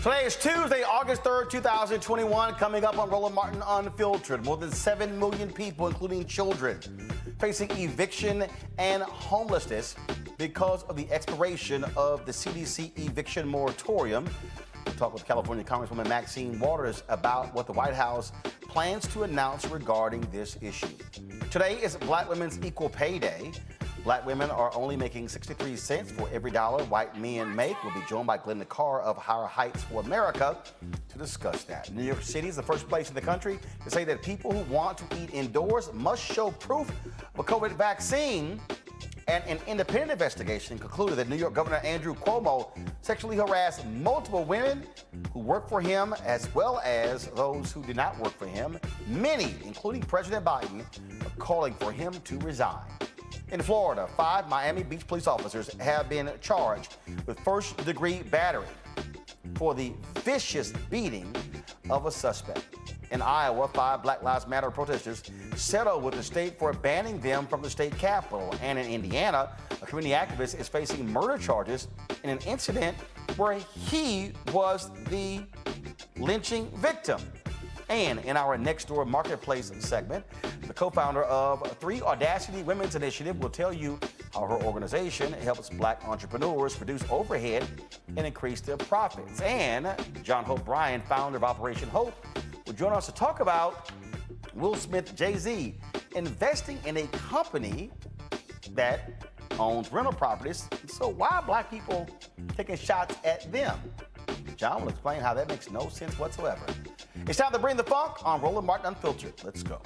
Today is Tuesday, August 3rd, 2021. Coming up on Roland Martin Unfiltered, more than 7 million people, including children, facing eviction and homelessness because of the expiration of the CDC eviction moratorium. We'll talk with California Congresswoman Maxine Waters about what the White House plans to announce regarding this issue. Today is Black Women's Equal Pay Day. Black women are only making 63 cents for every dollar white men make. We'll be joined by Glenn Carr of Higher Heights for America to discuss that. New York City is the first place in the country to say that people who want to eat indoors must show proof of a COVID vaccine. And an independent investigation concluded that New York Governor Andrew Cuomo sexually harassed multiple women who work for him, as well as those who did not work for him. Many, including President Biden, are calling for him to resign. In Florida, 5 Miami Beach police officers have been charged with first-degree battery for the vicious beating of a suspect. In Iowa, 5 Black Lives Matter protesters settled with the state for banning them from the state capitol. And in Indiana, a community activist is facing murder charges in an incident where he was the lynching victim. And in our Next Door Marketplace segment, the co-founder of 3 Audacity Women's Initiative will tell you how her organization helps black entrepreneurs reduce overhead and increase their profits. And John Hope Bryan, founder of Operation Hope, will join us to talk about Will Smith, Jay-Z, investing in a company that owns rental properties. So why are black people taking shots at them? John will explain how that makes no sense whatsoever. It's time to bring the funk on Roland Martin Unfiltered. Let's go.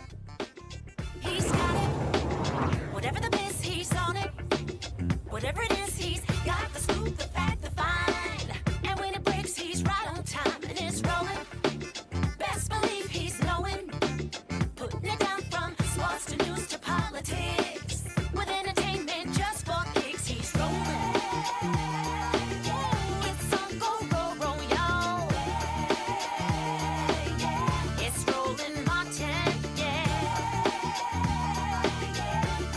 He's got it. Whatever the biz, he's on it. Whatever it is, he's got the scoop, the fact, the find. And when it breaks, he's right on time and it's rolling. Best believe he's knowing. Putting it down from sports to news to politics. With entertainment just for kicks, he's rolling. It's on go, roll, y'all. It's Roland Martin, yeah.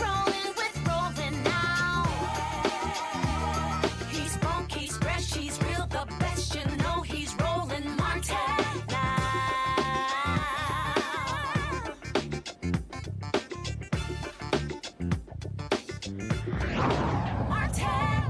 Rolling with Roland now. He's funk, he's fresh, he's real, the best, you know he's Roland Martin now. Martin.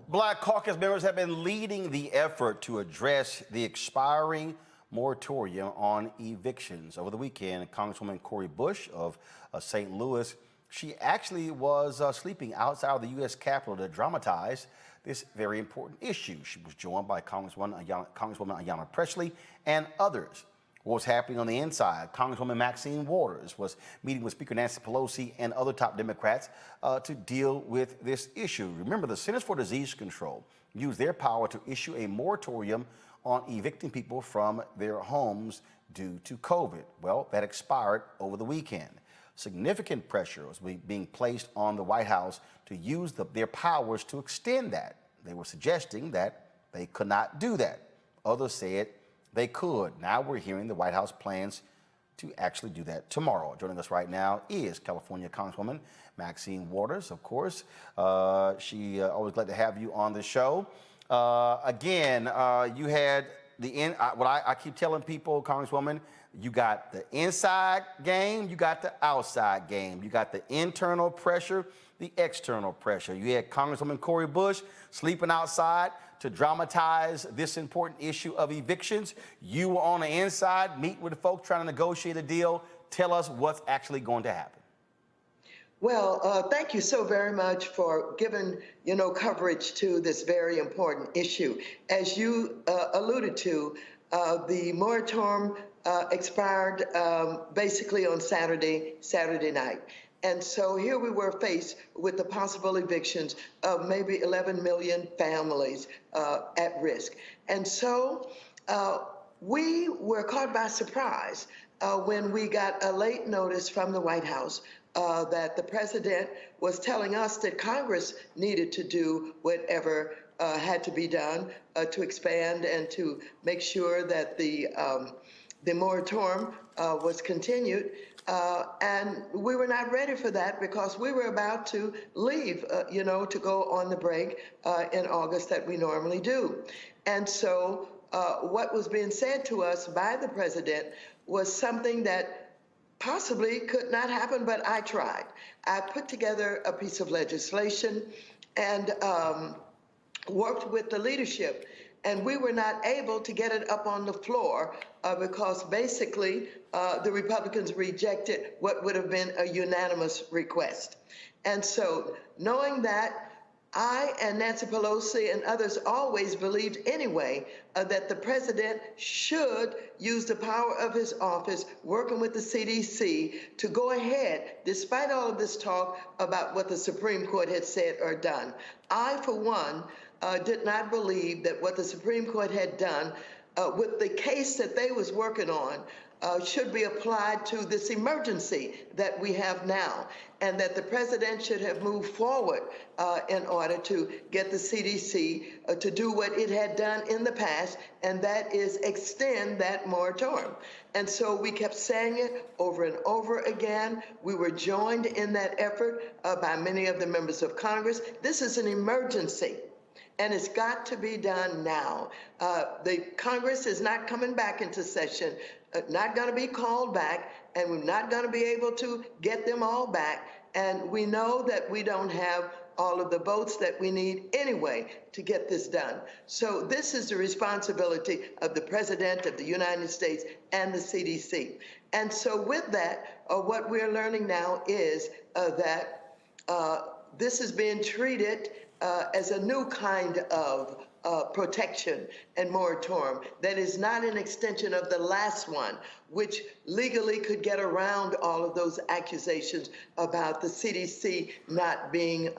Black caucus members have been leading the effort to address the expiring moratorium on evictions. Over the weekend, Congresswoman Cori Bush of St. Louis, she actually was sleeping outside of the U.S. Capitol to dramatize this very important issue. She was joined by Congresswoman Ayanna Pressley and others. What was happening on the inside? Congresswoman Maxine Waters was meeting with Speaker Nancy Pelosi and other top Democrats to deal with this issue. Remember, the Centers for Disease Control used their power to issue a moratorium on evicting people from their homes due to COVID. Well, that expired over the weekend. Significant pressure was being placed on the White House to use their powers to extend that. They were suggesting that they could not do that. Others said they could. Now we're hearing the White House plans to actually do that tomorrow. Joining us right now is California Congresswoman Maxine Waters, of course. She always glad to have you on the show. Again, you had what I keep telling people, Congresswoman, you got the inside game, you got the outside game. You got the internal pressure, the external pressure. You had Congresswoman Cori Bush sleeping outside to dramatize this important issue of evictions. You were on the inside, meet with the folks trying to negotiate a deal. Tell us what's actually going to happen. Well, thank you so very much for giving, coverage to this very important issue. As you alluded to, the moratorium expired basically on Saturday night. And so here we were faced with the possible evictions of maybe 11 million families at risk. And so we were caught by surprise when we got a late notice from the White House that the president was telling us that Congress needed to do whatever had to be done to expand and to make sure that the moratorium was continued. And we were not ready for that because we were about to leave, to go on the break in August that we normally do. And so what was being said to us by the president was something that possibly could not happen, but I tried. I put together a piece of legislation and worked with the leadership. And we were not able to get it up on the floor because basically the Republicans rejected what would have been a unanimous request. And so knowing that, I and Nancy Pelosi and others always believed anyway that the president should use the power of his office, working with the CDC, to go ahead, despite all of this talk about what the Supreme Court had said or done. I, for one, did not believe that what the Supreme Court had done with the case that they was working on should be applied to this emergency that we have now, and that the president should have moved forward in order to get the CDC to do what it had done in the past, and that is extend that moratorium. And so we kept saying it over and over again. We were joined in that effort by many of the members of Congress. This is an emergency. And it's got to be done now. The Congress is not coming back into session, not going to be called back, and we're not going to be able to get them all back. And we know that we don't have all of the votes that we need anyway to get this done. So this is the responsibility of the President of the United States and the CDC. And so with that, what we're learning now is that this is being treated as a new kind of protection and moratorium that is not an extension of the last one, which legally could get around all of those accusations about the CDC not being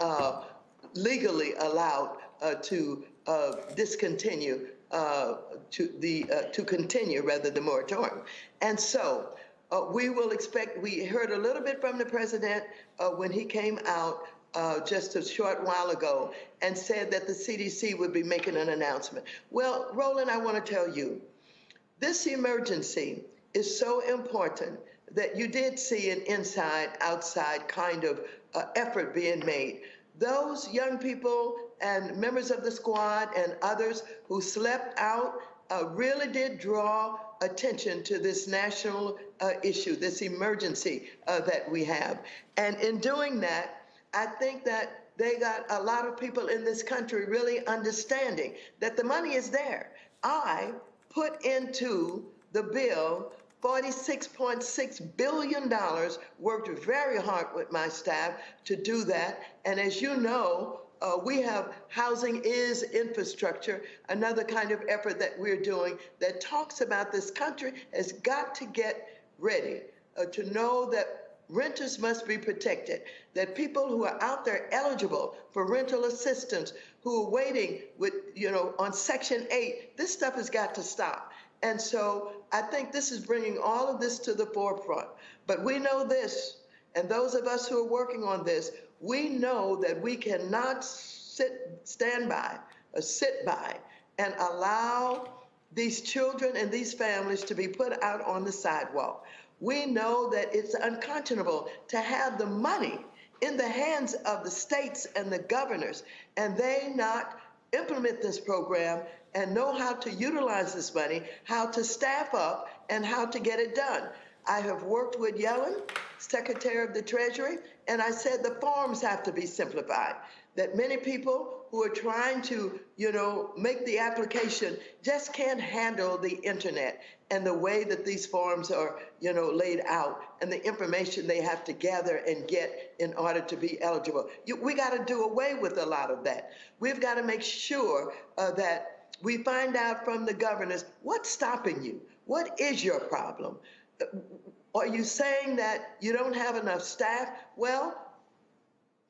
legally allowed to discontinue, to continue rather the moratorium. And so we will expect, we heard a little bit from the president when he came out just a short while ago and said that the CDC would be making an announcement. Well, Roland, I want to tell you, this emergency is so important that you did see an inside-outside kind of effort being made. Those young people and members of the squad and others who slept out really did draw attention to this national issue, this emergency that we have. And in doing that, I think that they got a lot of people in this country really understanding that the money is there. I put into the bill $46.6 billion, worked very hard with my staff to do that. And as you know, we have Housing is Infrastructure, another kind of effort that we're doing that talks about this country has got to get ready to know that renters must be protected, that people who are out there eligible for rental assistance, who are waiting with, on Section 8, this stuff has got to stop. And so I think this is bringing all of this to the forefront. But we know this, and those of us who are working on this, we know that we cannot stand by or sit by and allow these children and these families to be put out on the sidewalk. We know that it's unconscionable to have the money in the hands of the states and the governors, and they not implement this program and know how to utilize this money, how to staff up, and how to get it done. I have worked with Yellen, Secretary of the Treasury, and I said the forms have to be simplified, that many people who are trying to, make the application just can't handle the internet and the way that these forms are, laid out and the information they have to gather and get in order to be eligible. We got to do away with a lot of that. We've got to make sure that we find out from the governors what's stopping you. What is your problem? Are you saying that you don't have enough staff? Well,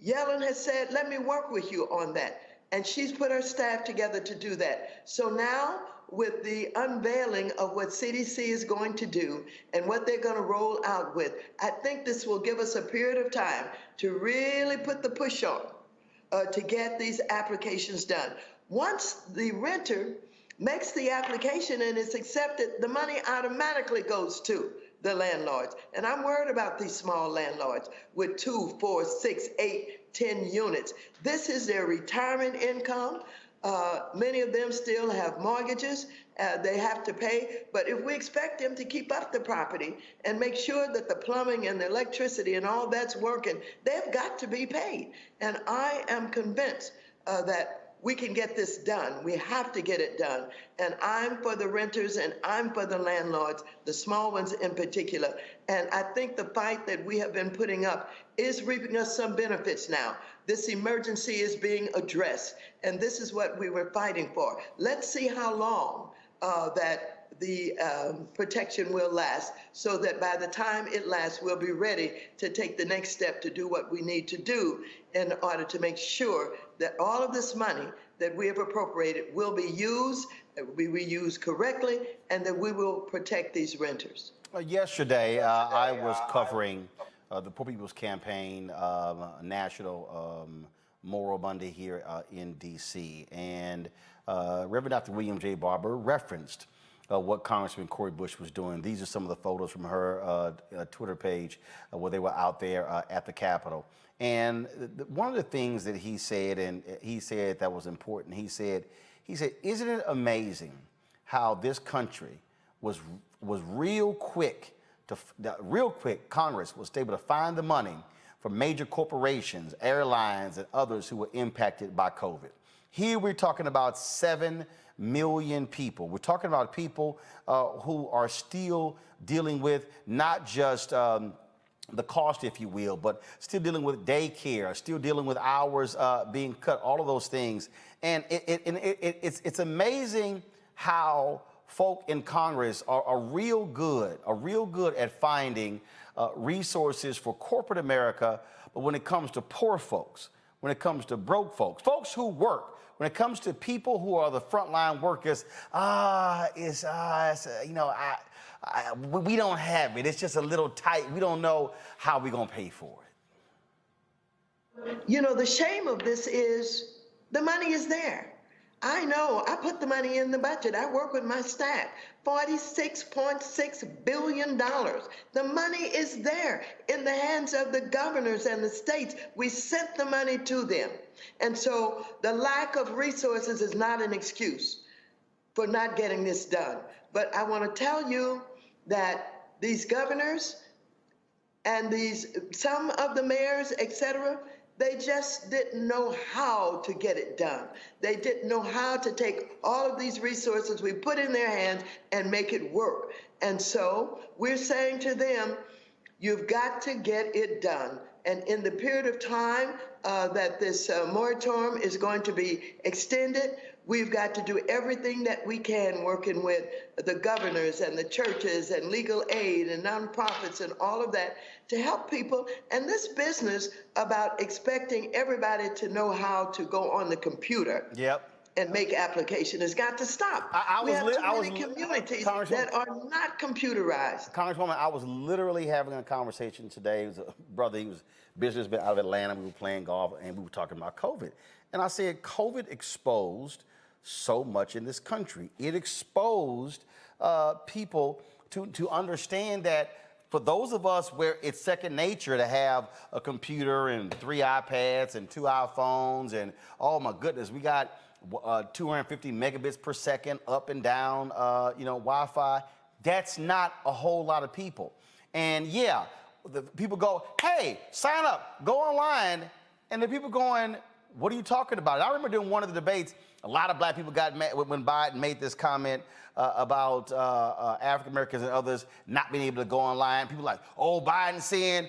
Yellen has said, let me work with you on that. And she's put her staff together to do that. So now, with the unveiling of what CDC is going to do and what they're going to roll out with, I think this will give us a period of time to really put the push on to get these applications done. Once the renter makes the application and it's accepted, the money automatically goes to the landlords. And I'm worried about these small landlords with 2, 4, 6, 8, 10 units. This is their retirement income. Many of them still have mortgages they have to pay. But if we expect them to keep up the property and make sure that the plumbing and the electricity and all that's working, they've got to be paid. And I am convinced that we can get this done. We have to get it done. And I'm for the renters and I'm for the landlords, the small ones in particular. And I think the fight that we have been putting up is reaping us some benefits now. This emergency is being addressed. And this is what we were fighting for. Let's see how long that the protection will last, so that by the time it lasts, we'll be ready to take the next step to do what we need to do in order to make sure that all of this money that we have appropriated will be used, will be reused correctly, and that we will protect these renters. Yesterday, I was covering the Poor People's Campaign National Moral Monday here in D.C., and Reverend Dr. William J. Barber referenced what Congressman Cori Bush was doing. These are some of the photos from her Twitter page where they were out there at the Capitol. And one of the things that he said, and he said that was important, he said, isn't it amazing how this country was real quick, Congress was able to find the money for major corporations, airlines, and others who were impacted by COVID. Here we're talking about 7 million people. We're talking about people who are still dealing with not just the cost, if you will, but still dealing with daycare, still dealing with hours being cut, all of those things. And it's amazing how folk in Congress are real good at finding resources for corporate America, but when it comes to poor folks, when it comes to broke folks, folks who work, when it comes to people who are the frontline workers, we don't have it. It's just a little tight. We don't know how we're going to pay for it. You know, the shame of this is the money is there. I know. I put the money in the budget. I work with my staff. $46.6 billion. The money is there in the hands of the governors and the states. We sent the money to them. And so the lack of resources is not an excuse for not getting this done. But I want to tell you that these governors and some of the mayors, et cetera, they just didn't know how to get it done. They didn't know how to take all of these resources we put in their hands and make it work. And so we're saying to them, you've got to get it done. And in the period of time that this moratorium is going to be extended, we've got to do everything that we can, working with the governors and the churches and legal aid and nonprofits and all of that to help people. And this business about expecting everybody to know how to go on the computer and make application has got to stop. We have too many communities that are not computerized. Congresswoman, I was literally having a conversation today. It was a brother, he was businessman out of Atlanta. We were playing golf and we were talking about COVID. And I said, COVID exposed so much in this country. It exposed people to understand that for those of us where it's second nature to have a computer and 3 iPads and 2 iPhones and, oh my goodness, we got 250 megabits per second up and down, Wi-Fi. That's not a whole lot of people. And yeah, the people go, hey, sign up, go online. And the people going, what are you talking about? I remember during one of the debates, a lot of black people got mad when Biden made this comment about African Americans and others not being able to go online. People like, oh, Biden's saying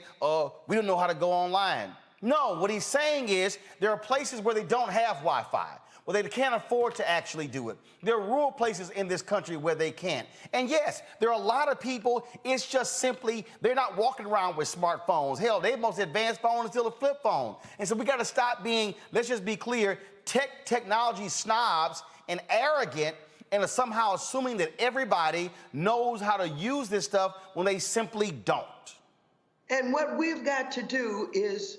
we don't know how to go online. No, what he's saying is there are places where they don't have Wi-Fi, where they can't afford to actually do it. There are rural places in this country where they can't. And yes, there are a lot of people, it's just simply, they're not walking around with smartphones. Hell, their most advanced phone is still a flip phone. And so we got to stop being, let's just be clear, technology snobs and arrogant and are somehow assuming that everybody knows how to use this stuff when they simply don't. And what we've got to do is,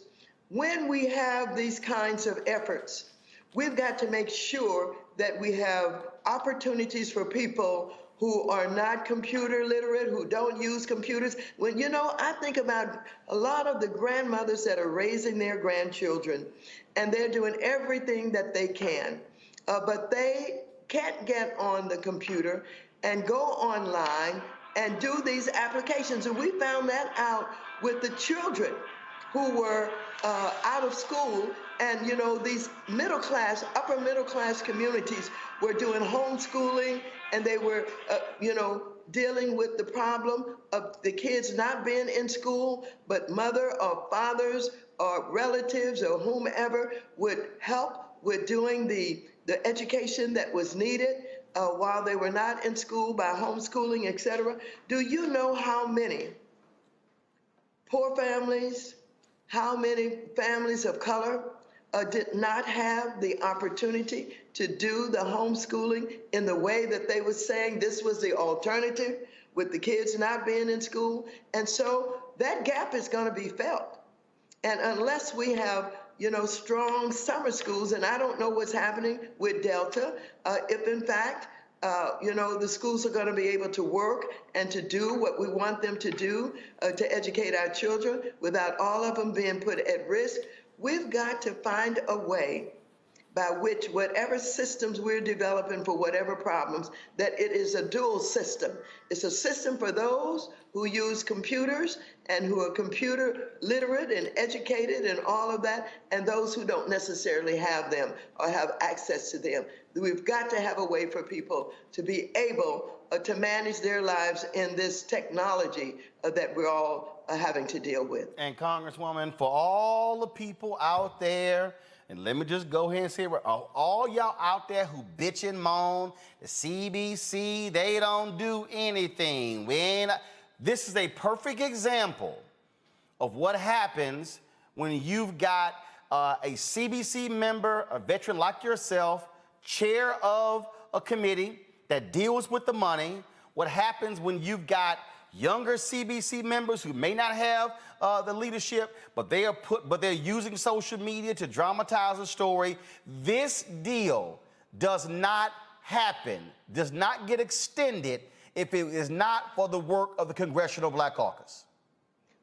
when we have these kinds of efforts, we've got to make sure that we have opportunities for people who are not computer literate, who don't use computers. When, I think about a lot of the grandmothers that are raising their grandchildren, and they're doing everything that they can, but they can't get on the computer and go online and do these applications. And we found that out with the children who were out of school. And, these middle class, upper middle class communities were doing homeschooling, and they were, dealing with the problem of the kids not being in school, but mother or fathers or relatives or whomever would help with doing the education that was needed while they were not in school by homeschooling, et cetera. Do you know how many poor families, how many families of color did not have the opportunity to do the homeschooling in the way that they were saying this was the alternative, with the kids not being in school? And so that gap is going to be felt. And unless we have, strong summer schools, and I don't know what's happening with Delta, if in fact, the schools are going to be able to work and to do what we want them to do to educate our children without all of them being put at risk, we've got to find a way by which whatever systems we're developing for whatever problems, that it is a dual system. It's a system for those who use computers and who are computer literate and educated and all of that, and those who don't necessarily have them or have access to them. We've got to have a way for people to be able to manage their lives in this technology that we're all having to deal with. And Congresswoman, for all the people out there, and let me just go ahead and say, all y'all out there who bitch and moan, the CBC, they don't do anything. This is a perfect example of what happens when you've got a CBC member, a veteran like yourself, chair of a committee that deals with the money. What happens when you've got younger CBC members who may not have the leadership, but they're using social media to dramatize a story. This deal does not happen, does not get extended if it is not for the work of the Congressional Black Caucus.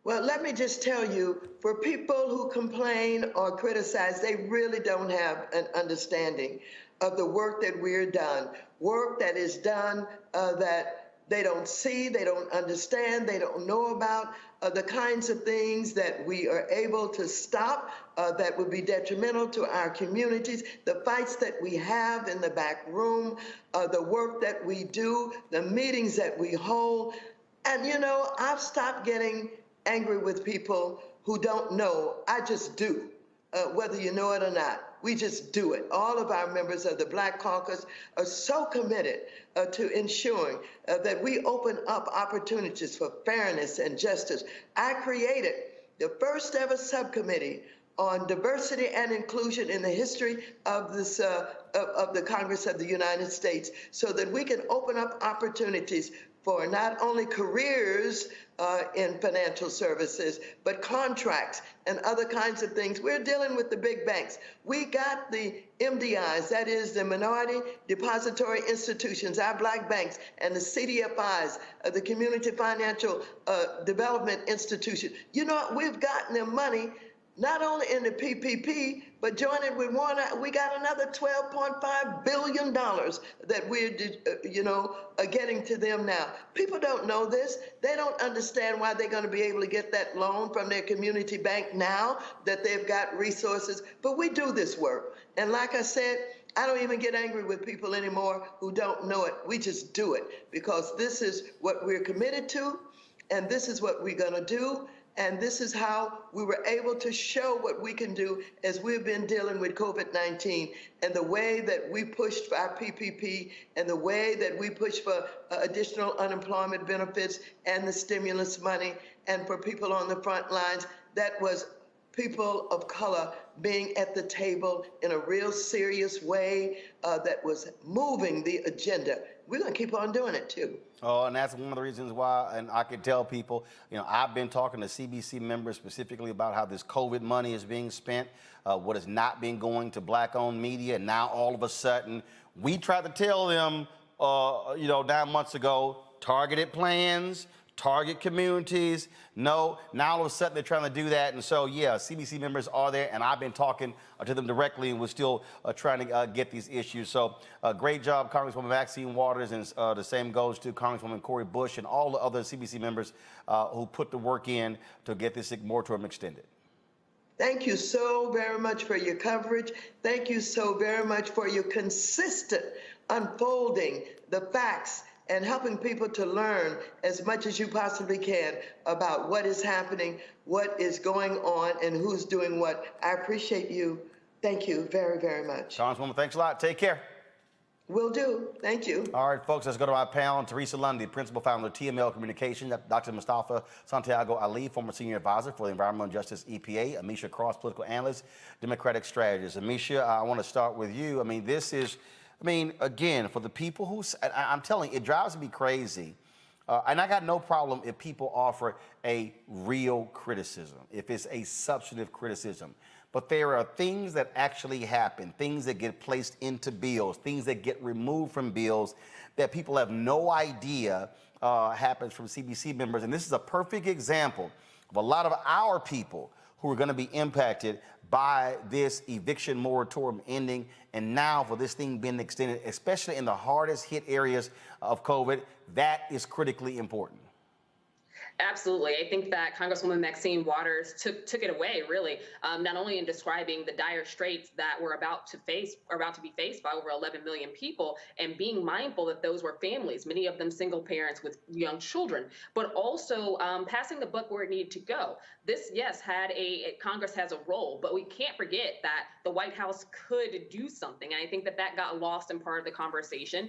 Well, let me just tell you, for people who complain or criticize, they really don't have an understanding of the work that we're done, work that is done that they don't see, they don't understand, they don't know about, the kinds of things that we are able to stop that would be detrimental to our communities, the fights that we have in the back room, the work that we do, the meetings that we hold. And, you know, I've stopped getting angry with people who don't know. I just do, whether you know it or not. We just do it. All of our members of the Black Caucus are so committed to ensuring that we open up opportunities for fairness and justice. I created the first ever subcommittee on diversity and inclusion in the history of this of the Congress of the United States, so that we can open up opportunities for not only careers in financial services, but contracts and other kinds of things. We're dealing with the big banks. We got the MDIs, that is the Minority Depository Institutions, our black banks, and the CDFIs, the Community Financial Development Institution. You know, we've gotten them money not only in the PPP, but joining with Warner, we got another $12.5 billion that we're, getting to them now. People don't know this. They don't understand why they're going to be able to get that loan from their community bank now that they've got resources. But we do this work. And like I said, I don't even get angry with people anymore who don't know it. We just do it because this is what we're committed to, and this is what we're going to do. And this is how we were able to show what we can do as we've been dealing with COVID-19, and the way that we pushed for our PPP, and the way that we pushed for additional unemployment benefits and the stimulus money, and for people on the front lines. That was people of color being at the table in a real serious way that was moving the agenda. We're going to keep on doing it, too. Oh, and that's one of the reasons why, and I can tell people, I've been talking to CBC members specifically about how this COVID money is being spent, what is not being going to black-owned media, and now all of a sudden, we tried to tell them, 9 months ago, targeted plans, target communities. No, now all of a sudden they're trying to do that. And so, yeah, CBC members are there, and I've been talking to them directly, and we're still trying to get these issues. So great job, Congresswoman Maxine Waters, and the same goes to Congresswoman Cori Bush and all the other CBC members who put the work in to get this moratorium extended. Thank you so very much for your coverage. Thank you so very much for your consistent unfolding the facts and helping people to learn as much as you possibly can about what is happening, what is going on, and who's doing what. I appreciate you. Thank you very, very much. Congresswoman, thanks a lot. Take care. Will do. Thank you. All right, folks, let's go to our panel. Teresa Lundy, Principal Founder of TML Communications. Dr. Mustafa Santiago Ali, former Senior Advisor for the Environmental Justice EPA. Amisha Cross, Political Analyst, Democratic Strategist. Amisha, I want to start with you. Again, for the people who, I'm telling you, it drives me crazy. And I got no problem if people offer a real criticism, if it's a substantive criticism. But there are things that actually happen, things that get placed into bills, things that get removed from bills that people have no idea happens from CBC members. And this is a perfect example of a lot of our people who are going to be impacted by this eviction moratorium ending, and now for this thing being extended, especially in the hardest hit areas of COVID. That is critically important. Absolutely. I think that Congresswoman Maxine Waters took it away, really, not only in describing the dire straits that we're about to be faced by over 11 million people, and being mindful that those were families, many of them single parents with young children, but also passing the buck where it needed to go. This, yes, Congress has a role, but we can't forget that the White House could do something. And I think that got lost in part of the conversation.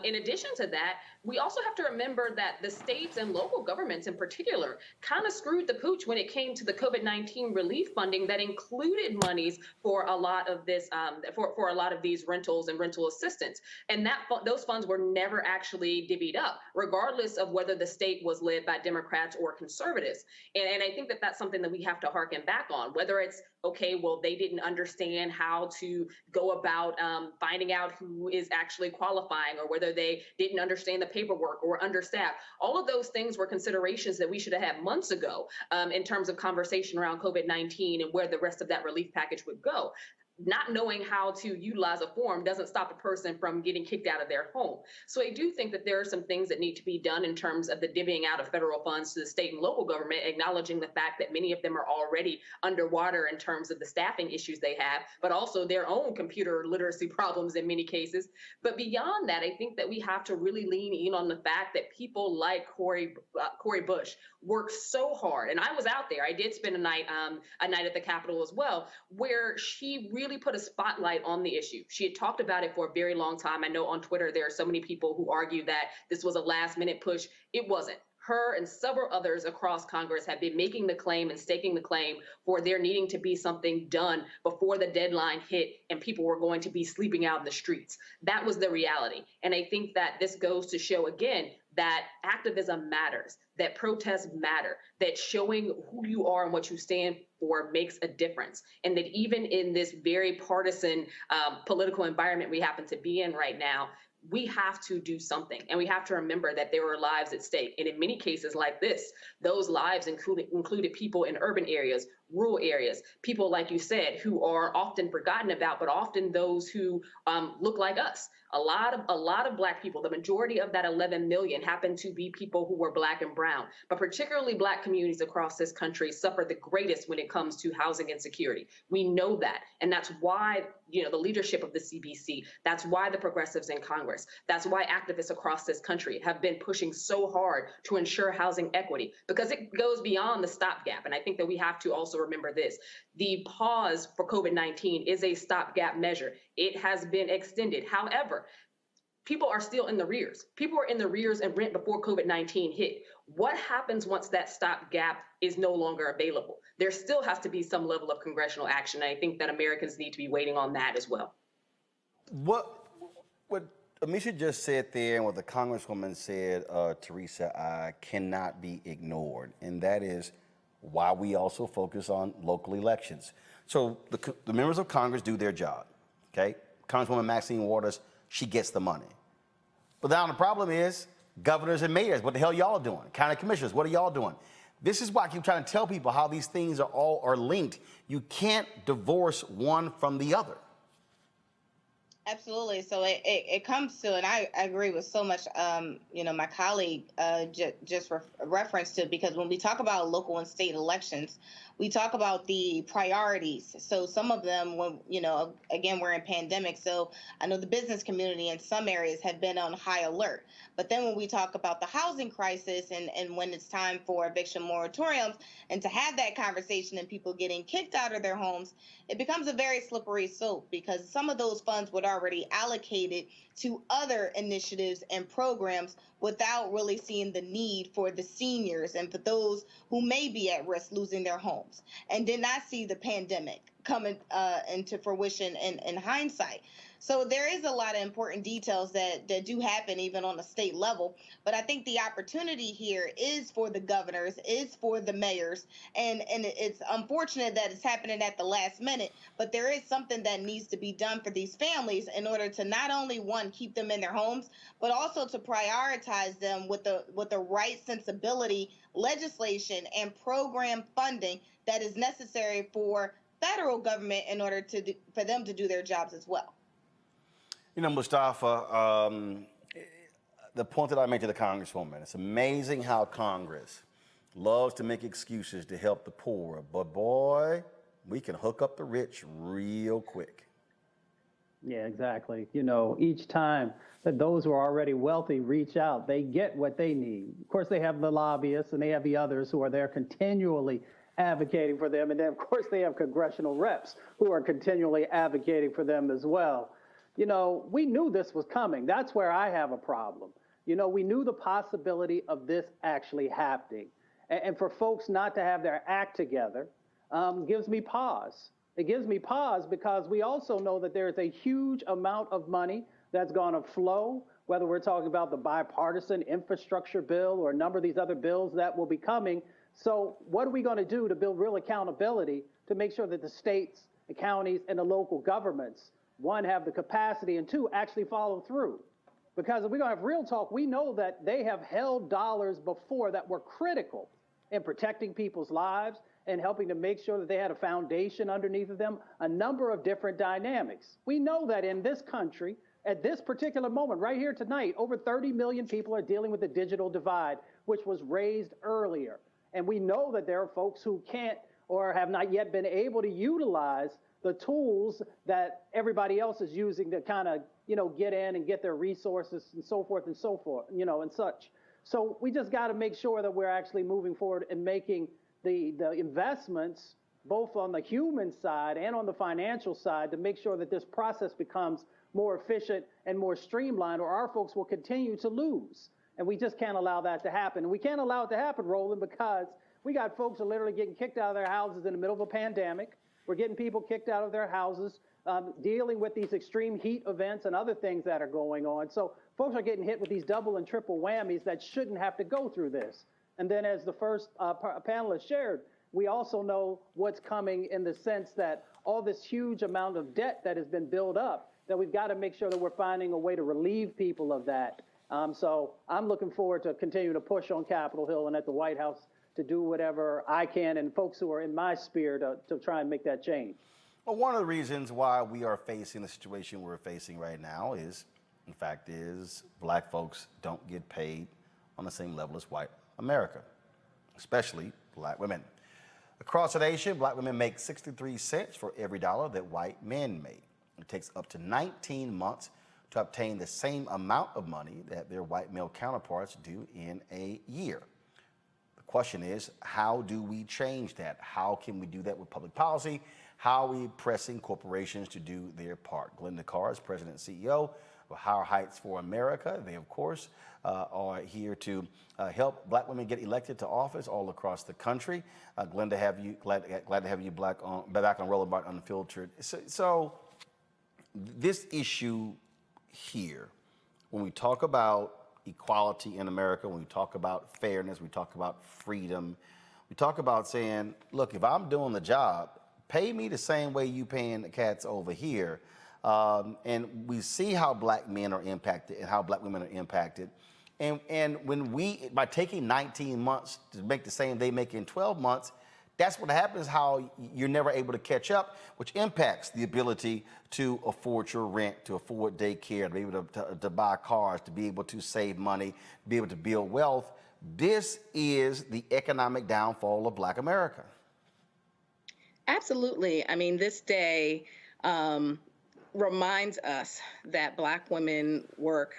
In addition to that, we also have to remember that the states and local governments in particular kind of screwed the pooch when it came to the COVID-19 relief funding that included monies for a lot of this, for a lot of these rentals and rental assistance. And those funds were never actually divvied up, regardless of whether the state was led by Democrats or conservatives. And I think that that's something that we have to harken back on, whether it's, okay, well, they didn't understand how to go about finding out who is actually qualifying, or whether they didn't understand the paperwork or understaffed. All of those things were considerations that we should have had months ago in terms of conversation around COVID-19 and where the rest of that relief package would go. Not knowing how to utilize a form doesn't stop a person from getting kicked out of their home. So I do think that there are some things that need to be done in terms of the divvying out of federal funds to the state and local government, acknowledging the fact that many of them are already underwater in terms of the staffing issues they have, but also their own computer literacy problems in many cases. But beyond that, I think that we have to really lean in on the fact that people like Cori Bush work so hard. And I was out there. I did spend a night at the Capitol as well, where she really put a spotlight on the issue. She had talked about it for a very long time. I know on Twitter there are so many people who argue that this was a last-minute push. It wasn't. Her and several others across Congress have been making the claim and staking the claim for there needing to be something done before the deadline hit and people were going to be sleeping out in the streets. That was the reality. And I think that this goes to show again that activism matters, that protests matter, that showing who you are and what you stand for makes a difference. And that even in this very partisan political environment we happen to be in right now, we have to do something. And we have to remember that there are lives at stake. And in many cases like this, those lives included people in urban areas, rural areas, people, like you said, who are often forgotten about, but often those who look like us. A lot of Black people, the majority of that 11 million happen to be people who were Black and brown, but particularly Black communities across this country suffer the greatest when it comes to housing insecurity. We know that. And that's why, the leadership of the CBC, that's why the progressives in Congress, that's why activists across this country have been pushing so hard to ensure housing equity, because it goes beyond the stopgap. And I think that we have to also remember this. The pause for COVID-19 is a stopgap measure. It has been extended. However, people are still in the rears. People were in the rears and rent before COVID-19 hit. What happens once that stopgap is no longer available? There still has to be some level of congressional action. And I think that Americans need to be waiting on that as well. What Amisha just said there and what the Congresswoman said, Teresa, cannot be ignored. And that is why we also focus on local elections. So the members of Congress do their job, okay? Congresswoman Maxine Waters, she gets the money. But now the problem is governors and mayors, what the hell y'all doing? County commissioners, what are y'all doing? This is why I keep trying to tell people how these things are linked. You can't divorce one from the other. Absolutely. So it comes to, and I agree with so much, my colleague just referenced to, because when we talk about local and state elections, we talk about the priorities. So some of them, when, again, we're in pandemic. So I know the business community in some areas have been on high alert. But then when we talk about the housing crisis and when it's time for eviction moratoriums and to have that conversation and people getting kicked out of their homes, it becomes a very slippery slope, because some of those funds would already allocated to other initiatives and programs without really seeing the need for the seniors and for those who may be at risk losing their homes, and did not see the pandemic come into fruition in hindsight. So there is a lot of important details that do happen even on a state level. But I think the opportunity here is for the governors, is for the mayors. And it's unfortunate that it's happening at the last minute. But there is something that needs to be done for these families in order to not only, one, keep them in their homes, but also to prioritize them with the right sensibility, legislation, and program funding that is necessary for federal government in order for them to do their jobs as well. You know, Mustafa, the point that I made to the Congresswoman, it's amazing how Congress loves to make excuses to help the poor, but boy, we can hook up the rich real quick. Yeah, exactly. You know, each time that those who are already wealthy reach out, they get what they need. Of course, they have the lobbyists and they have the others who are there continually advocating for them. And then, of course, they have congressional reps who are continually advocating for them as well. You know, we knew this was coming. That's where I have a problem. You know, we knew the possibility of this actually happening. And for folks not to have their act together gives me pause. It gives me pause because we also know that there is a huge amount of money that's going to flow, whether we're talking about the bipartisan infrastructure bill or a number of these other bills that will be coming. So what are we going to do to build real accountability to make sure that the states, the counties, and the local governments, one, have the capacity, and two, actually follow through? Because if we're going to have real talk, we know that they have held dollars before that were critical in protecting people's lives and helping to make sure that they had a foundation underneath of them, a number of different dynamics. We know that in this country, at this particular moment, right here tonight, over 30 million people are dealing with the digital divide, which was raised earlier. And we know that there are folks who can't or have not yet been able to utilize the tools that everybody else is using to kind of, you know, get in and get their resources and so forth, you know, and such. So we just got to make sure that we're actually moving forward and making the investments, both on the human side and on the financial side, to make sure that this process becomes more efficient and more streamlined, or our folks will continue to lose. And we just can't allow that to happen. And we can't allow it to happen, Roland, because we got folks who are literally getting kicked out of their houses in the middle of a pandemic. We're getting people kicked out of their houses, dealing with these extreme heat events and other things that are going on. So folks are getting hit with these double and triple whammies that shouldn't have to go through this. And then, as the first panelist shared, we also know what's coming in the sense that all this huge amount of debt that has been built up, that we've got to make sure that we're finding a way to relieve people of that. So I'm looking forward to continue to push on Capitol Hill and at the White House to do whatever I can, and folks who are in my sphere to try and make that change. Well, one of the reasons why we are facing the situation we're facing right now is, in fact, black folks don't get paid on the same level as white America, especially black women. Across the nation, black women make 63 cents for every dollar that white men make. It takes up to 19 months to obtain the same amount of money that their white male counterparts do in a year. The question is, how do we change that? How can we do that with public policy? How are we pressing corporations to do their part? Glenda Carr is president and CEO of Higher Heights for America. They, of course, are here to help black women get elected to office all across the country. Glad to have you back on Roland Unfiltered. So this issue here, when we talk about equality in America, when we talk about fairness, we talk about freedom, we talk about saying, look, if I'm doing the job, pay me the same way you paying the cats over here. And we see how black men are impacted and how black women are impacted. And when by taking 19 months to make the same they make in 12 months, that's what happens, how you're never able to catch up, which impacts the ability to afford your rent, to afford daycare, to be able to buy cars, to be able to save money, to be able to build wealth. This is the economic downfall of black America. Absolutely. I mean, this day reminds us that black women work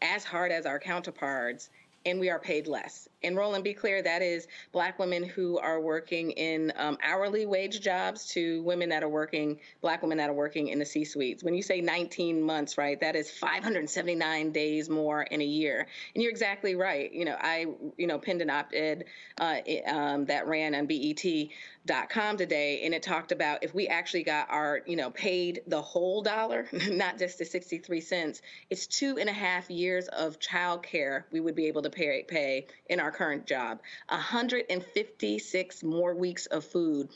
as hard as our counterparts and we are paid less. And Roland, be clear, that is Black women who are working in hourly wage jobs to Black women that are working in the C-suites. When you say 19 months, right, that is 579 days more in a year. And you're exactly right. I penned an op-ed that ran on BET.com today, and it talked about if we actually got our, paid the whole dollar, not just the 63 cents, it's 2.5 years of child care we would be able to pay in our current job, 156 more weeks of food.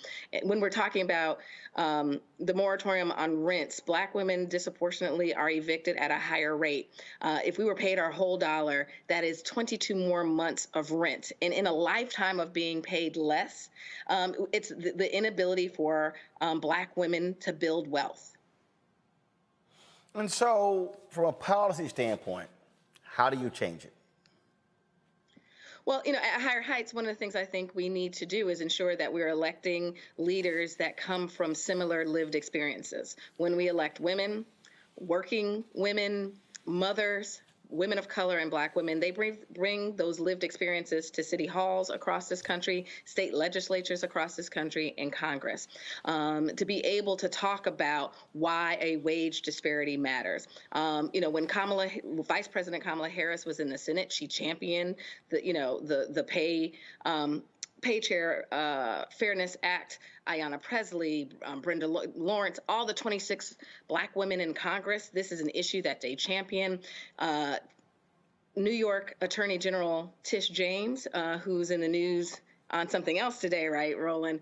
When we're talking about the moratorium on rents, Black women disproportionately are evicted at a higher rate. If we were paid our whole dollar, that is 22 more months of rent. And in a lifetime of being paid less, it's the inability for Black women to build wealth. And so, from a policy standpoint, how do you change it? Well, at Higher Heights, one of the things I think we need to do is ensure that we're electing leaders that come from similar lived experiences. When we elect women, working women, mothers, women of color, and Black women, they bring those lived experiences to city halls across this country, state legislatures across this country, and Congress, to be able to talk about why a wage disparity matters. When Vice President Kamala Harris was in the Senate, she championed the Pay Chair Fairness Act. Ayanna Pressley, Brenda Lawrence, all the 26 Black women in Congress. This is an issue that they champion. New York Attorney General Tish James, who's in the news on something else today, right, Roland?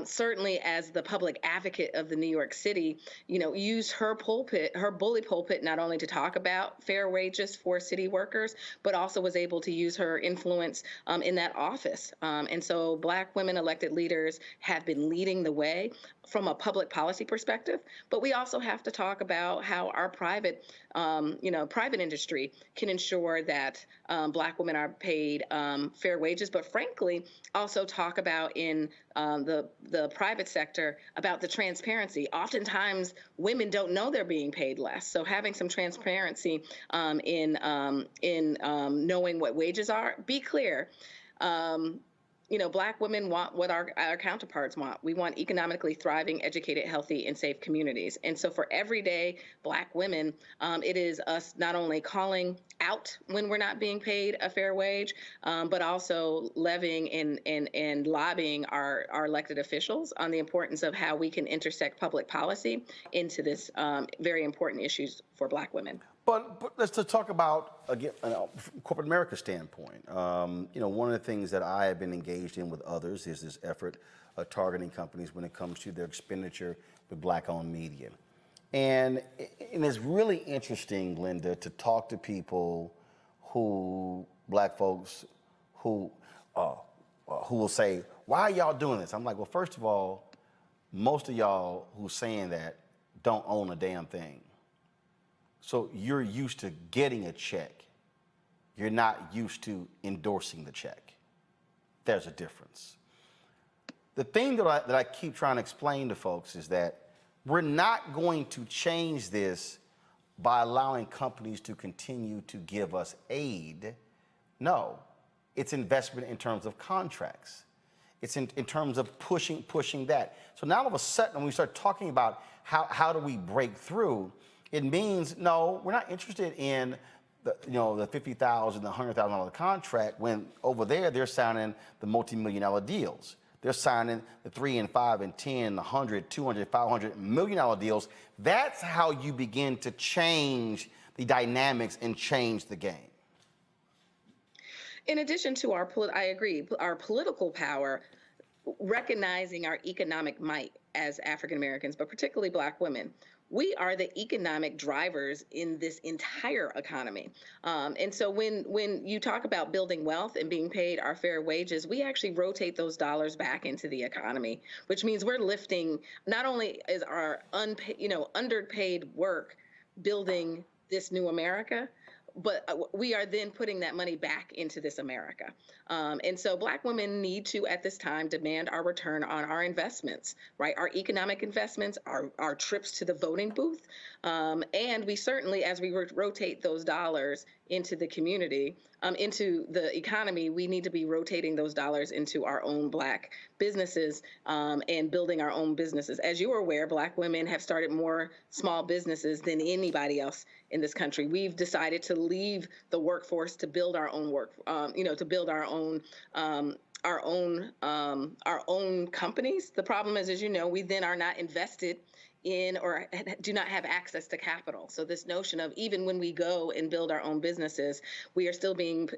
Certainly as the public advocate of the New York City, used her bully pulpit, not only to talk about fair wages for city workers, but also was able to use her influence in that office. And so Black women elected leaders have been leading the way from a public policy perspective, but we also have to talk about how our private industry can ensure that Black women are paid fair wages, but frankly, also talk about in the private sector about the transparency. Oftentimes, women don't know they're being paid less. So having some transparency in knowing what wages are. Be clear. Black women want what our counterparts want. We want economically thriving, educated, healthy, and safe communities. And so for everyday Black women, it is us not only calling out when we're not being paid a fair wage, but also levying and lobbying our elected officials on the importance of how we can intersect public policy into this very important issues for Black women. But let's just talk about, again, from corporate America standpoint. One of the things that I have been engaged in with others is this effort of targeting companies when it comes to their expenditure with Black-owned media. And it's really interesting, Linda, to talk to people Black folks who will say, why are y'all doing this? I'm like, well, first of all, most of y'all who's saying that don't own a damn thing. So you're used to getting a check. You're not used to endorsing the check. There's a difference. The thing that I keep trying to explain to folks is that we're not going to change this by allowing companies to continue to give us aid. No, it's investment in terms of contracts. It's in terms of pushing that. So now all of a sudden, when we start talking about how do we break through, it means, no, we're not interested in the $50,000, the $100,000 contract when over there they're signing the multi-million-dollar deals. They're signing the $3 and $5 and $10, $100, $200, $500 million deals. That's how you begin to change the dynamics and change the game. In addition to our political power, recognizing our economic might as African Americans, but particularly Black women. We are the economic drivers in this entire economy. And so when you talk about building wealth and being paid our fair wages, we actually rotate those dollars back into the economy, which means we're lifting, not only is our underpaid work building this new America, we are then putting that money back into this America. And so Black women need to, at this time, demand our return on our investments, right? Our economic investments, our trips to the voting booth. And we certainly, as we rotate those dollars into the community, into the economy, we need to be rotating those dollars into our own Black businesses and building our own businesses. As you are aware, Black women have started more small businesses than anybody else in this country. We've decided to leave the workforce to build our own to build our own companies. The problem is, as you know, we then are not invested in or do not have access to capital. So this notion of even when we go and build our own businesses, we are still being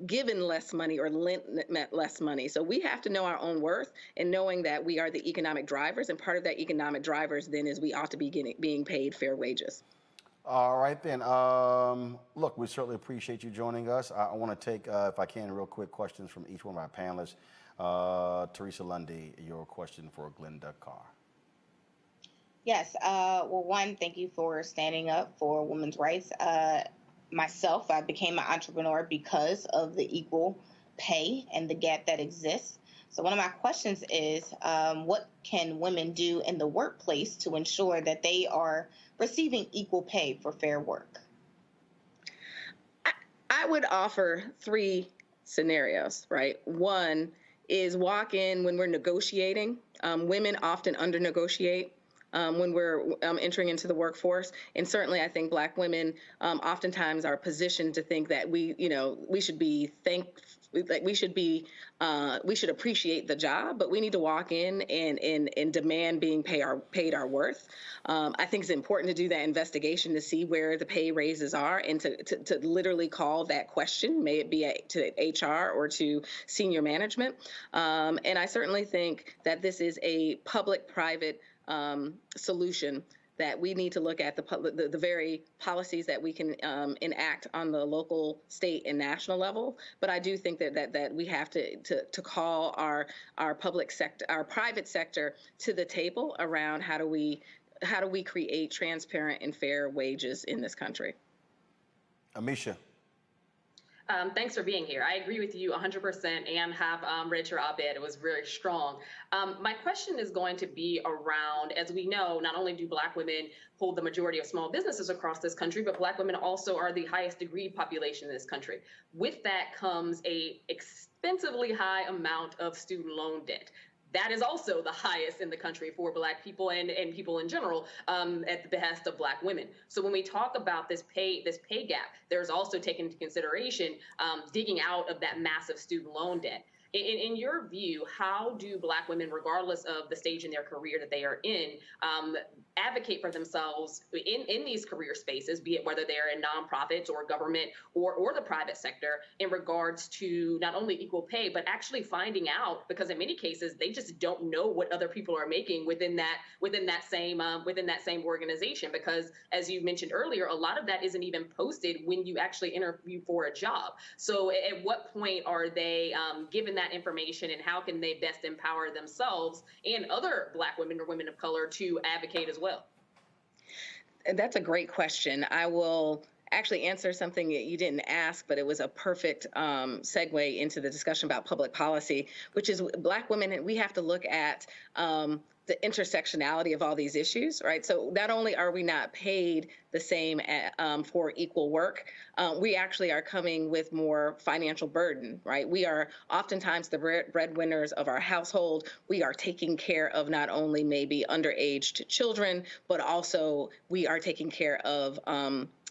given less money or lent less money. So we have to know our own worth, and knowing that we are the economic drivers, and part of that economic drivers then is we ought to be being paid fair wages. All right, then. Look, we certainly appreciate you joining us. I want to take, if I can, real quick questions from each one of our panelists. Teresa Lundy, your question for Glenda Carr. Yes. Well, one, thank you for standing up for women's rights. Myself, I became an entrepreneur because of the equal pay and the gap that exists. So one of my questions is, what can women do in the workplace to ensure that they are receiving equal pay for fair work? I would offer 3 scenarios, right? One is walk in when we're negotiating. Women often under-negotiate when we're entering into the workforce. And certainly I think Black women oftentimes are positioned to think that we should appreciate the job, but we need to walk in and demand being paid our worth. I think it's important to do that investigation to see where the pay raises are, and to literally call that question, may it be to HR or to senior management. And I certainly think that this is a public-private solution that we need to look at the very policies that we can enact on the local, state, and national level. But I do think that we have to call our public sector, our private sector, to the table around how do we create transparent and fair wages in this country. Amisha. Thanks for being here. I agree with you 100% and have read your op-ed. It was very strong. My question is going to be around, as we know, not only do Black women hold the majority of small businesses across this country, but Black women also are the highest degree population in this country. With that comes a expensively high amount of student loan debt. That is also the highest in the country for Black people and people in general at the behest of Black women. So when we talk about this pay gap, there's also taken into consideration digging out of that massive student loan debt. In your view, how do Black women, regardless of the stage in their career that they are in, advocate for themselves in these career spaces, be it whether they're in nonprofits or government or the private sector, in regards to not only equal pay, but actually finding out, because in many cases they just don't know what other people are making within that same organization, because as you mentioned earlier, a lot of that isn't even posted when you actually interview for a job. So at what point are they given that information, and how can they best empower themselves and other Black women or women of color to advocate as well? That's a great question. I will actually answer something that you didn't ask, but it was a perfect segue into the discussion about public policy, which is Black women. We have to look at the intersectionality of all these issues, right? So not only are we not paid the same for equal work, we actually are coming with more financial burden, right? We are oftentimes the breadwinners of our household. We are taking care of not only maybe underage children, but also we are taking care of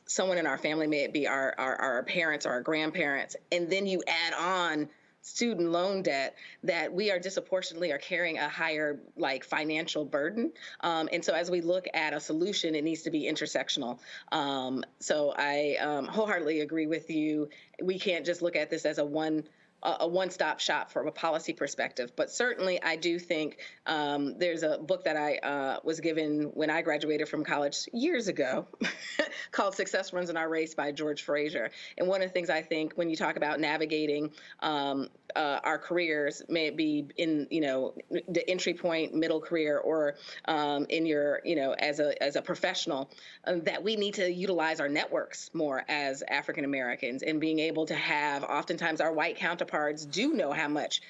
someone in our family, may it be our parents or our grandparents. And then you add on student loan debt, that we are disproportionately are carrying a higher financial burden. And so as we look at a solution, it needs to be intersectional. So I wholeheartedly agree with you. We can't just look at this as a a one-stop shop from a policy perspective. But certainly, I do think there's a book that I was given when I graduated from college years ago called Success Runs in Our Race by George Fraser. And one of the things I think when you talk about navigating our careers, may it be in, the entry point, middle career, or in your, as a professional, that we need to utilize our networks more as African Americans, and being able to have, oftentimes our white counterparts do know how much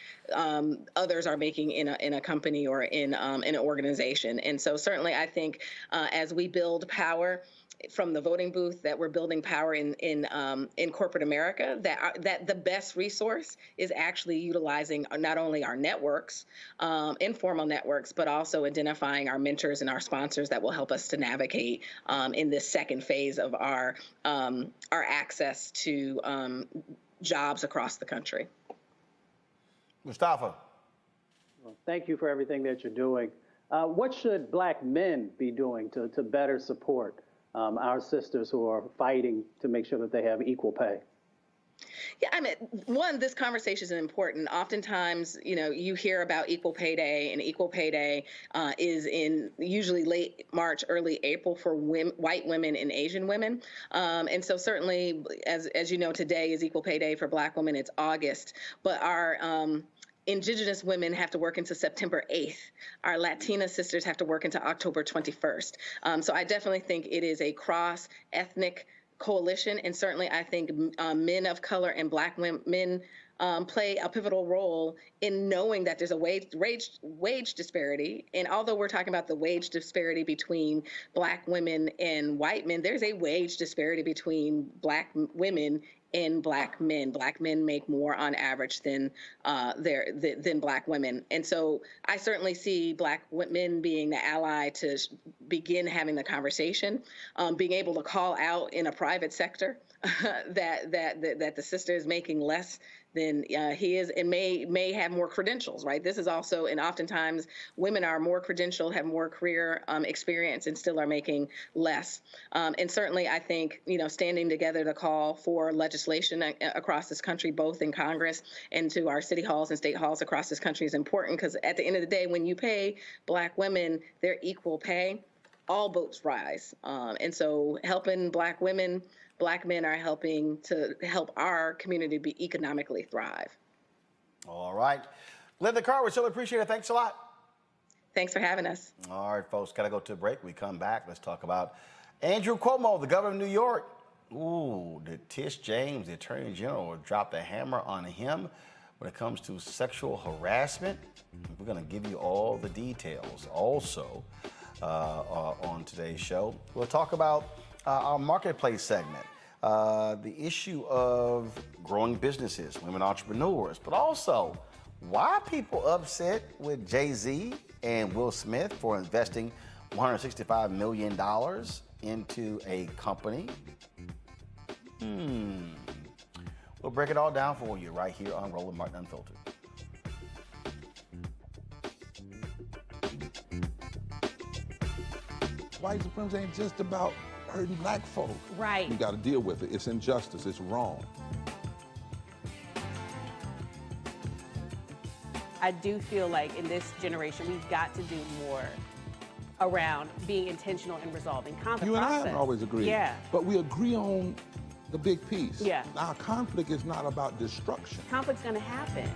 others are making in a company or in an organization. And so certainly I think as we build power from the voting booth, that we're building power in corporate America, that the best resource is actually utilizing not only our networks, informal networks, but also identifying our mentors and our sponsors that will help us to navigate in this second phase of our access to jobs across the country. Mustafa. Well, thank you for everything that you're doing. What should Black men be doing to better support our sisters who are fighting to make sure that they have equal pay? Yeah, I mean, one, this conversation is important. Oftentimes, you hear about equal pay day, and equal pay day is in usually late March, early April for white women and Asian women. And so certainly, as you know, today is equal pay day for Black women. It's August, but our Indigenous women have to work into September 8th. Our Latina sisters have to work into October 21st. So I definitely think it is a cross-ethnic coalition, and certainly I think men of color and Black men play a pivotal role in knowing that there's a wage disparity. And although we're talking about the wage disparity between Black women and white men, there's a wage disparity between Black women and Black men. Black men make more on average than Black women. And so I certainly see Black men being the ally to begin having the conversation, being able to call out in a private sector that the sister is making less than he is, and may have more credentials, right? This is also, and oftentimes women are more credentialed, have more career experience, and still are making less. And certainly I think, standing together to call for legislation across this country, both in Congress and to our city halls and state halls across this country, is important, because at the end of the day, when you pay Black women their equal pay, all boats rise. And so helping Black women, Black men are helping to help our community be economically thrive. All right. Linda Carr, we still appreciate it. Thanks a lot. Thanks for having us. All right, folks, got to go to a break. We come back. Let's talk about Andrew Cuomo, the governor of New York. Ooh, did Tish James, the attorney general, drop the hammer on him when it comes to sexual harassment? We're going to give you all the details. Also, on today's show, we'll talk about our marketplace segment, the issue of growing businesses, women entrepreneurs, but also why people upset with Jay-Z and Will Smith for investing $165 million into a company. We'll break it all down for you right here on Roland Martin Unfiltered. White supremacy ain't just about hurting Black folk. Right. We got to deal with it. It's injustice. It's wrong. I do feel like in this generation, we've got to do more around being intentional in resolving conflict. You and I haven't always agreed. Yeah. But we agree on the big piece. Yeah. Our conflict is not about destruction. Conflict's going to happen.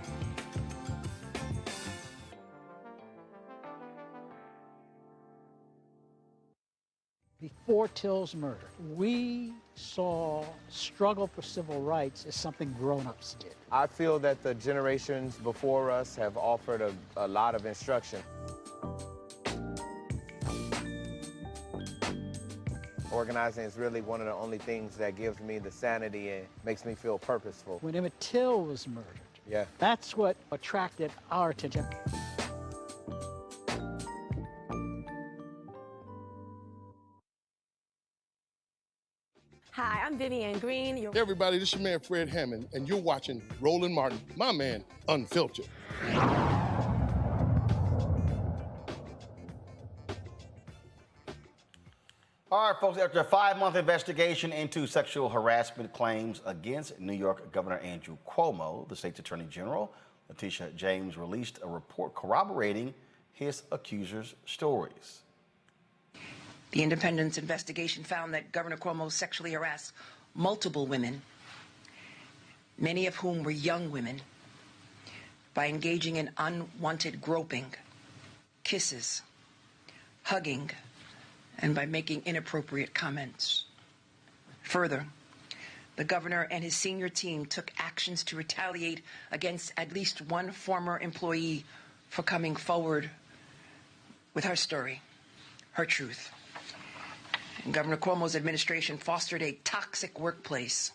Before Till's murder, we saw struggle for civil rights as something grown-ups did. I feel that the generations before us have offered a lot of instruction. Organizing is really one of the only things that gives me the sanity and makes me feel purposeful. When Emmett Till was murdered, that's what attracted our attention. Hi, I'm Vivian Green. Hey everybody, this is your man Fred Hammond, and you're watching Roland Martin, my man, Unfiltered. All right, folks, after a 5-month investigation into sexual harassment claims against New York Governor Andrew Cuomo, the state's attorney general, Letitia James, released a report corroborating his accusers' stories. The Independent's investigation found that Governor Cuomo sexually harassed multiple women, many of whom were young women, by engaging in unwanted groping, kisses, hugging, and by making inappropriate comments. Further, the governor and his senior team took actions to retaliate against at least one former employee for coming forward with her story, her truth. And Governor Cuomo's administration fostered a toxic workplace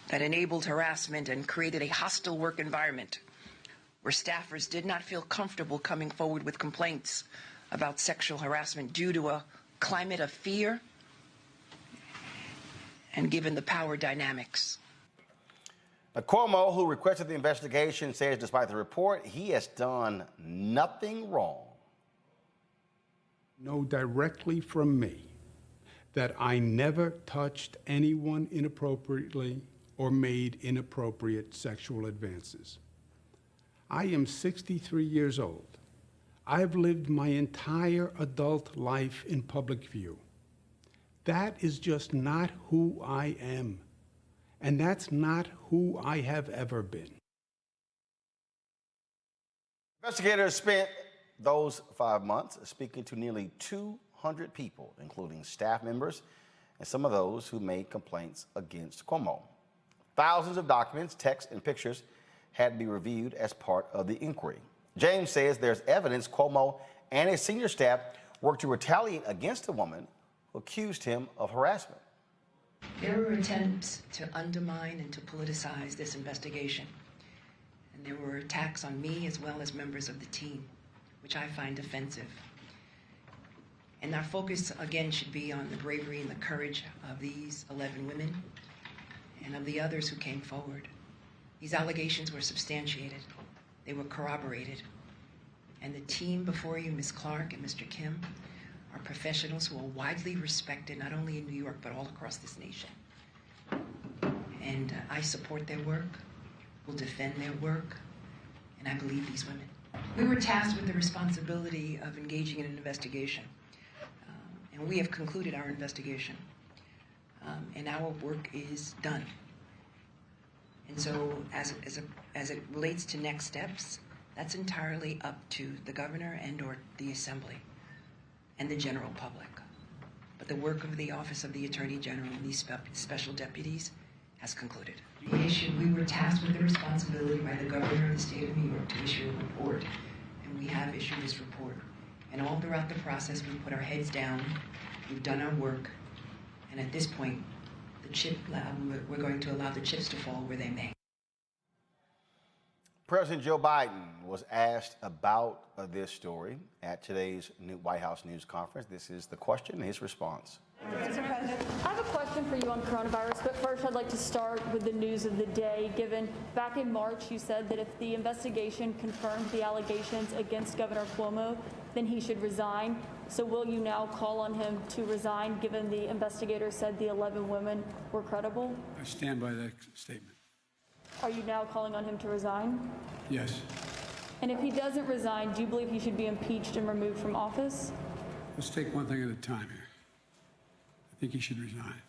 that enabled harassment and created a hostile work environment where staffers did not feel comfortable coming forward with complaints about sexual harassment due to a climate of fear and given the power dynamics. Now, Cuomo, who requested the investigation, says despite the report, he has done nothing wrong. Know directly from me that I never touched anyone inappropriately or made inappropriate sexual advances. I am 63 years old. I've lived my entire adult life in public view. That is just not who I am, and that's not who I have ever been. Investigators spent those 5 months speaking to nearly 200 people, including staff members and some of those who made complaints against Cuomo. Thousands of documents, texts, and pictures had to be reviewed as part of the inquiry. James says there's evidence Cuomo and his senior staff worked to retaliate against a woman who accused him of harassment. There were attempts to undermine and to politicize this investigation. And there were attacks on me as well as members of the team, which I find offensive. And our focus, again, should be on the bravery and the courage of these 11 women and of the others who came forward. These allegations were substantiated. They were corroborated. And the team before you, Ms. Clark and Mr. Kim, are professionals who are widely respected, not only in New York, but all across this nation. And I support their work, will defend their work, and I believe these women. We were tasked with the responsibility of engaging in an investigation. And we have concluded our investigation. And our work is done. And so as it relates to next steps, that's entirely up to the governor and or the assembly and the general public. But the work of the Office of the Attorney General and these special deputies has concluded. We were tasked with the responsibility by the governor of the state of New York to issue a report, and we have issued this report. And all throughout the process, we've put our heads down, we've done our work, and at this point, we're going to allow the chips to fall where they may. President Joe Biden was asked about this story at today's White House news conference. This is the question and his response. Mr. President, I have a question for you on coronavirus, but first I'd like to start with the news of the day, given back in March you said that if the investigation confirmed the allegations against Governor Cuomo, then he should resign. So will you now call on him to resign, given the investigators said the 11 women were credible? I stand by that statement. Are you now calling on him to resign? Yes. And if he doesn't resign, do you believe he should be impeached and removed from office? Let's take one thing at a time here. I think he should resign.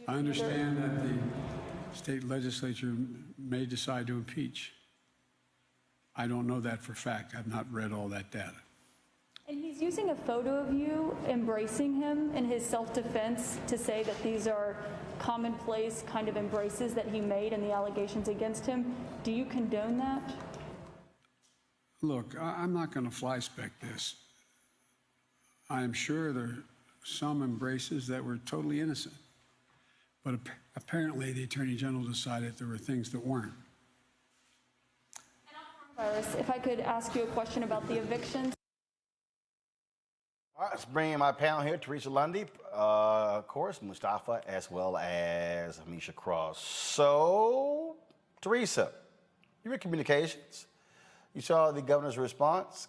I understand that the state legislature may decide to impeach. I don't know that for a fact. I've not read all that data. And he's using a photo of you embracing him in his self-defense to say that these are commonplace kind of embraces that he made and the allegations against him. Do you condone that? Look, I'm not going to fly-spec this. I'm sure there are some embraces that were totally innocent. But apparently the Attorney General decided there were things that weren't. If I could ask you a question about the evictions. All right, let's bring in my panel here, Teresa Lundy, of course, Mustafa, as well as Amisha Cross. So, Teresa, you're in communications. You saw the governor's response.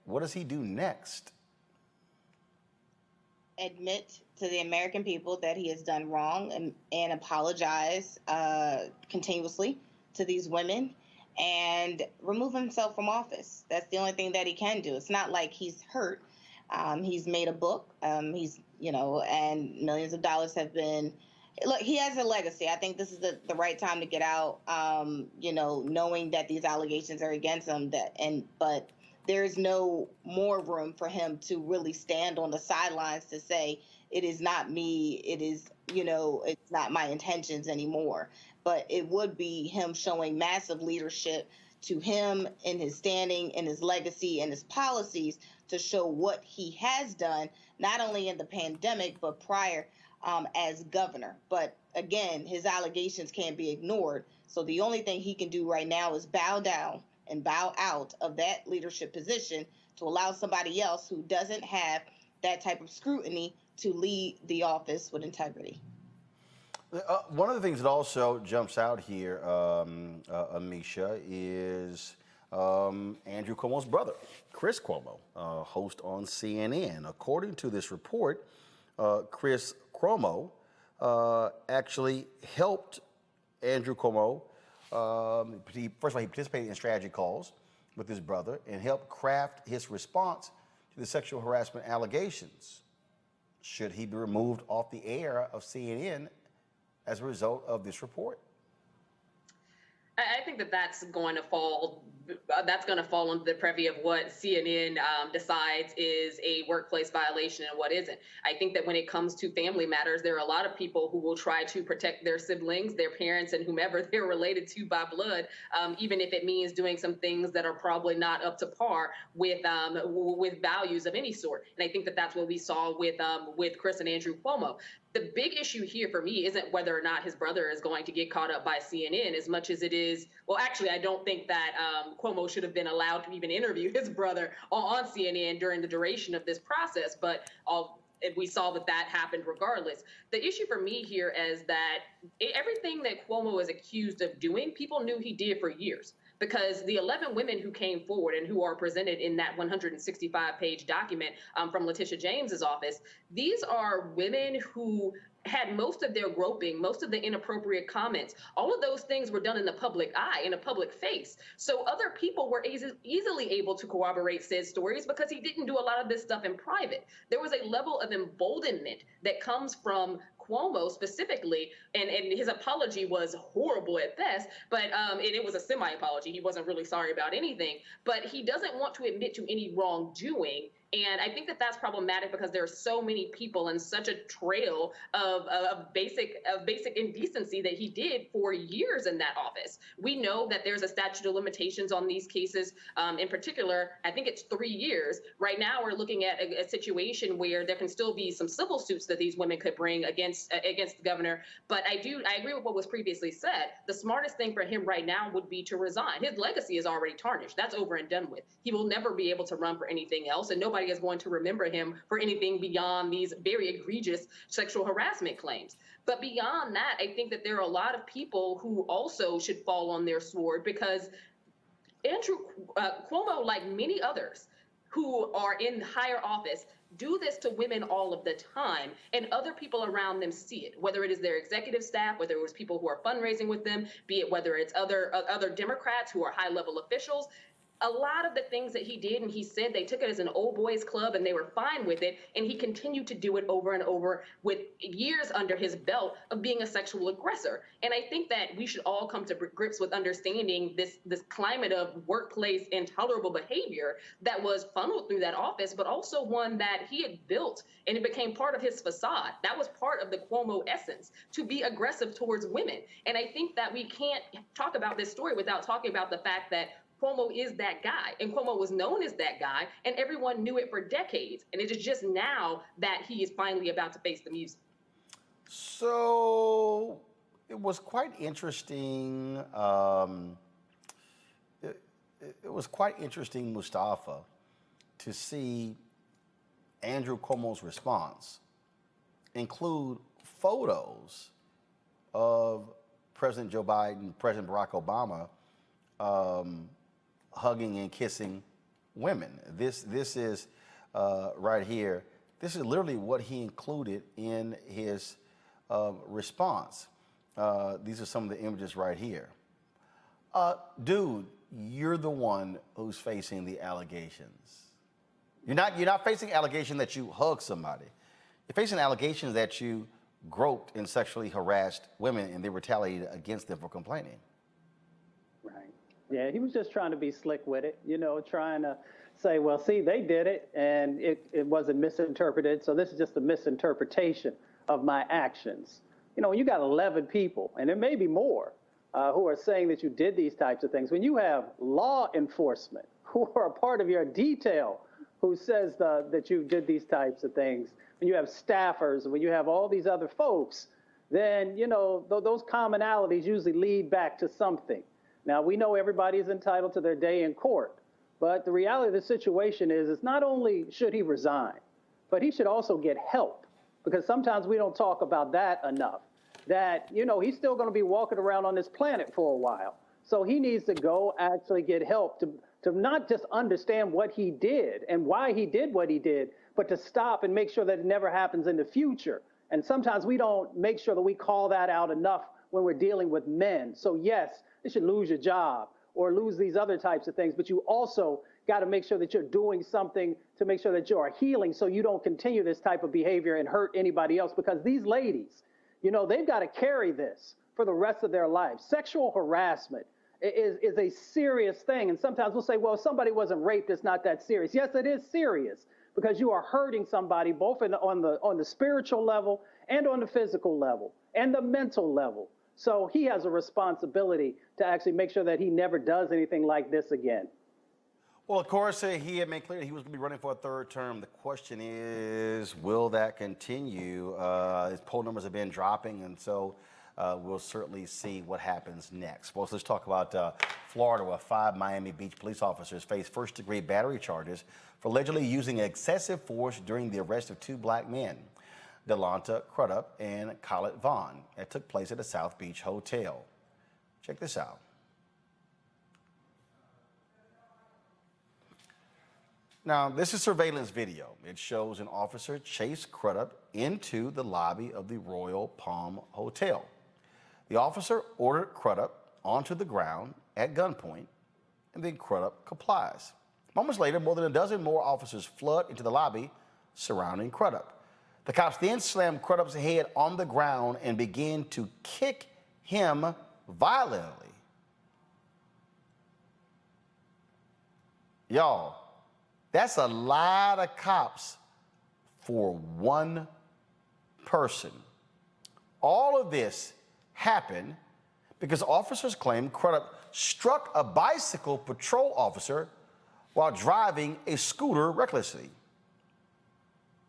What does he do next? admit to the American people that he has done wrong and apologize continuously to these women and remove himself from office. That's the only thing that he can do. It's not like he's hurt. He's made a book. He's, and millions of dollars have been. Look, he has a legacy. I think this is the right time to get out. Knowing that these allegations are against him. But there's no more room for him to really stand on the sidelines to say it is not me. It is, it's not my intentions anymore. But it would be him showing massive leadership to him in his standing, in his legacy, and his policies to show what he has done, not only in the pandemic, but prior as governor. But again, his allegations can't be ignored. So the only thing he can do right now is bow down and bow out of that leadership position to allow somebody else who doesn't have that type of scrutiny to lead the office with integrity. One of the things that also jumps out here, Amisha, is Andrew Cuomo's brother, Chris Cuomo, host on CNN. According to this report, Chris Cuomo actually helped Andrew Cuomo. First of all, he participated in strategy calls with his brother and helped craft his response to the sexual harassment allegations. Should he be removed off the air of CNN as a result of this report? I think that's going to fall under the purview of what CNN decides is a workplace violation and what isn't. I think that when it comes to family matters, there are a lot of people who will try to protect their siblings, their parents, and whomever they're related to by blood, even if it means doing some things that are probably not up to par with values of any sort. And I think that that's what we saw with Chris and Andrew Cuomo. The big issue here for me isn't whether or not his brother is going to get caught up by CNN as much as it is, well, actually, I don't think that Cuomo should have been allowed to even interview his brother on CNN during the duration of this process, but we saw that happened regardless. The issue for me here is that everything that Cuomo is accused of doing, people knew he did for years. Because the 11 women who came forward and who are presented in that 165-page document from Letitia James's office, these are women who had most of their groping, most of the inappropriate comments. All of those things were done in the public eye, in a public face. So other people were easily able to corroborate said stories because he didn't do a lot of this stuff in private. There was a level of emboldenment that comes from Cuomo specifically, and his apology was horrible at best, but it was a semi-apology. He wasn't really sorry about anything, but he doesn't want to admit to any wrongdoing. And I think that that's problematic because there are so many people and such a trail of basic indecency that he did for years in that office. We know that there's a statute of limitations on these cases. In particular, I think it's 3 years. Right now, we're looking at a situation where there can still be some civil suits that these women could bring against the governor. But I agree with what was previously said. The smartest thing for him right now would be to resign. His legacy is already tarnished. That's over and done with. He will never be able to run for anything else, and nobody is going to remember him for anything beyond these very egregious sexual harassment claims. But beyond that, I think that there are a lot of people who also should fall on their sword because Andrew Cuomo, like many others who are in higher office, do this to women all of the time, and other people around them see it, whether it is their executive staff, whether it was people who are fundraising with them, be it whether it's other Democrats who are high-level officials. A lot of the things that he did and he said, they took it as an old boys club and they were fine with it. And he continued to do it over and over with years under his belt of being a sexual aggressor. And I think that we should all come to grips with understanding this climate of workplace intolerable behavior that was funneled through that office, but also one that he had built and it became part of his facade. That was part of the Cuomo essence, to be aggressive towards women. And I think that we can't talk about this story without talking about the fact that Cuomo is that guy, and Cuomo was known as that guy, and everyone knew it for decades. And it is just now that he is finally about to face the music. So it was quite interesting. It was quite interesting, Mustafa, to see Andrew Cuomo's response include photos of President Joe Biden, President Barack Obama, hugging and kissing women. This is right here. This is literally what he included in his response. These are some of the images right here. Dude, you're the one who's facing the allegations. You're not facing allegation that you hugged somebody. You're facing allegations that you groped and sexually harassed women and they retaliated against them for complaining. Right. Yeah, he was just trying to be slick with it, trying to say, well, see, they did it and it wasn't misinterpreted, so this is just a misinterpretation of my actions. When you got 11 people, and there may be more, who are saying that you did these types of things, when you have law enforcement who are a part of your detail who says that you did these types of things, when you have staffers, when you have all these other folks, then, those commonalities usually lead back to something. Now, we know everybody is entitled to their day in court, but the reality of the situation is not only should he resign, but he should also get help, because sometimes we don't talk about that enough, that, he's still going to be walking around on this planet for a while. So he needs to go actually get help to not just understand what he did and why he did what he did, but to stop and make sure that it never happens in the future. And sometimes we don't make sure that we call that out enough when we're dealing with men. So yes, you should lose your job or lose these other types of things, but you also got to make sure that you're doing something to make sure that you are healing so you don't continue this type of behavior and hurt anybody else, because these ladies, they've got to carry this for the rest of their lives. Sexual harassment is a serious thing. And sometimes we'll say, well, if somebody wasn't raped, it's not that serious. Yes, it is serious, because you are hurting somebody both on the spiritual level and on the physical level and the mental level. So he has a responsibility to actually make sure that he never does anything like this again. Well, of course, he had made clear that he was going to be running for a third term. The question is, will that continue? His poll numbers have been dropping, and so we'll certainly see what happens next. Well, so let's talk about Florida, where 5 Miami Beach police officers face first-degree battery charges for allegedly using excessive force during the arrest of 2 black men, Delonta Crudup and Khaled Vaughn. That took place at a South Beach hotel. Check this out. Now, this is surveillance video. It shows an officer chase Crudup into the lobby of the Royal Palm Hotel. The officer ordered Crudup onto the ground at gunpoint, and then Crudup complies. Moments later, more than a dozen more officers flood into the lobby surrounding Crudup. The cops then slammed Crudup's head on the ground and began to kick him violently. Y'all, that's a lot of cops for one person. All of this happened because officers claim Crudup struck a bicycle patrol officer while driving a scooter recklessly.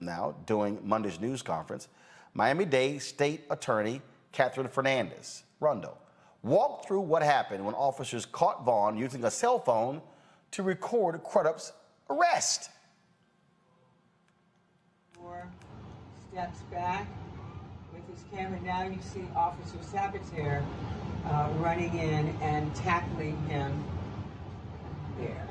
Now, during Monday's news conference, Miami-Dade State Attorney Catherine Fernandez-Rondo walked through what happened when officers caught Vaughn using a cell phone to record Crudup's arrest. 4 steps back with his camera. Now you see Officer Sabater running in and tackling him there.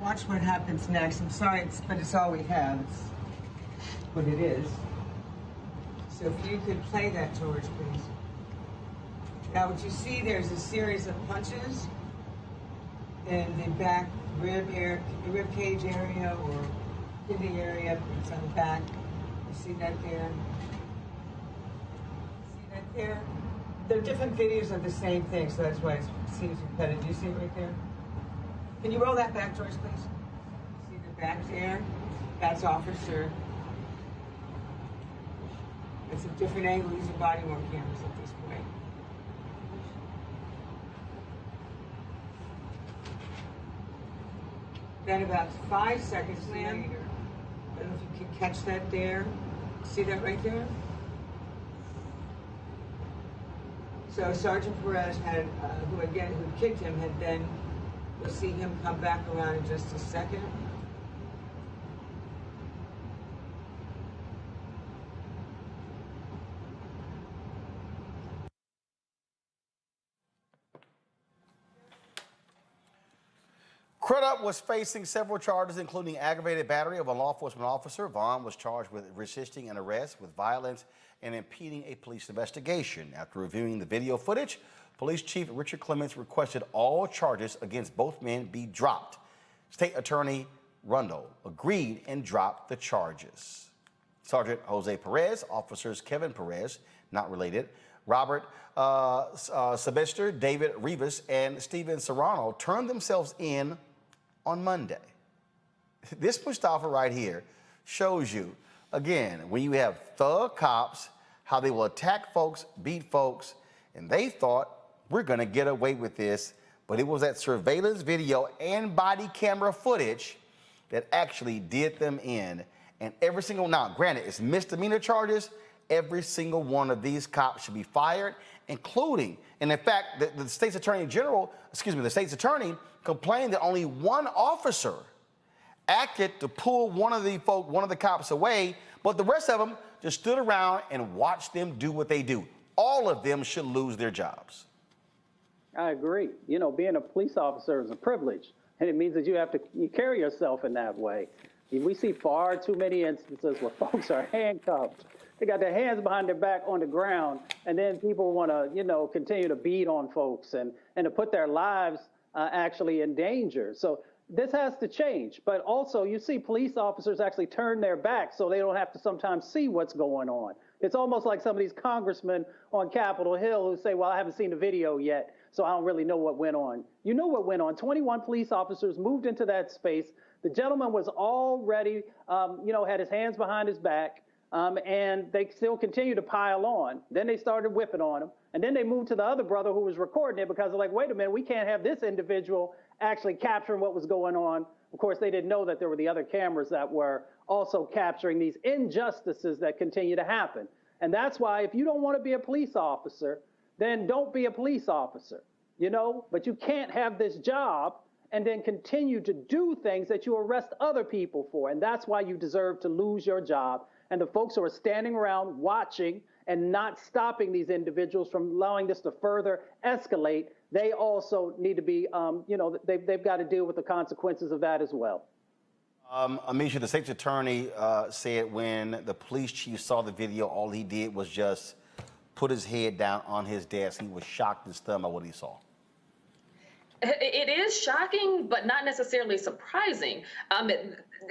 Watch what happens next. I'm sorry, but it's all we have. It's what it is. So if you could play that, George, please. Now what you see, there's a series of punches in the back rib cage area or kidney area. It's on the back. You see that there? See that there? There are different videos of the same thing, so that's why it seems repetitive. Do you see it right there? Can you roll that back, George, please? See the back there? That's Officer. It's a different angle. These are body-worn cameras at this point. Then about 5 seconds later, I don't know if you can catch that there. See that right there? So Sergeant Perez had, who kicked him, had then, you'll see him come back around in just a second. Crudup was facing several charges, including aggravated battery of a law enforcement officer. Vaughn was charged with resisting an arrest with violence and impeding a police investigation. After reviewing the video footage, Police Chief Richard Clements requested all charges against both men be dropped. State Attorney Roland agreed and dropped the charges. Sergeant Jose Perez, officers Kevin Perez, not related, Robert Sebester, David Rivas, and Steven Serrano turned themselves in on Monday. This Mustafa right here shows you, again, when you have thug cops, how they will attack folks, beat folks, and they thought, we're gonna get away with this, but it was that surveillance video and body camera footage that actually did them in. And every single, now granted, it's misdemeanor charges, every single one of these cops should be fired, including, and in fact, the state's attorney general, the state's attorney complained that only one officer acted to pull one of the cops away, but the rest of them just stood around and watched them do what they do. All of them should lose their jobs. I agree. You know, being a police officer is a privilege, and it means that you carry yourself in that way. We see far too many instances where folks are handcuffed. They got their hands behind their back on the ground, and then people want to, you know, continue to beat on folks and to put their lives actually in danger. So this has to change. But also, you see police officers actually turn their back so they don't have to sometimes see what's going on. It's almost like some of these congressmen on Capitol Hill who say, well, I haven't seen the video yet, so I don't really know what went on. You know what went on. 21 police officers moved into that space. The gentleman was already, had his hands behind his back, and they still continued to pile on. Then they started whipping on him. And then they moved to the other brother who was recording it because they're like, wait a minute, we can't have this individual actually capturing what was going on. Of course, they didn't know that there were the other cameras that were also capturing these injustices that continue to happen. And that's why if you don't want to be a police officer, then don't be a police officer, you know? But you can't have this job and then continue to do things that you arrest other people for. And that's why you deserve to lose your job. And the folks who are standing around watching and not stopping these individuals from allowing this to further escalate, they also need to be, they've got to deal with the consequences of that as well. Amisha, the state's attorney said when the police chief saw the video, all he did was just put his head down on his desk. He was shocked and stunned by what he saw. It is shocking, but not necessarily surprising.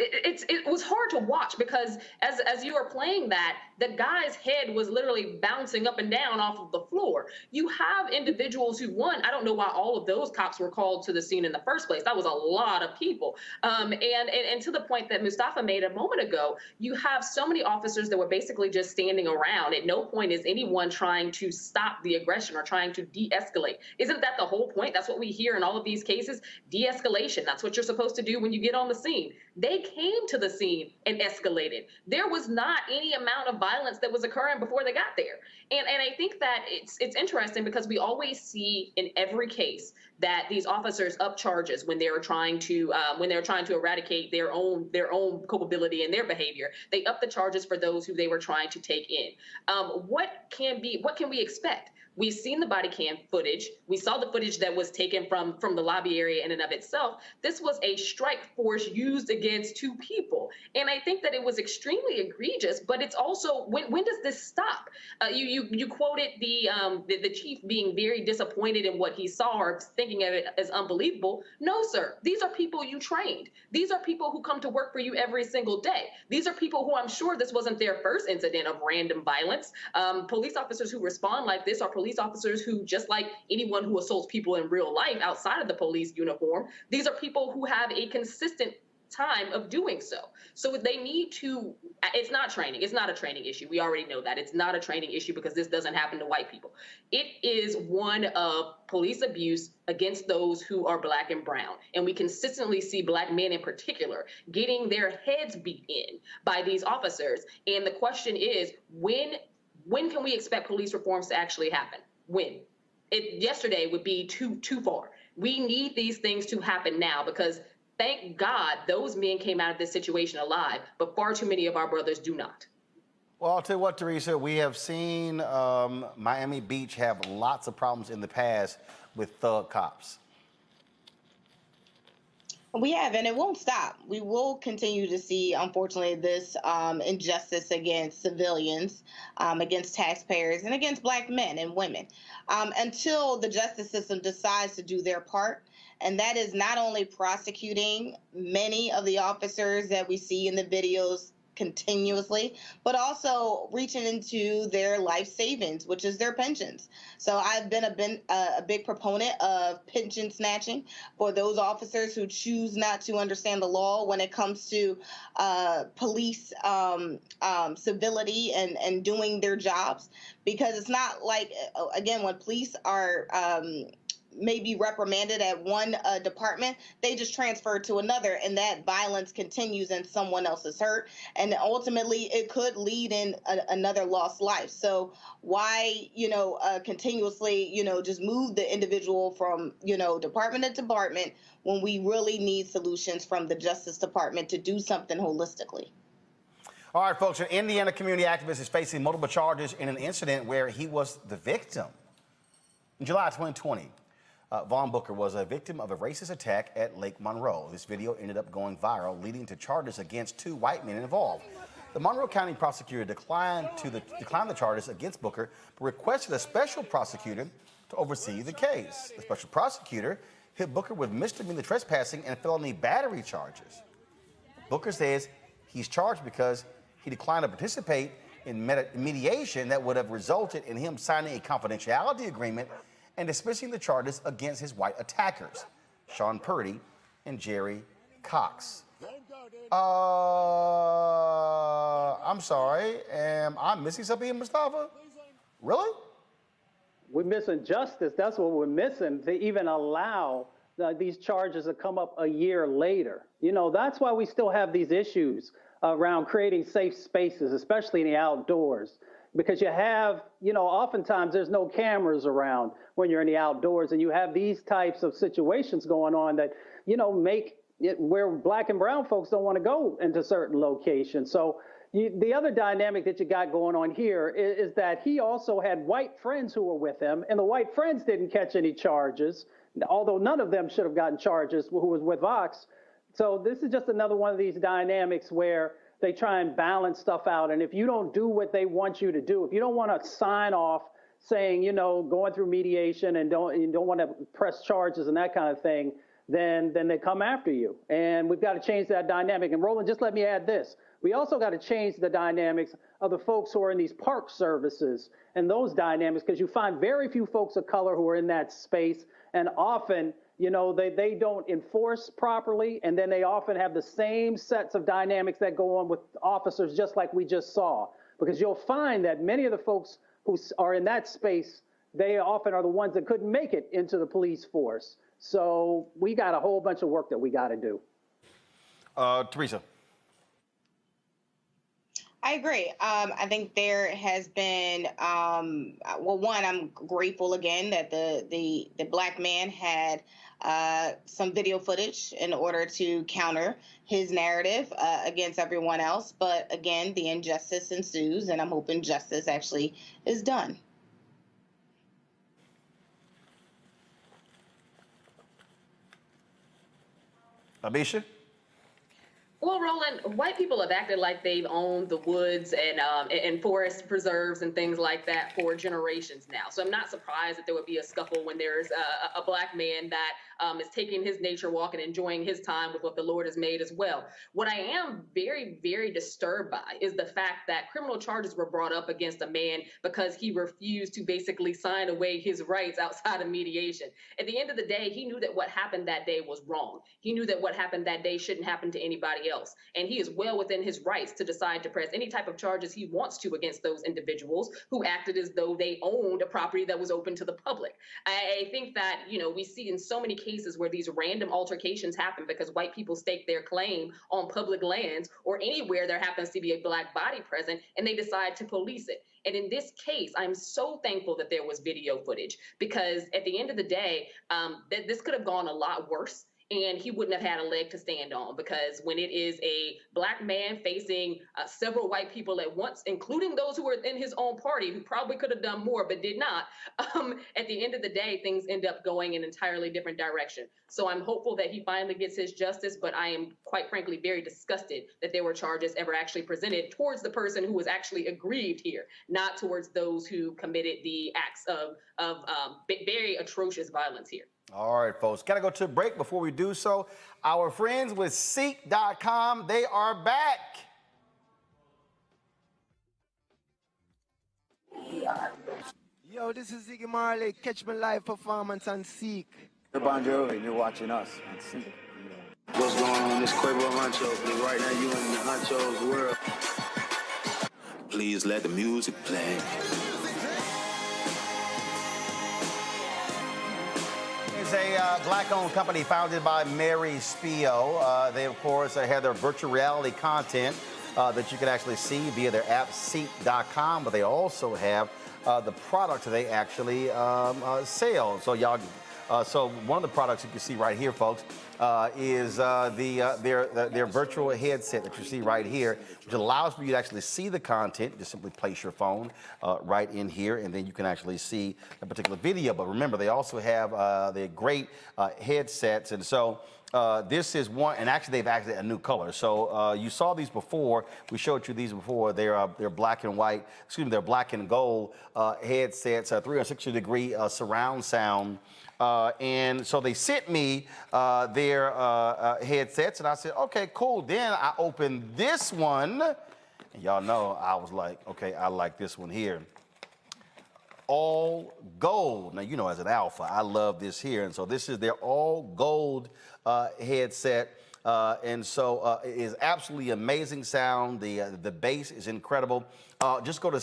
It was hard to watch because as you were playing that, the guy's head was literally bouncing up and down off of the floor. You have individuals who, one, I don't know why all of those cops were called to the scene in the first place. That was a lot of people. And to the point that Mustafa made a moment ago, you have so many officers that were basically just standing around. At no point is anyone trying to stop the aggression or trying to de-escalate. Isn't that the whole point? That's what we hear in all of these cases, de-escalation. That's what you're supposed to do when you get on the scene. They came to the scene and escalated. There was not any amount of violence that was occurring before they got there. And I think that it's interesting because we always see in every case that these officers up charges when they're trying to eradicate their own culpability and their behavior. They up the charges for those who they were trying to take in. What can we expect? We've seen the body cam footage. We saw the footage that was taken from the lobby area in and of itself. This was a strike force used against two people. And I think that it was extremely egregious, but it's also, when does this stop? You quoted the chief being very disappointed in what he saw or thinking of it as unbelievable. No, sir. These are people you trained. These are people who come to work for you every single day. These are people who, I'm sure this wasn't their first incident of random violence. Police officers who respond like this are police officers who, just like anyone who assaults people in real life outside of the police uniform, these are people who have a consistent time of doing so. So they need to, it's not training. It's not a training issue. We already know that. It's not a training issue because this doesn't happen to white people. It is one of police abuse against those who are black and brown. And we consistently see black men in particular getting their heads beat in by these officers. And the question is, when can we expect police reforms to actually happen? When? Yesterday would be too far. We need these things to happen now because thank God those men came out of this situation alive, but far too many of our brothers do not. Well, I'll tell you what, Teresa, we have seen Miami Beach have lots of problems in the past with thug cops. We have, and it won't stop. We will continue to see, unfortunately, this injustice against civilians, against taxpayers, and against Black men and women until the justice system decides to do their part. And that is not only prosecuting many of the officers that we see in the videos continuously, but also reaching into their life savings, which is their pensions. So I've been a big proponent of pension snatching for those officers who choose not to understand the law when it comes to police civility and doing their jobs. Because it's not like, again, when police are may be reprimanded at one department, they just transfer to another, and that violence continues and someone else is hurt, and ultimately it could lead in another lost life. So why continuously just move the individual from department to department when we really need solutions from the Justice Department to do something holistically? All right, folks, an Indiana community activist is facing multiple charges in an incident where he was the victim. In July 2020, Vaughn Booker was a victim of a racist attack at Lake Monroe. This video ended up going viral, leading to charges against 2 white men involved. The Monroe County prosecutor declined the charges against Booker, but requested a special prosecutor to oversee the case. The special prosecutor hit Booker with misdemeanor trespassing and felony battery charges. Booker says he's charged because he declined to participate in mediation that would have resulted in him signing a confidentiality agreement and dismissing the charges against his white attackers, Sean Purdy and Jerry Cox. I'm sorry, am I missing something here, Mustafa? Really? We're missing justice. That's what we're missing, to even allow these charges to come up a year later. That's why we still have these issues around creating safe spaces, especially in the outdoors. Because you have, oftentimes there's no cameras around when you're in the outdoors, and you have these types of situations going on that, make it where Black and brown folks don't want to go into certain locations. So the other dynamic that you got going on here is that he also had white friends who were with him, and the white friends didn't catch any charges, although none of them should have gotten charges who was with Vox. So this is just another one of these dynamics where they try and balance stuff out. And if you don't do what they want you to do, if you don't want to sign off saying, going through mediation and you don't want to press charges and that kind of thing, then they come after you. And we've got to change that dynamic. And Roland, just let me add this. We also got to change the dynamics of the folks who are in these park services and those dynamics, because you find very few folks of color who are in that space, and often they don't enforce properly, and then they often have the same sets of dynamics that go on with officers, just like we just saw. Because you'll find that many of the folks who are in that space, they often are the ones that couldn't make it into the police force. So we got a whole bunch of work that we got to do. Teresa. I agree. I think there has been, one, I'm grateful again that the Black man had some video footage in order to counter his narrative against everyone else. But again, the injustice ensues, and I'm hoping justice actually is done. Abisha? Well, Roland, white people have acted like they've owned the woods and forest preserves and things like that for generations now. So I'm not surprised that there would be a scuffle when there's a Black man that is taking his nature walk and enjoying his time with what the Lord has made as well. What I am very, very disturbed by is the fact that criminal charges were brought up against a man because he refused to basically sign away his rights outside of mediation. At the end of the day, he knew that what happened that day was wrong. He knew that what happened that day shouldn't happen to anybody else. And he is well within his rights to decide to press any type of charges he wants to against those individuals who acted as though they owned a property that was open to the public. I think that, we see in so many cases where these random altercations happen because white people stake their claim on public lands or anywhere there happens to be a Black body present, and they decide to police it. And in this case, I'm so thankful that there was video footage, because at the end of the day, this could have gone a lot worse and he wouldn't have had a leg to stand on, because when it is a Black man facing several white people at once, including those who were in his own party, who probably could have done more but did not, at the end of the day, things end up going in an entirely different direction. So I'm hopeful that he finally gets his justice, but I am quite frankly very disgusted that there were charges ever actually presented towards the person who was actually aggrieved here, not towards those who committed the acts of very atrocious violence here. All right, folks, gotta go to a break. Before we do so, our friends with Seek.com, they are back. Yo, this is Ziggy Marley. Catch my live performance on Seek. You're Bon Jovi, and you're watching us on Seek. What's going on? This Quavo Honcho. Right now, you in the Honcho's world. Please let the music play. It's a Black-owned company founded by Mary Spio. They, of course, have their virtual reality content that you can actually see via their app, Seek.com, but they also have the products that they actually sell. So y'all, so one of the products you can see right here, folks, is their virtual headset that you see right here, which allows for you to actually see the content. Just simply place your phone right in here, and then you can actually see a particular video. But remember, they also have the great headsets, and so this is one, and actually they've added a new color. So you saw these before. We showed you these before. They're black and white. Excuse me, they're black and gold headsets, 360-degree surround sound. And so they sent me their headsets, and I said, okay, cool. Then I opened this one, and y'all know I was like, okay, I like this one here. All gold. Now, you know, as an alpha, I love this here. And so this is their all gold headset. And so it is absolutely amazing sound. The bass is incredible. Just go to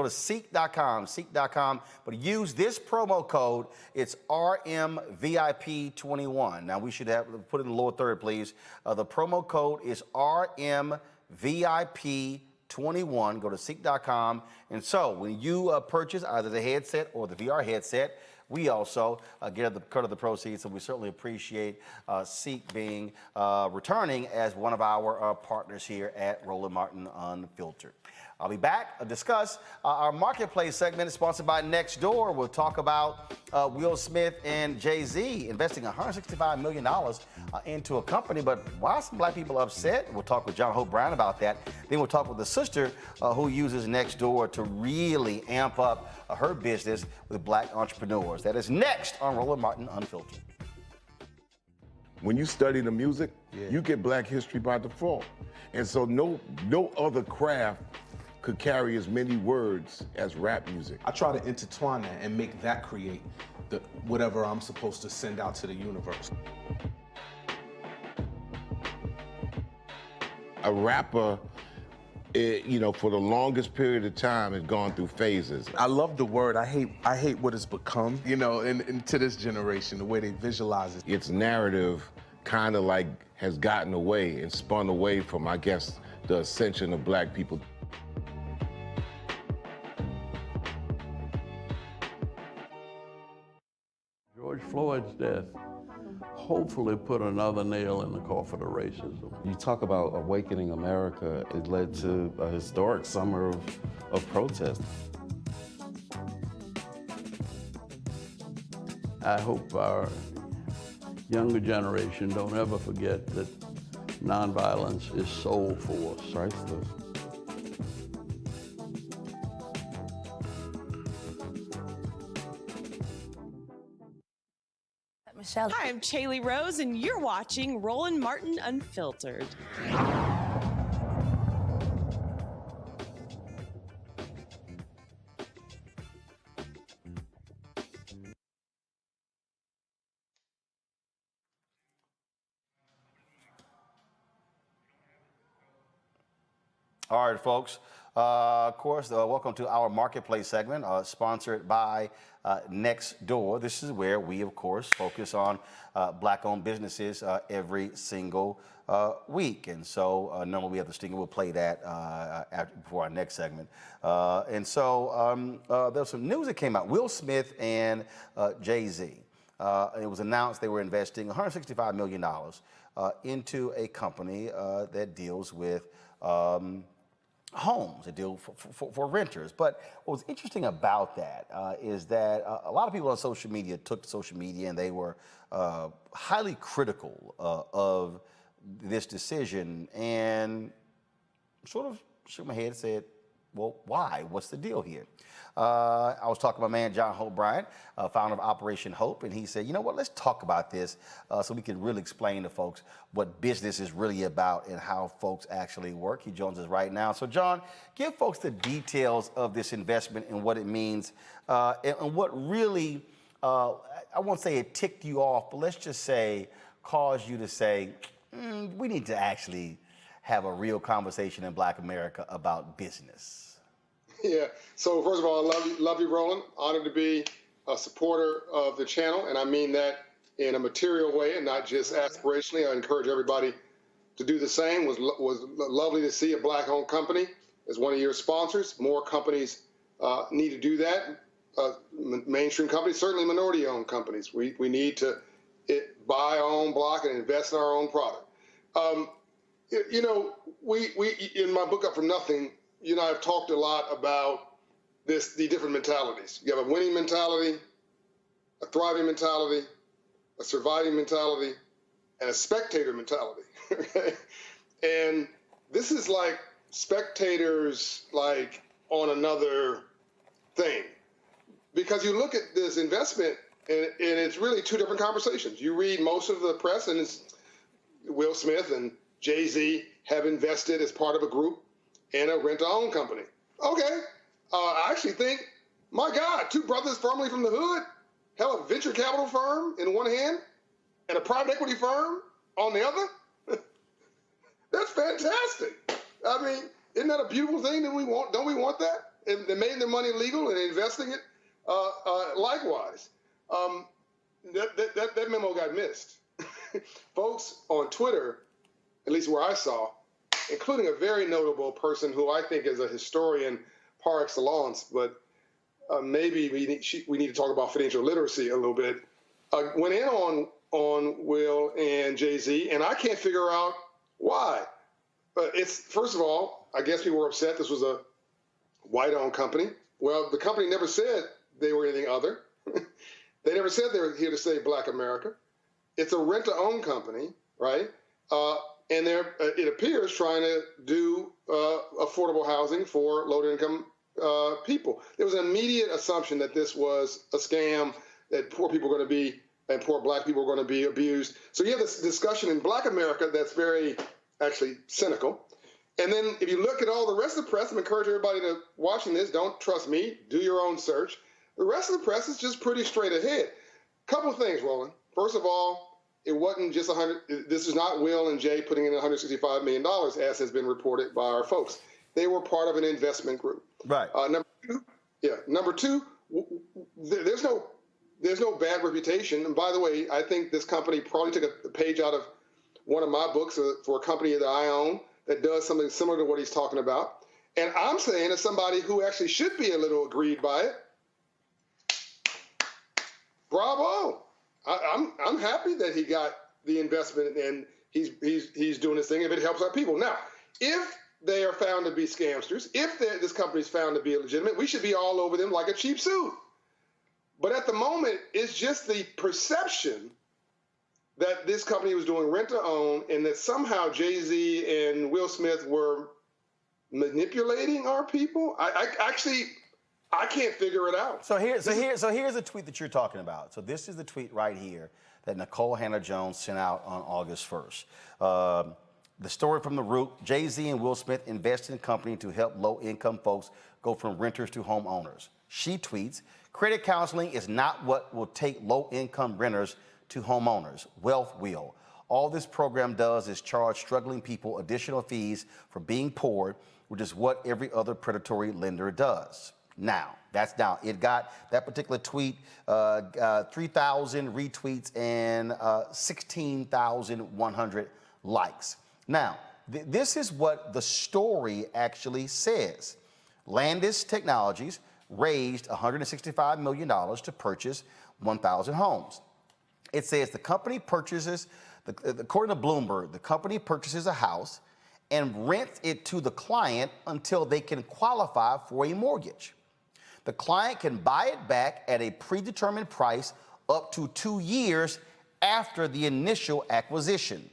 Seek.com, but use this promo code. It's RMVIP21. Now we should have put it in the lower third, please. The promo code is RMVIP21. Go to Seek.com. And so when you purchase either the headset or the VR headset, we also get a cut of the proceeds, so we certainly appreciate Seek being returning as one of our partners here at Roland Martin Unfiltered. I'll be back to discuss our marketplace segment sponsored by Nextdoor. We'll talk about Will Smith and Jay-Z investing $165 million into a company, but why are some Black people upset? We'll talk with John Hope Brown about that. Then we'll talk with the sister who uses Nextdoor to really amp up her business with Black entrepreneurs. That is next on Roland Martin Unfiltered. When you study the music, you get Black history by default. And so no other craft could carry as many words as rap music. I try to intertwine that and make that create whatever I'm supposed to send out to the universe. A rapper, you know, for the longest period of time has gone through phases. I love the word. I hate what it's become, you know, and to this generation, the way they visualize it. Its narrative kind of like has gotten away and spun away from, I guess, the ascension of Black people. George Floyd's death hopefully put another nail in the coffin of racism. You talk about awakening America. It led to a historic summer of protest. I hope our younger generation don't ever forget that nonviolence is soul force. Priceless. Hi, I'm Chaley Rose, and you're watching Roland Martin Unfiltered. All right, folks. Of course, welcome to our marketplace segment, sponsored by Nextdoor. This is where we, of course, focus on Black-owned businesses every single week. And so, normally we have the stinger. We'll play that before our next segment. And so, there's some news that came out. Will Smith and Jay-Z. It was announced they were investing $165 million into a company that deals with homes, a deal for renters. But what was interesting about that is that a lot of people on social media took to social media and they were highly critical of this decision and sort of shook my head and said, well, why? What's the deal here? I was talking to my man, John Hope Bryant, founder of Operation Hope, and he said, you know what, let's talk about this so we can really explain to folks what business is really about and how folks actually work. He joins us right now. So, John, give folks the details of this investment and what it means and what really, I won't say it ticked you off, but let's just say caused you to say, we need to actually have a real conversation in Black America about business. Yeah. So first of all, I love you, Roland. Honored to be a supporter of the channel, and I mean that in a material way and not just aspirationally. I encourage everybody to do the same. Was lovely to see a Black-owned company as one of your sponsors. More companies need to do that. Mainstream companies, certainly minority-owned companies. We need to buy our own block and invest in our own product. You know, we in my book Up From Nothing, you and I have talked a lot about the different mentalities. You have a winning mentality, a thriving mentality, a surviving mentality, and a spectator mentality. And this is like spectators like on another thing. Because you look at this investment and it's really two different conversations. You read most of the press and it's Will Smith and Jay-Z have invested as part of a group in a rent-to-own company. Okay. I actually think, my God, two brothers firmly from the hood have a venture capital firm in one hand and a private equity firm on the other. That's fantastic. I mean, isn't that a beautiful thing that we want? Don't we want that? And they made their money legal and investing it likewise. That memo got missed. Folks on Twitter, at least where I saw, including a very notable person who I think is a historian par excellence, but maybe we need to talk about financial literacy a little bit, went in on Will and Jay-Z, and I can't figure out why. It's, first of all, I guess people were upset this was a white-owned company. Well, the company never said they were anything other. They never said they were here to save Black America. It's a rent-to-own company, right? And they're, it appears, trying to do affordable housing for low-income people. There was an immediate assumption that this was a scam, that poor people are going to be, and poor Black people are going to be abused. So you have this discussion in Black America that's very, actually, cynical. And then if you look at all the rest of the press, I encourage everybody to watching this, don't trust me, do your own search. The rest of the press is just pretty straight ahead. Couple of things, Roland. First of all, it wasn't just this is not Will and Jay putting in $165 million, as has been reported by our folks. They were part of an investment group. Right. Number two, there's no bad reputation. And by the way, I think this company probably took a page out of one of my books for a company that I own that does something similar to what he's talking about. And I'm saying, as somebody who actually should be a little aggrieved by it, bravo. I'm happy that he got the investment and he's doing this thing if it helps our people. Now, if they are found to be scamsters, if this company is found to be illegitimate, we should be all over them like a cheap suit. But at the moment, it's just the perception that this company was doing rent-to-own and that somehow Jay-Z and Will Smith were manipulating our people. I can't figure it out. So here's a tweet that you're talking about. So this is the tweet right here that Nicole Hannah-Jones sent out on August 1st. The story from The Root: Jay-Z and Will Smith invest in a company to help low-income folks go from renters to homeowners. She tweets, "Credit counseling is not what will take low-income renters to homeowners. Wealth will. All this program does is charge struggling people additional fees for being poor, which is what every other predatory lender does." Now, it got that particular tweet, 3,000 retweets and 16,100 likes. Now, this is what the story actually says. Landis Technologies raised $165 million to purchase 1,000 homes. It says the company purchases, according to Bloomberg, the company purchases a house and rents it to the client until they can qualify for a mortgage. The client can buy it back at a predetermined price up to 2 years after the initial acquisition.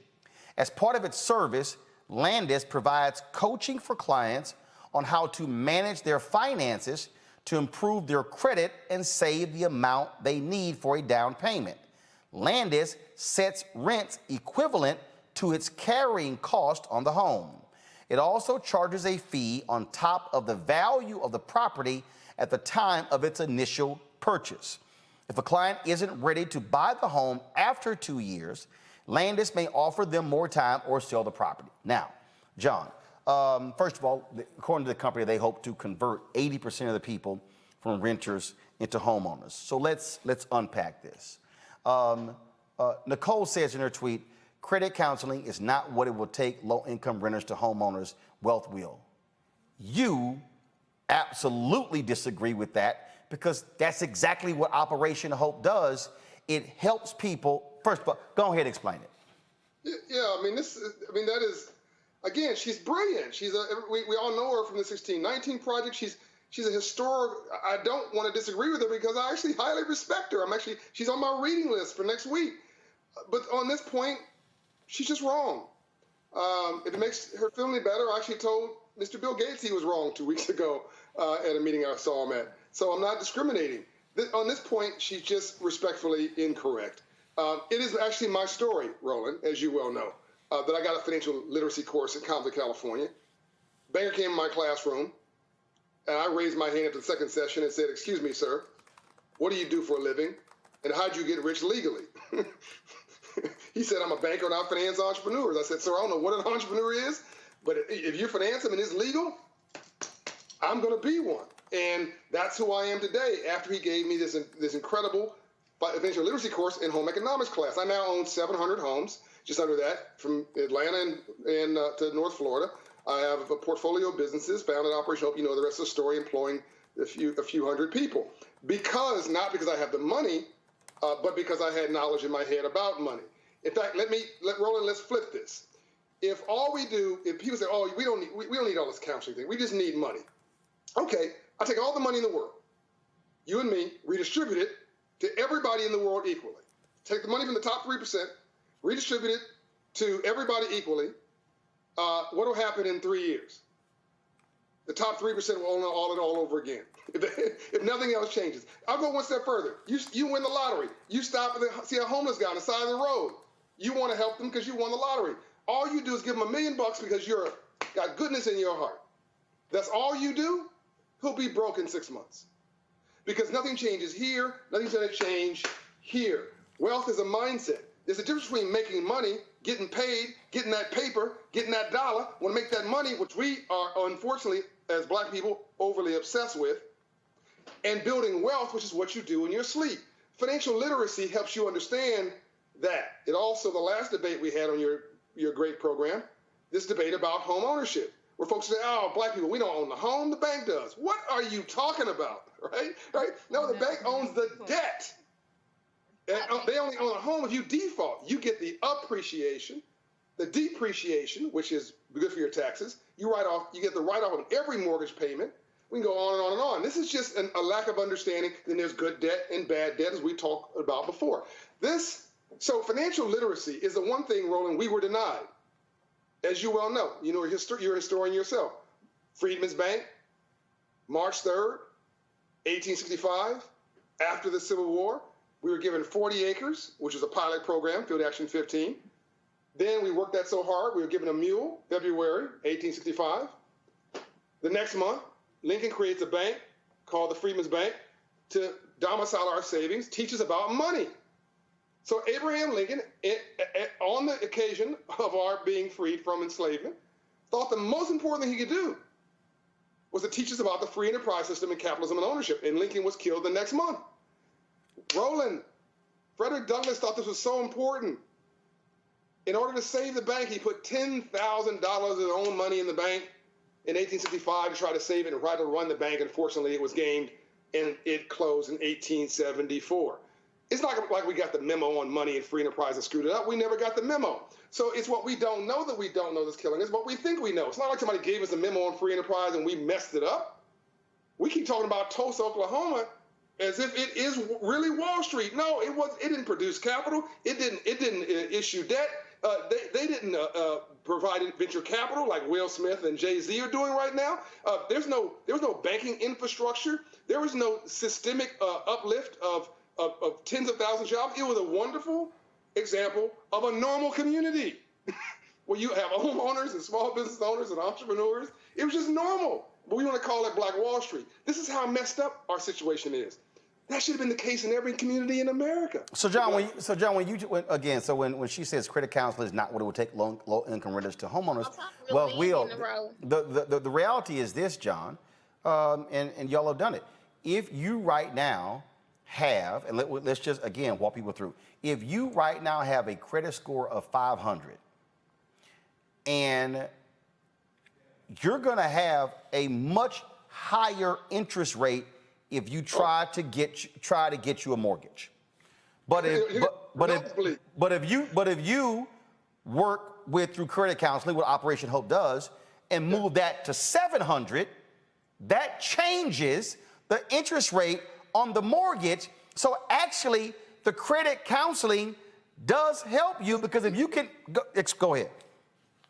As part of its service, Landis provides coaching for clients on how to manage their finances to improve their credit and save the amount they need for a down payment. Landis sets rents equivalent to its carrying cost on the home. It also charges a fee on top of the value of the property at the time of its initial purchase. If a client isn't ready to buy the home after 2 years, Landis may offer them more time or sell the property. Now, John, first of all, according to the company, they hope to convert 80% of the people from renters into homeowners. So let's unpack this. Nicole says in her tweet, credit counseling is not what it will take low-income renters to homeowners. Wealth will. You absolutely disagree with that because that's exactly what Operation Hope does. It helps people. First of all, go ahead and explain it. Yeah, that is, again, she's brilliant. We all know her from the 1619 Project. She's a historic. I don't want to disagree with her because I actually highly respect her. She's on my reading list for next week. But on this point, she's just wrong. If it makes her feel any better, I actually told Mr. Bill Gates he was wrong 2 weeks ago at a meeting I saw him at. So I'm not discriminating. On this point, she's just respectfully incorrect. It is actually my story, Roland, as you well know, that I got a financial literacy course at Compton, California. Banker came in my classroom, and I raised my hand at the second session and said, "Excuse me, sir, what do you do for a living, and how'd you get rich legally?" He said, "I'm a banker and I finance entrepreneurs." I said, "Sir, I don't know what an entrepreneur is, but if you finance them and it's legal, I'm going to be one." And that's who I am today after he gave me this incredible financial literacy course in home economics class. I now own 700 homes, just under that, from Atlanta and to North Florida. I have a portfolio of businesses, founded Operation Hope. You know the rest of the story, employing a few hundred people. Not because I have the money, but because I had knowledge in my head about money. In fact, Roland, let's flip this. If people say, "Oh, we don't need all this counseling thing. We just need money." Okay, I'll take all the money in the world, you and me, redistribute it to everybody in the world equally. Take the money from the top 3%, redistribute it to everybody equally. What will happen in 3 years? The top 3% will own it all over again, if nothing else changes. I'll go one step further. You win the lottery. You stop and see a homeless guy on the side of the road. You want to help them because you won the lottery. All you do is give him $1 million because you're got goodness in your heart. That's all you do. He'll be broke in 6 months because nothing changes here. Nothing's going to change here. Wealth is a mindset. There's a difference between making money, getting paid, getting that paper, getting that dollar. Want to make that money, which we are, unfortunately, as black people, overly obsessed with, and building wealth, which is what you do in your sleep. Financial literacy helps you understand that. It also, the last debate we had on your great program, this debate about home ownership, where folks say, "Oh, black people, we don't own the home, the bank does." What are you talking about, right? No, the bank owns the debt. And they only own a home if you default. You get the appreciation, the depreciation, which is good for your taxes. You get the write-off on every mortgage payment. We can go on and on and on. This is just a lack of understanding. Then there's good debt and bad debt, as we talked about before. So financial literacy is the one thing, Roland, we were denied. As you well know, you're a historian yourself. Freedmen's Bank, March 3rd, 1865, after the Civil War, we were given 40 acres, which was a pilot program, Field Action 15. Then we worked that so hard, we were given a mule, February 1865. The next month, Lincoln creates a bank called the Freedmen's Bank to domicile our savings, teach us about money. So Abraham Lincoln, on the occasion of our being freed from enslavement, thought the most important thing he could do was to teach us about the free enterprise system and capitalism and ownership. And Lincoln was killed the next month. Roland, Frederick Douglass thought this was so important. In order to save the bank, he put $10,000 of his own money in the bank in 1865 to try to save it and try to run the bank. Unfortunately, it was gamed and it closed in 1874. It's not like we got the memo on money and free enterprise and screwed it up. We never got the memo. So it's what we don't know that we don't know that's killing us, what we think we know. It's not like somebody gave us a memo on free enterprise and we messed it up. We keep talking about Tulsa, Oklahoma, as if it is really Wall Street. No, it was. It didn't produce capital. It didn't issue debt. They didn't provide venture capital like Will Smith and Jay-Z are doing right now. There was no banking infrastructure. There was no systemic uplift of tens of thousands of jobs. It was a wonderful example of a normal community where you have homeowners and small business owners and entrepreneurs. It was just normal. But we want to call it Black Wall Street. This is how messed up our situation is. That should have been the case in every community in America. So John, when she says credit counseling is not what it would take low income renters to homeowners, the reality is this, John, and y'all have done it. If you right now have, and let's just again walk people through. If you right now have a credit score of 500, and you're going to have a much higher interest rate if you try to get you a mortgage. But if you work through credit counseling, what Operation Hope does, and move that to 700, that changes the interest rate on the mortgage. So actually, the credit counseling does help you, because if you can go ahead.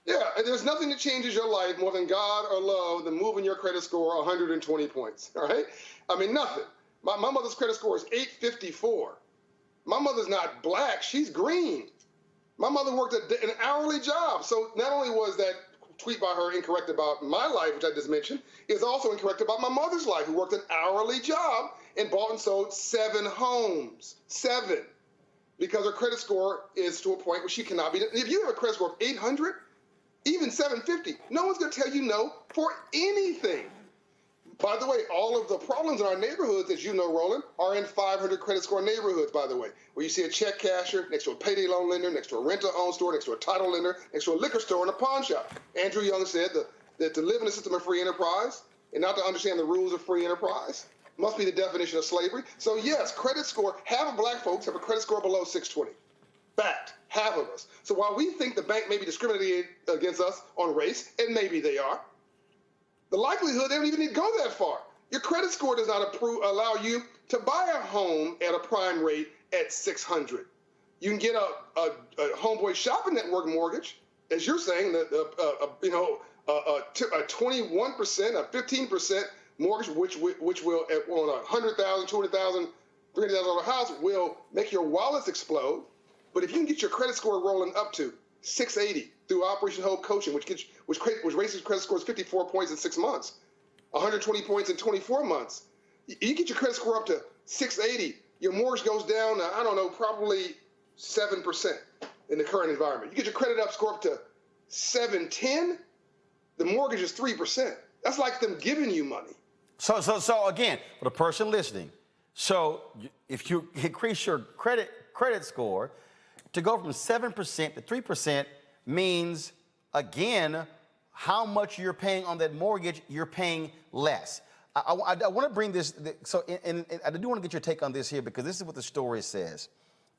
Yeah, and there's nothing that changes your life more than God or love than moving your credit score 120 points, all right? I mean, nothing. My mother's credit score is 854. My mother's not black, she's green. My mother worked an hourly job. So not only was that tweet by her incorrect about my life, which I just mentioned, is also incorrect about my mother's life, who worked an hourly job and bought and sold 7 homes. 7. Because her credit score is to a point where she cannot be. If you have a credit score of 800, even 750, no one's going to tell you no for anything. By the way, all of the problems in our neighborhoods, as you know, Roland, are in 500 credit score neighborhoods, by the way, where you see a check casher next to a payday loan lender, next to a rent-to-own store, next to a title lender, next to a liquor store and a pawn shop. Andrew Young said that to live in a system of free enterprise and not to understand the rules of free enterprise must be the definition of slavery. So yes, credit score, half of black folks have a credit score below 620. Fact, half of us. So while we think the bank may be discriminating against us on race, and maybe they are, the likelihood they don't even need to go that far. Your credit score does not allow you to buy a home at a prime rate at 600. You can get a Homeboy Shopping Network mortgage, as you're saying, a 21%, a 15% mortgage, which will on a $100,000, $200,000, $300,000 house will make your wallets explode. But if you can get your credit score rolling up to 680 through Operation Hope coaching, which raises credit scores 54 points in 6 months, 120 points in 24 months, you get your credit score up to 680, your mortgage goes down to, I don't know, probably 7% in the current environment. You get your credit score up to 710, the mortgage is 3%. That's like them giving you money. So again, for the person listening, so if you increase your credit score, to go from 7% to 3% means, again, how much you're paying on that mortgage, you're paying less. I want to bring this, and I do want to get your take on this here, because this is what the story says,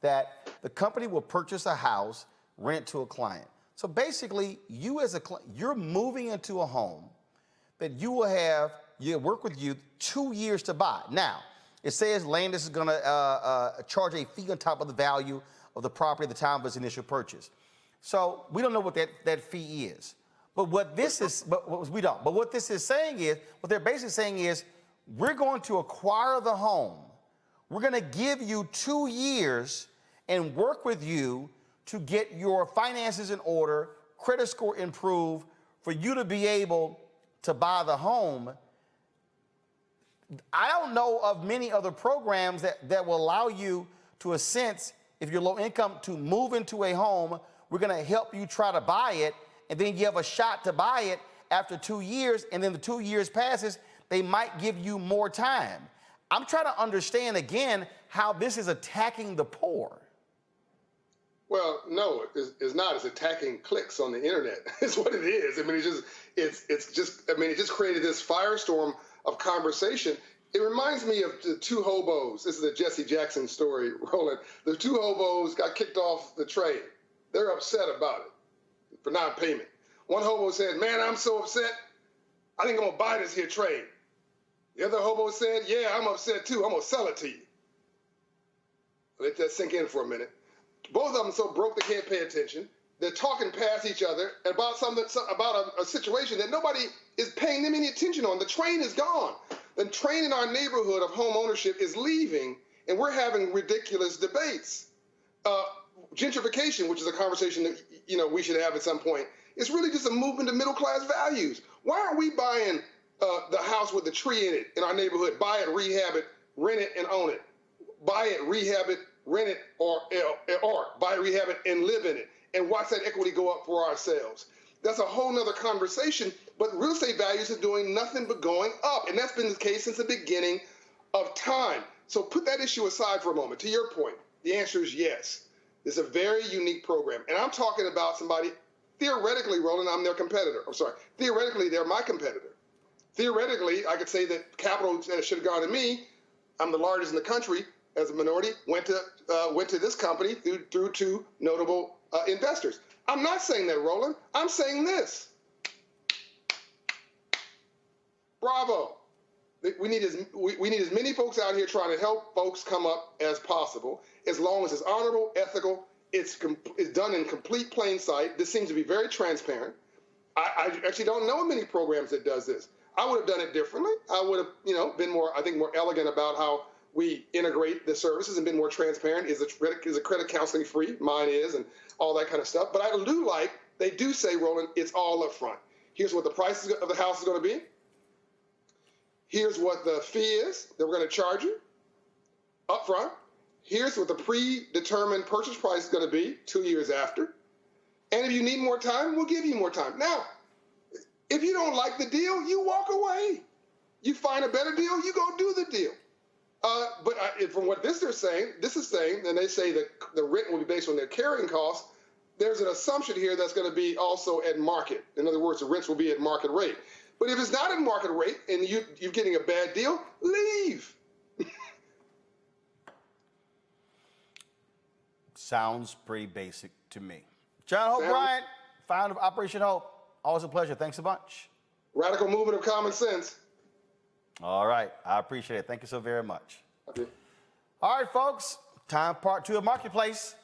that the company will purchase a house, rent to a client. So basically, you as a client, you're moving into a home that you work with you 2 years to buy. Now, it says Landis is going to charge a fee on top of the value of the property at the time of its initial purchase. So we don't know what that fee is. But what this is, we don't. But what this is saying is, what they're basically saying is, we're going to acquire the home. We're going to give you 2 years and work with you to get your finances in order, credit score improved, for you to be able to buy the home. I don't know of many other programs that will allow you, to a sense, if you're low income, to move into a home. We're going to help you try to buy it, and then you have a shot to buy it after 2 years, and then the 2 years passes, they might give you more time. I'm trying to understand, again, how this is attacking the poor. Well, no, it's not. It's attacking clicks on the internet. It's what it is. I mean, it just created this firestorm of conversation. It reminds me of the two hobos. This is a Jesse Jackson story, Roland. The two hobos got kicked off the train. They're upset about it for non-payment. One hobo said, man, I'm so upset, I think I'm gonna buy this here train. The other hobo said, yeah, I'm upset too, I'm gonna sell it to you. Let that sink in for a minute. Both of them so broke they can't pay attention. They're talking past each other about a situation that nobody is paying them any attention on. The train is gone. The train in our neighborhood of home ownership is leaving, and we're having ridiculous debates. Gentrification, which is a conversation that we should have at some point, is really just a movement to middle-class values. Why aren't we buying the house with the tree in it in our neighborhood? Buy it, rehab it, rent it, and own it. Buy it, rehab it, rent it, or buy it, rehab it, and live in it, and watch that equity go up for ourselves. That's a whole nother conversation, but real estate values are doing nothing but going up, and that's been the case since the beginning of time. So put that issue aside for a moment. To your point, the answer is yes. It's a very unique program, and I'm talking about somebody, theoretically, Roland, I'm their competitor. I'm sorry, theoretically, they're my competitor. Theoretically, I could say that capital should have gone to me. I'm the largest in the country as a minority, went to this company through two notable investors. I'm not saying that, Roland. I'm saying this. Bravo. We need as many folks out here trying to help folks come up as possible, as long as it's honorable, ethical, it's done in complete plain sight. This seems to be very transparent. I actually don't know many programs that does this. I would have done it differently. I would have, been more elegant about how we integrate the services and been more transparent. Is a credit counseling free? Mine is, and all that kind of stuff. But I do like, they do say, Roland, it's all up front. Here's what the price of the house is going to be. Here's what the fee is that we're going to charge you up front. Here's what the predetermined purchase price is going to be 2 years after. And if you need more time, we'll give you more time. Now, if you don't like the deal, you walk away. You find a better deal, you go do the deal. But from what this is saying, and they say that the rent will be based on their carrying costs, there's an assumption here that's going to be also at market. In other words, the rents will be at market rate. But if it's not at market rate and you're getting a bad deal, leave. Sounds pretty basic to me. John Hope Bryant, founder of Operation Hope. Always a pleasure. Thanks a bunch. Radical movement of common sense. All right. I appreciate it. Thank you so very much. Okay. All right, folks. Time part 2 of Marketplace.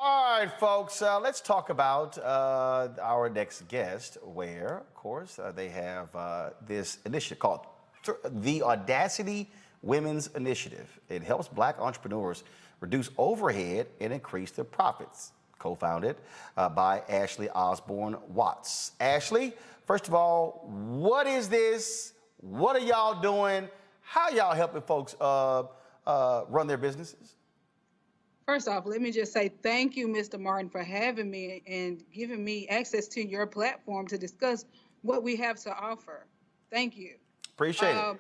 All right, folks, let's talk about our next guest, where, of course, they have this initiative called the Audacity Women's Initiative. It helps Black entrepreneurs reduce overhead and increase their profits. Co-founded by Ashley Osborne Watts. Ashley, first of all, what is this? What are y'all doing? How y'all helping folks run their businesses? First off, let me just say thank you, Mr. Martin, for having me and giving me access to your platform to discuss what we have to offer. Thank you. Appreciate it.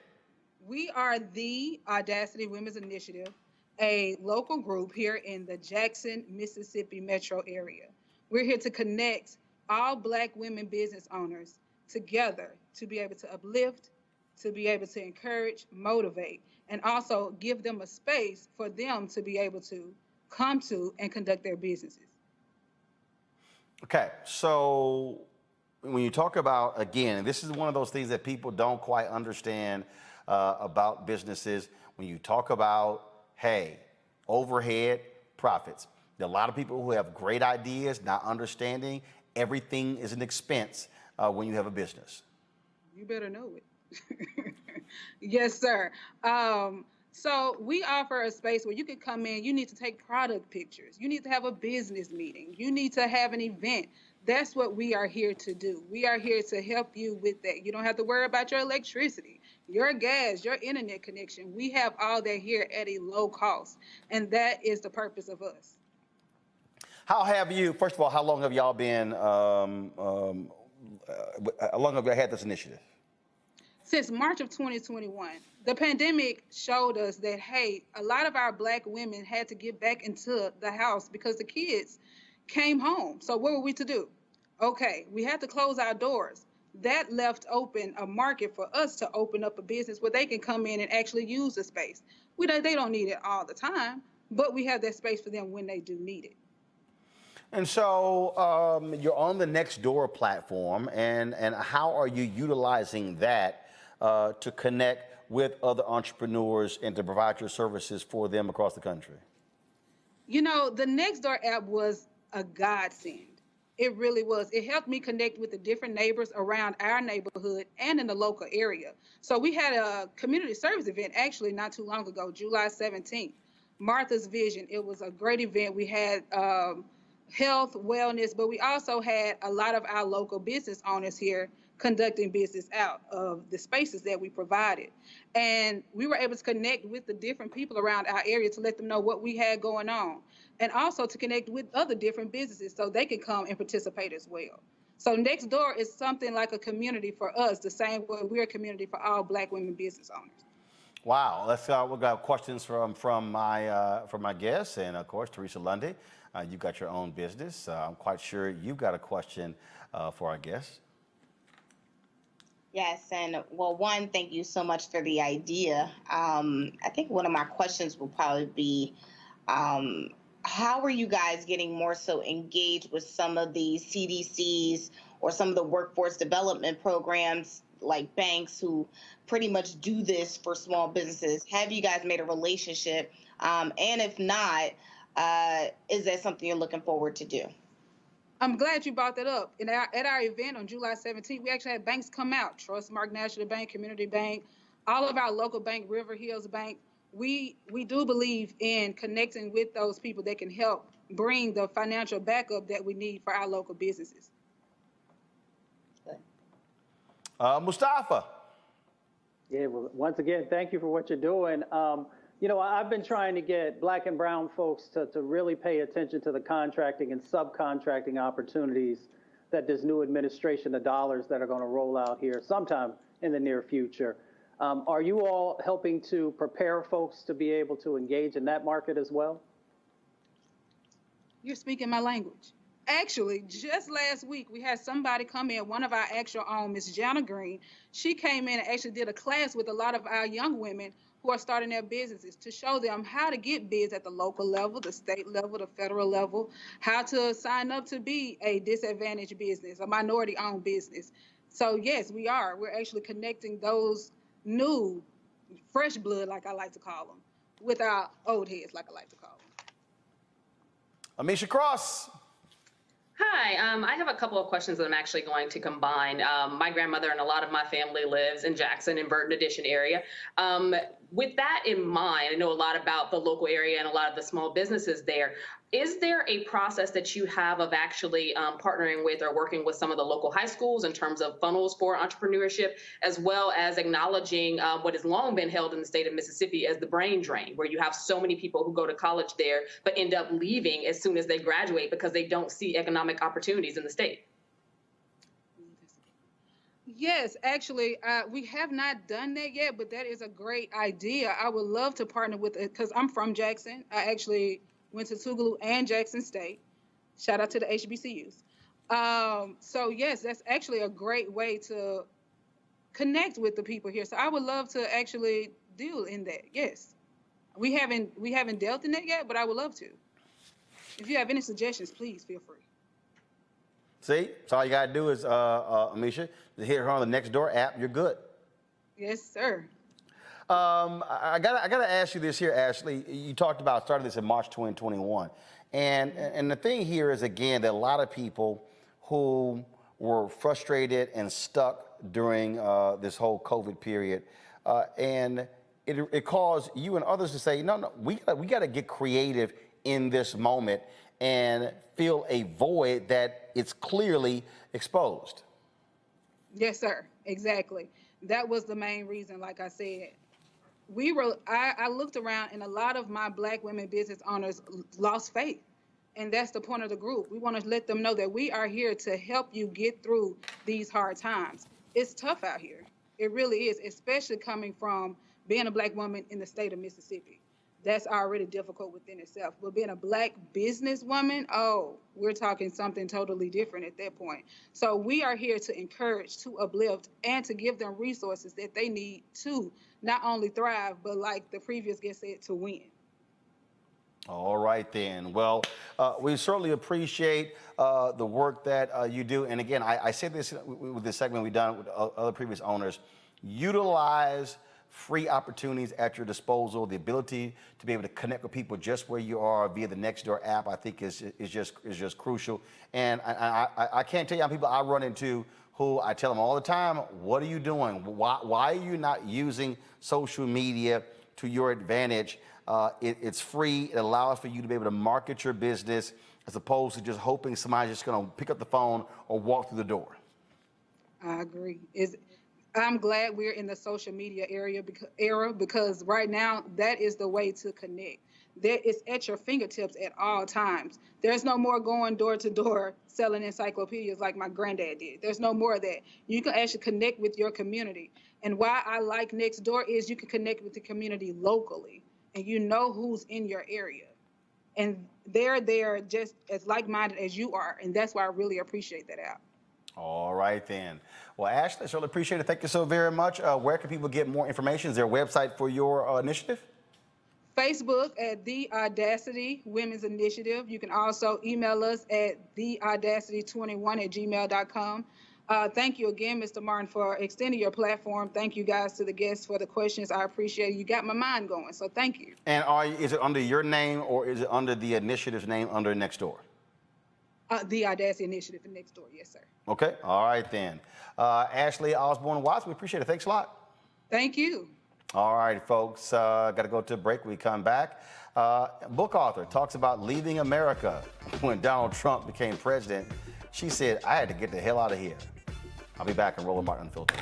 We are the Audacity Women's Initiative, a local group here in the Jackson, Mississippi metro area. We're here to connect all Black women business owners together to be able to uplift, to be able to encourage, motivate, and also give them a space for them to be able to come to and conduct their businesses. Okay, so when you talk about, again, this is one of those things that people don't quite understand about businesses. When you talk about, hey, overhead, profits. There are a lot of people who have great ideas, not understanding everything is an expense when you have a business. You better know it. Yes, sir. So we offer a space where you can come in, you need to take product pictures, you need to have a business meeting, you need to have an event. That's what we are here to do. We are here to help you with that. You don't have to worry about your electricity, your gas, your internet connection. We have all that here at a low cost, and that is the purpose of us. How have you, first of all, how long have y'all been, how long have y'all had this initiative? Since March of 2021, the pandemic showed us that, hey, a lot of our Black women had to get back into the house because the kids came home. So what were we to do? Okay, we had to close our doors. That left open a market for us to open up a business where they can come in and actually use the space. They don't need it all the time, but we have that space for them when they do need it. And so you're on the Nextdoor platform, and how are you utilizing that to connect with other entrepreneurs and to provide your services for them across the country? You know, the Nextdoor app was a godsend. It really was. It helped me connect with the different neighbors around our neighborhood and in the local area. So we had a community service event actually not too long ago, July 17th. Martha's Vision. It was a great event. We had health, wellness, but we also had a lot of our local business owners here conducting business out of the spaces that we provided. And we were able to connect with the different people around our area to let them know what we had going on, and also to connect with other different businesses so they can come and participate as well. So Nextdoor is something like a community for us, the same way we're a community for all Black women business owners. Wow, we've got questions from my guests, and of course, Teresa Lundy, you've got your own business. I'm quite sure you've got a question for our guests. Yes, and well, one, thank you so much for the idea. I think one of my questions will probably be, how are you guys getting more so engaged with some of the CDCs or some of the workforce development programs like banks who pretty much do this for small businesses? Have you guys made a relationship? And if not, is that something you're looking forward to do? I'm glad you brought that up. At our event on July 17th, we actually had banks come out. Trustmark National Bank, Community Bank, all of our local bank, River Hills Bank. We do believe in connecting with those people that can help bring the financial backup that we need for our local businesses. Mustafa. Yeah, well, once again, thank you for what you're doing. You know, I've been trying to get Black and brown folks to really pay attention to the contracting and subcontracting opportunities that this new administration, the dollars that are going to roll out here sometime in the near future. Are you all helping to prepare folks to be able to engage in that market as well? You're speaking my language. Actually, just last week, we had somebody come in, one of our actual own, Miss Jana Green. She came in and actually did a class with a lot of our young women who are starting their businesses to show them how to get bids at the local level, the state level, the federal level, how to sign up to be a disadvantaged business, a minority-owned business. So yes, we are. We're actually connecting those new, fresh blood, like I like to call them, with our old heads, like I like to call them. Amisha Cross. Hi, I have a couple of questions that I'm actually going to combine. My grandmother and a lot of my family lives in Jackson and Burton Addition area. With that in mind, I know a lot about the local area and a lot of the small businesses there. Is there a process that you have of actually partnering with or working with some of the local high schools in terms of funnels for entrepreneurship, as well as acknowledging what has long been held in the state of Mississippi as the brain drain, where you have so many people who go to college there but end up leaving as soon as they graduate because they don't see economic opportunities in the state? Yes, actually, we have not done that yet, but that is a great idea. I would love to partner with it because I'm from Jackson. I actually went to Tougaloo and Jackson State. Shout out to the HBCUs. So yes, that's actually a great way to connect with the people here. So I would love to actually deal in that. Yes, we haven't dealt in that yet, but I would love to. If you have any suggestions, please feel free. See, so all you gotta do is, Amisha, hit her on the Nextdoor app. You're good. Yes, sir. I gotta ask you this here, Ashley. You talked about starting this in March 2021, and the thing here is again that a lot of people who were frustrated and stuck during this whole COVID period, and it caused you and others to say, no, we gotta get creative in this moment and fill a void that it's clearly exposed. Yes, sir. Exactly. That was the main reason. Like I said, I looked around and a lot of my Black women business owners lost faith. And that's the point of the group. We want to let them know that we are here to help you get through these hard times. It's tough out here. It really is, especially coming from being a Black woman in the state of Mississippi. That's already difficult within itself. But being a Black businesswoman, oh, we're talking something totally different at that point. So we are here to encourage, to uplift, and to give them resources that they need to not only thrive, but like the previous guest said, to win. All right, then. Well, we certainly appreciate the work that you do. And again, I say this with this segment we've done with other previous owners. Utilize free opportunities at your disposal. The ability to be able to connect with people just where you are via the Nextdoor app, I think is just crucial. And I can't tell you how many people I run into who I tell them all the time, what are you doing? Why are you not using social media to your advantage? It's free. It allows for you to be able to market your business as opposed to just hoping somebody's just going to pick up the phone or walk through the door. I agree. I'm glad we're in the social media era because right now that is the way to connect. It's at your fingertips at all times. There's no more going door to door selling encyclopedias like my granddad did. There's no more of that. You can actually connect with your community. And why I like Nextdoor is you can connect with the community locally and you know who's in your area. And they're just as like-minded as you are. And that's why I really appreciate that app. All right, then. Well, Ashley, I certainly appreciate it. Thank you so very much. Where can people get more information? Is there a website for your initiative? Facebook at The Audacity Women's Initiative. You can also email us at theaudacity21@gmail.com. Thank you again, Mr. Martin, for extending your platform. Thank you guys to the guests for the questions. I appreciate it. You got my mind going, so thank you. And is it under your name or is it under the initiative's name under Nextdoor? The Audacity Initiative in Nextdoor, yes, sir. Okay, all right then. Ashley Osborne-Watts, we appreciate it. Thanks a lot. Thank you. All right, folks, got to go to a break. We come back. Book author talks about leaving America when Donald Trump became president. She said, I had to get the hell out of here. I'll be back in Roland Martin Unfiltered.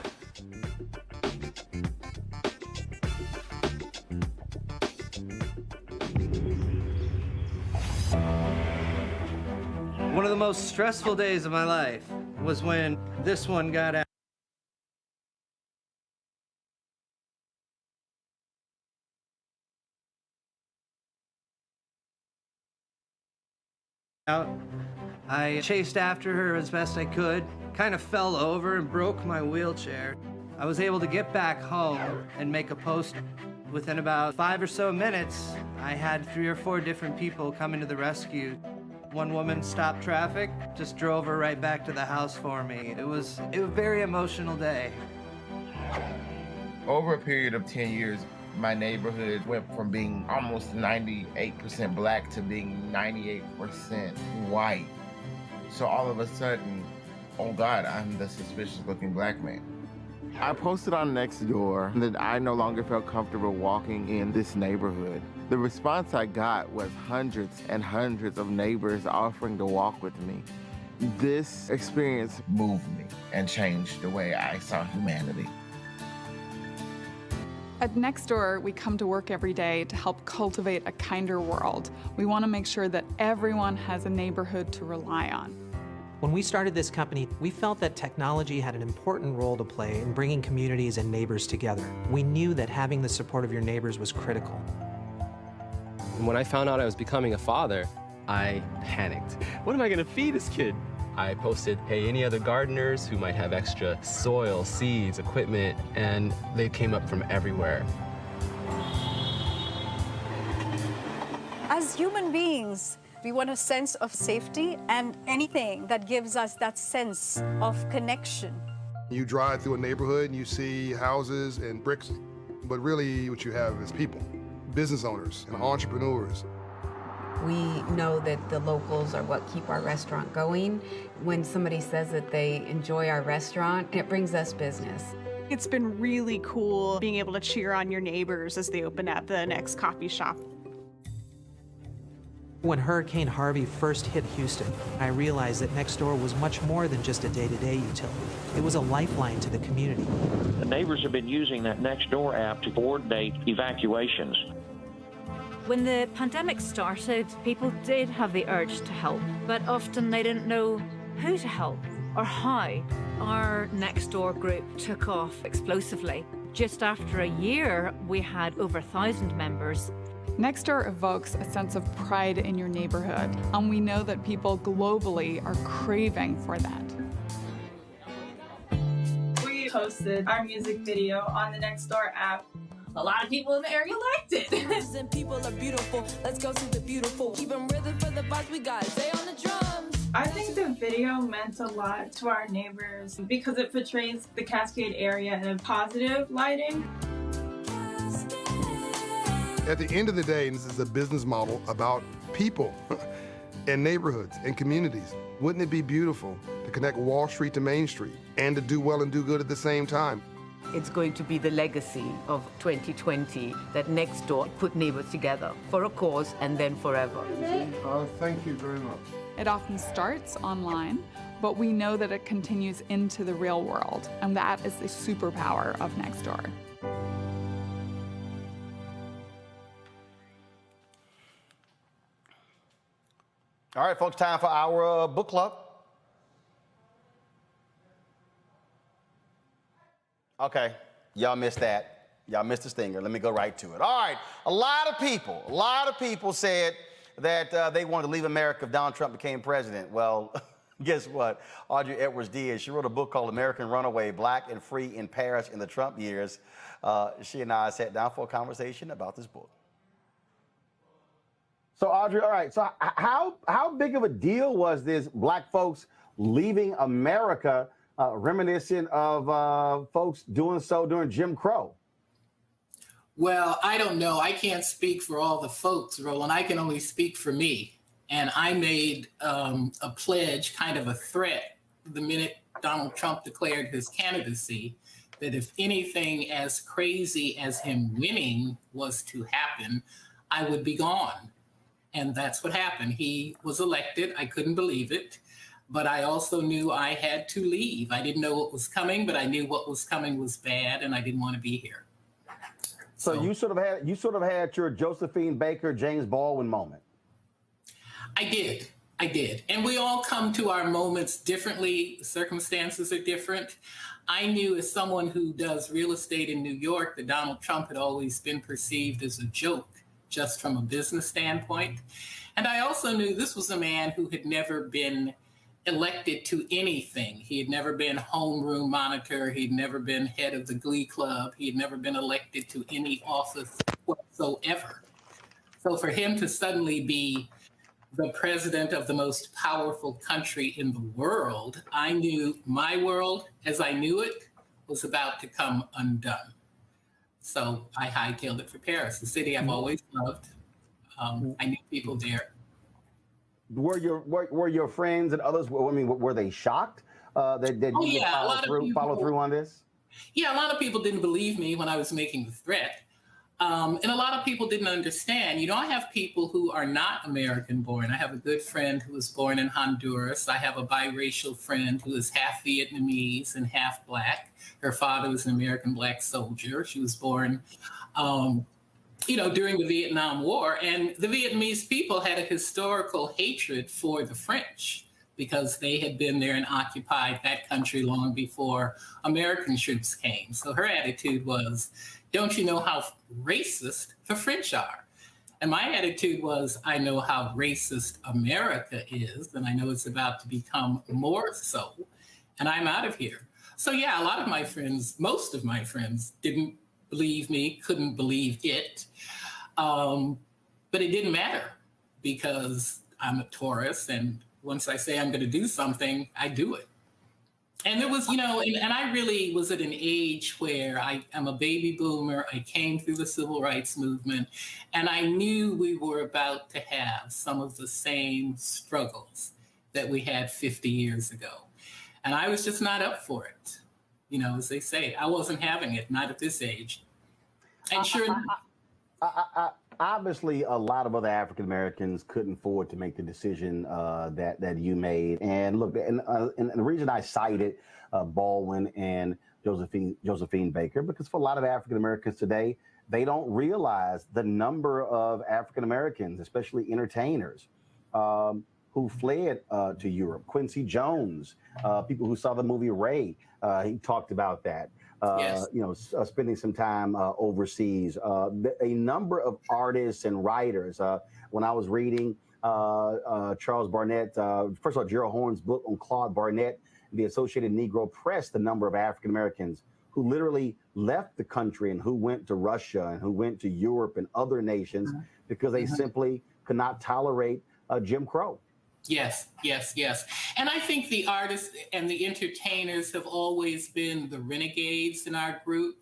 One of the most stressful days of my life was when this one got out. I chased after her as best I could, kind of fell over and broke my wheelchair. I was able to get back home and make a post. Within about 5 or so minutes, I had 3 or 4 different people coming to the rescue. One woman stopped traffic, just drove her right back to the house for me. It was a very emotional day. Over a period of 10 years, my neighborhood went from being almost 98% black to being 98% white. So all of a sudden, oh God, I'm the suspicious looking black man. I posted on Nextdoor that I no longer felt comfortable walking in this neighborhood. The response I got was hundreds and hundreds of neighbors offering to walk with me. This experience moved me and changed the way I saw humanity. At Nextdoor, we come to work every day to help cultivate a kinder world. We want to make sure that everyone has a neighborhood to rely on. When we started this company, we felt that technology had an important role to play in bringing communities and neighbors together. We knew that having the support of your neighbors was critical. And when I found out I was becoming a father, I panicked. What am I going to feed this kid? I posted, hey, any other gardeners who might have extra soil, seeds, equipment, and they came up from everywhere. As human beings, we want a sense of safety and anything that gives us that sense of connection. You drive through a neighborhood and you see houses and bricks, but really what you have is people, business owners and entrepreneurs. We know that the locals are what keep our restaurant going. When somebody says that they enjoy our restaurant, it brings us business. It's been really cool being able to cheer on your neighbors as they open up the next coffee shop. When Hurricane Harvey first hit Houston, I realized that Nextdoor was much more than just a day-to-day utility. It was a lifeline to the community. The neighbors have been using that Nextdoor app to coordinate evacuations. When the pandemic started, people did have the urge to help, but often they didn't know who to help. or how our Nextdoor group took off explosively. Just after a year, we had over 1,000 members. Nextdoor evokes a sense of pride in your neighborhood, and we know that people globally are craving for that. We posted our music video on the Nextdoor app. A lot of people in the area liked it. And people are beautiful. Let's go to the beautiful. Keep them rhythm for the vibes we got. Stay on the drums. I think the video meant a lot to our neighbors because it portrays the Cascade area in a positive lighting. At the end of the day, this is a business model about people and neighborhoods and communities. Wouldn't it be beautiful to connect Wall Street to Main Street and to do well and do good at the same time? It's going to be the legacy of 2020 that Nextdoor put neighbors together for a cause and then forever. Thank you very much. It often starts online, but we know that it continues into the real world, and that is the superpower of Nextdoor. All right, folks, time for our book club. Okay, y'all missed that. Y'all missed the stinger. Let me go right to it. All right, a lot of people said that they wanted to leave America if Donald Trump became president. Well, guess what? Audrey Edwards did. She wrote a book called American Runaway, Black and Free in Paris in the Trump Years. She and I sat down for a conversation about this book. So, Audrey, all right, so how big of a deal was this black folks leaving America, reminiscent of folks doing so during Jim Crow? Well, I don't know. I can't speak for all the folks, Roland. I can only speak for me. And I made a pledge, kind of a threat, the minute Donald Trump declared his candidacy, that if anything as crazy as him winning was to happen, I would be gone. And that's what happened. He was elected. I couldn't believe it. But I also knew I had to leave. I didn't know what was coming, but I knew what was coming was bad, and I didn't want to be here. So you sort of had your Josephine Baker, James Baldwin moment. I did. And we all come to our moments differently. Circumstances are different. I knew, as someone who does real estate in New York, that Donald Trump had always been perceived as a joke, just from a business standpoint. And I also knew this was a man who had never been elected to anything. He had never been homeroom monitor. He'd never been head of the Glee Club. He had never been elected to any office whatsoever. So for him to suddenly be the president of the most powerful country in the world, I knew my world, as I knew it, was about to come undone. So I hightailed it for Paris, the city I've always loved. I knew people there. Were your friends and others? I mean, were they shocked that you follow through on this? Yeah, a lot of people didn't believe me when I was making the threat, and a lot of people didn't understand. You know, I have people who are not American born. I have a good friend who was born in Honduras. I have a biracial friend who is half Vietnamese and half Black. Her father was an American Black soldier. She was born during the Vietnam War. And the Vietnamese people had a historical hatred for the French because they had been there and occupied that country long before American troops came. So her attitude was, don't you know how racist the French are? And my attitude was, I know how racist America is, and I know it's about to become more so, and I'm out of here. So yeah, a lot of my friends, most of my friends didn't believe me, couldn't believe it. But it didn't matter because I'm a Taurus, and once I say I'm going to do something, I do it. And there was, and I really was at an age where I'm a baby boomer. I came through the civil rights movement, and I knew we were about to have some of the same struggles that we had 50 years ago. And I was just not up for it. As they say, I wasn't having it, not at this age. And sure obviously, a lot of other African Americans couldn't afford to make the decision that you made. And look, and the reason I cited Baldwin and Josephine Baker, because for a lot of African Americans today, they don't realize the number of African Americans, especially entertainers, who fled to Europe. Quincy Jones, people who saw the movie Ray, he talked about that. Yes. You know, spending some time overseas. A number of artists and writers. When I was reading Charles Barnett, first of all, Gerald Horne's book on Claude Barnett, the Associated Negro Press, the number of African Americans who literally left the country and who went to Russia and who went to Europe and other nations because they simply could not tolerate Jim Crow. Yes, yes, yes. And I think the artists and the entertainers have always been the renegades in our group.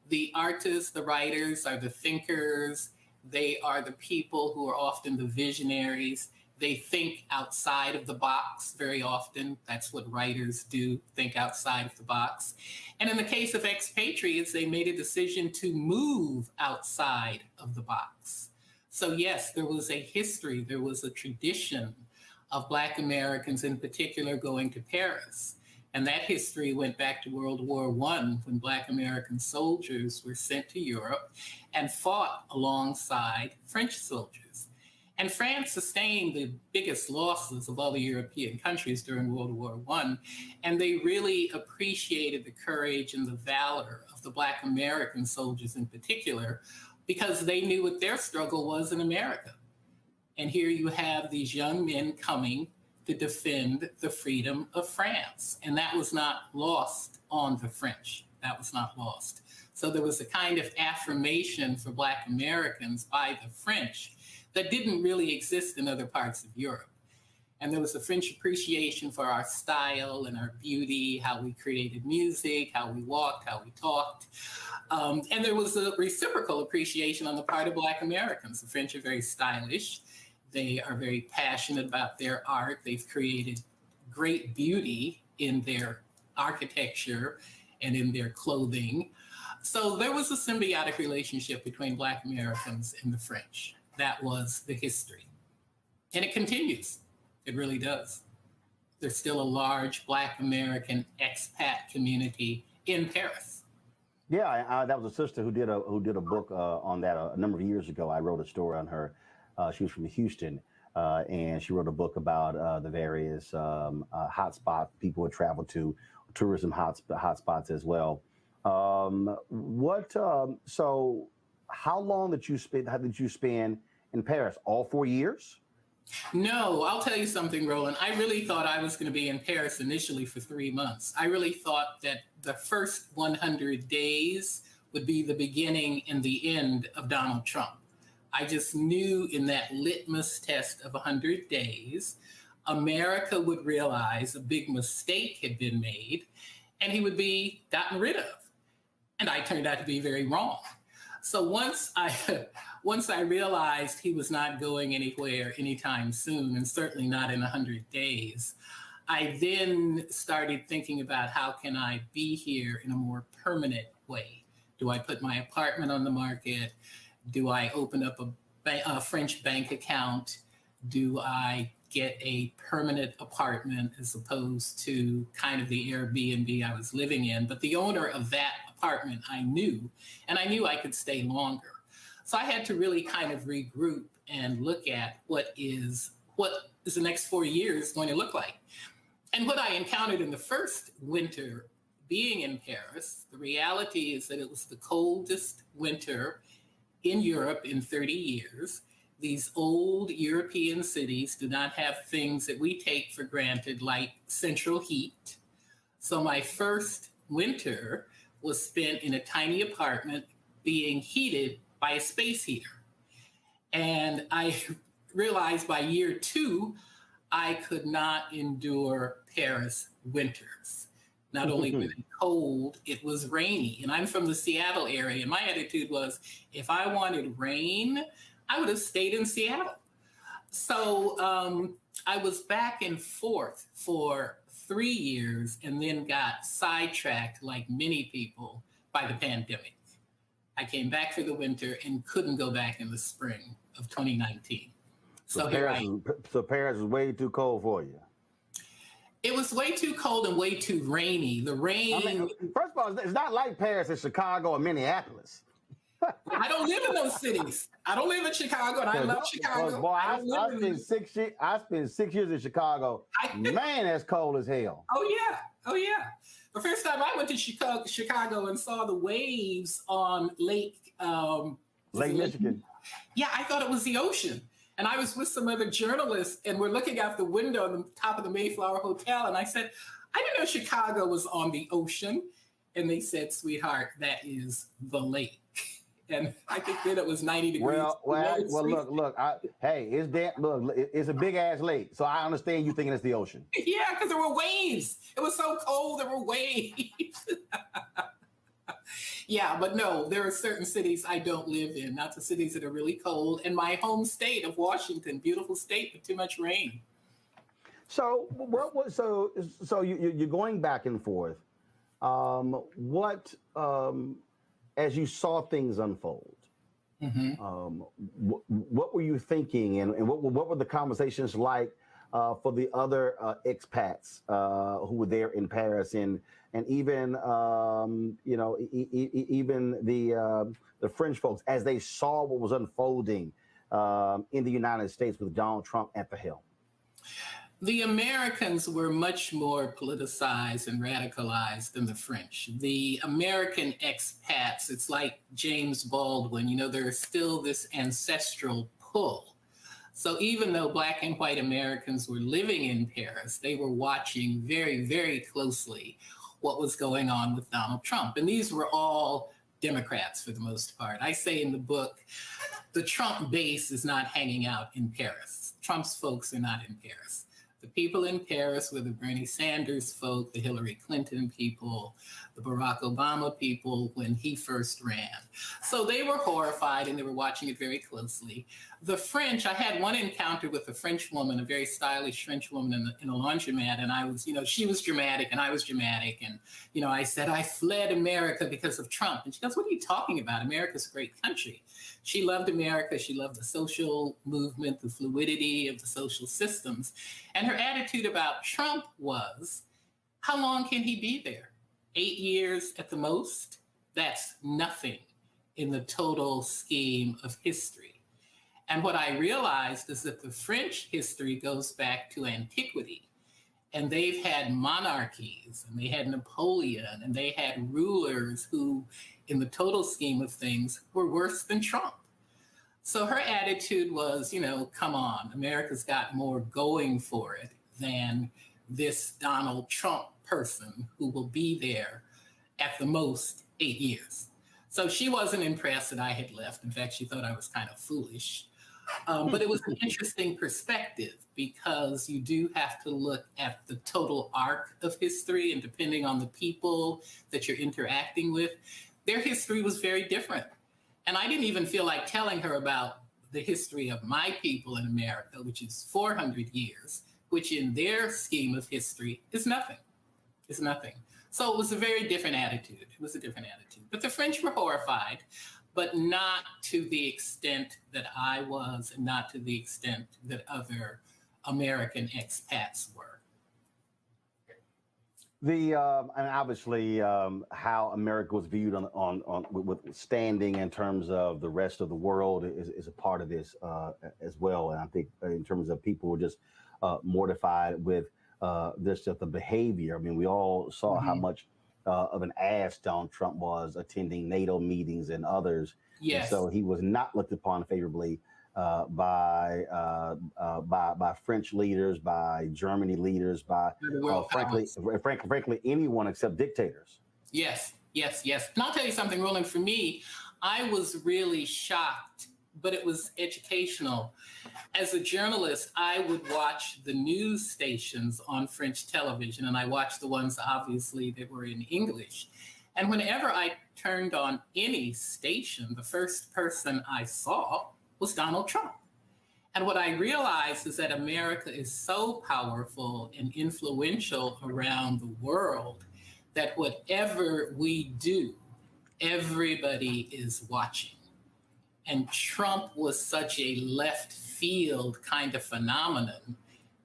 The artists, the writers are the thinkers. They are the people who are often the visionaries. They think outside of the box very often. That's what writers do, think outside of the box. And in the case of expatriates, they made a decision to move outside of the box. So yes, there was a history, there was a tradition of Black Americans in particular going to Paris. And that history went back to World War I, when Black American soldiers were sent to Europe and fought alongside French soldiers. And France sustained the biggest losses of all the European countries during World War I. And they really appreciated the courage and the valor of the Black American soldiers in particular, because they knew what their struggle was in America. And here you have these young men coming to defend the freedom of France. And that was not lost on the French. That was not lost. So there was a kind of affirmation for Black Americans by the French that didn't really exist in other parts of Europe. And there was a French appreciation for our style and our beauty, how we created music, how we walked, how we talked. And there was a reciprocal appreciation on the part of Black Americans. The French are very stylish. They are very passionate about their art. They've created great beauty in their architecture and in their clothing. So there was a symbiotic relationship between Black Americans and the French. That was the history. And it continues. It really does. There's still a large Black American expat community in Paris. Yeah, that was a sister who did a book on that a number of years ago. I wrote a story on her. She was from Houston, and she wrote a book about the various hotspots people would travel to, tourism hotspots as well. So how long did you spend in Paris? All 4 years? No, I'll tell you something, Roland. I really thought I was going to be in Paris initially for 3 months. I really thought that the first 100 days would be the beginning and the end of Donald Trump. I just knew in that litmus test of 100 days, America would realize a big mistake had been made and he would be gotten rid of. And I turned out to be very wrong. So once I realized he was not going anywhere anytime soon, and certainly not in 100 days, I then started thinking about how can I be here in a more permanent way? Do I put my apartment on the market? Do I open up a French bank account? Do I get a permanent apartment as opposed to kind of the Airbnb I was living in? But the owner of that apartment I knew, and I knew I could stay longer. So I had to really kind of regroup and look at what is the next 4 years going to look like. And what I encountered in the first winter being in Paris, the reality is that it was the coldest winter in Europe in 30 years. These old European cities do not have things that we take for granted, like central heat. So my first winter was spent in a tiny apartment being heated by a space heater. And I realized by year 2, I could not endure Paris winters. Not only was it cold, it was rainy. And I'm from the Seattle area. And my attitude was, if I wanted rain, I would have stayed in Seattle. So I was back and forth for 3 years and then got sidetracked, like many people, by the pandemic. I came back for the winter and couldn't go back in the spring of 2019. So Paris is way too cold for you. It was way too cold and way too rainy. The rain. I mean, first of all, it's not like Paris in Chicago or Minneapolis. I don't live in those cities. I don't live in Chicago, and I love Chicago. Boy, I spent 6 years in Chicago. Man, that's cold as hell. Oh yeah. The first time I went to Chicago and saw the waves on Lake Michigan. Yeah, I thought it was the ocean. And I was with some other journalists, and we're looking out the window on the top of the Mayflower Hotel, and I said, I didn't know Chicago was on the ocean. And they said, sweetheart, that is the lake. And I think then it was 90 degrees. Look. It's a big ass lake, so I understand you thinking it's the ocean. Yeah, because there were waves. It was so cold, there were waves. Yeah, but no, there are certain cities I don't live in, not the cities that are really cold. And my home state of Washington, beautiful state, but too much rain. So you're going back and forth. As you saw things unfold, what were you thinking, and what were the conversations like for the other expats who were there in Paris, and even even the French folks as they saw what was unfolding in the United States with Donald Trump at the helm? The Americans were much more politicized and radicalized than the French. The American expats, it's like James Baldwin, there's still this ancestral pull. So even though Black and white Americans were living in Paris, they were watching very, very closely what was going on with Donald Trump. And these were all Democrats for the most part. I say in the book, the Trump base is not hanging out in Paris. Trump's folks are not in Paris. The people in Paris were the Bernie Sanders folk, the Hillary Clinton people, the Barack Obama people when he first ran. So they were horrified and they were watching it very closely. The French, I had one encounter with a French woman, a very stylish French woman in a laundromat. And I was, she was dramatic and I was dramatic. And, I said, I fled America because of Trump. And she goes, what are you talking about? America's a great country. She loved America. She loved the social movement, the fluidity of the social systems. And her attitude about Trump was, how long can he be there? 8 years at the most? That's nothing in the total scheme of history. And what I realized is that the French history goes back to antiquity. And they've had monarchies, and they had Napoleon, and they had rulers who, in the total scheme of things, were worse than Trump. So her attitude was, come on, America's got more going for it than this Donald Trump person who will be there at the most 8 years. So she wasn't impressed that I had left. In fact, she thought I was kind of foolish. But it was an interesting perspective because you do have to look at the total arc of history, and depending on the people that you're interacting with, their history was very different. And I didn't even feel like telling her about the history of my people in America, which is 400 years, which in their scheme of history is nothing. It's nothing. So it was a very different attitude. It was a different attitude. But the French were horrified, but not to the extent that I was, and not to the extent that other American expats were. And obviously how America was viewed with standing in terms of the rest of the world is a part of this as well. And I think in terms of people just mortified with this just the behavior. I mean, we all saw how much of an ass Donald Trump was attending NATO meetings and others. Yes. And so he was not looked upon favorably by French leaders, by Germany leaders, by frankly anyone except dictators. Yes. And I'll tell you something, Roland. For me, I was really shocked, but it was educational. As a journalist, I would watch the news stations on French television, and I watched the ones, obviously, that were in English. And whenever I turned on any station, the first person I saw was Donald Trump. And what I realized is that America is so powerful and influential around the world that whatever we do, everybody is watching. And Trump was such a left field kind of phenomenon.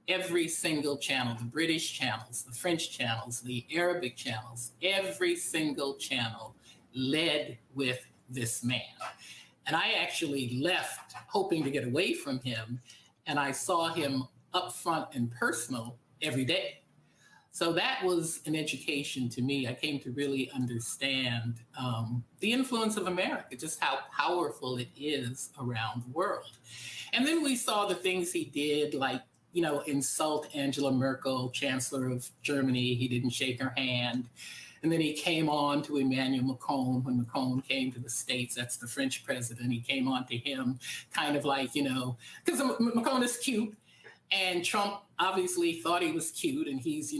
Every single channel, the British channels, the French channels, the Arabic channels, every single channel led with this man. And I actually left hoping to get away from him, and I saw him up front and personal every day. So that was an education to me. I came to really understand the influence of America, just how powerful it is around the world. And then we saw the things he did, like, insult Angela Merkel, Chancellor of Germany. He didn't shake her hand. And then he came on to Emmanuel Macron when Macron came to the States. That's the French president. He came on to him kind of like, because Macron is cute. And Trump obviously thought he was cute, and he's,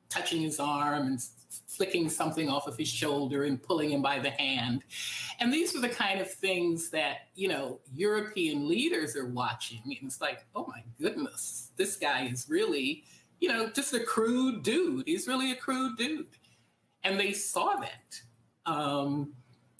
touching his arm and flicking something off of his shoulder and pulling him by the hand. And these are the kind of things that, European leaders are watching. And it's like, oh my goodness, this guy is really, just a crude dude. He's really a crude dude. And they saw that. And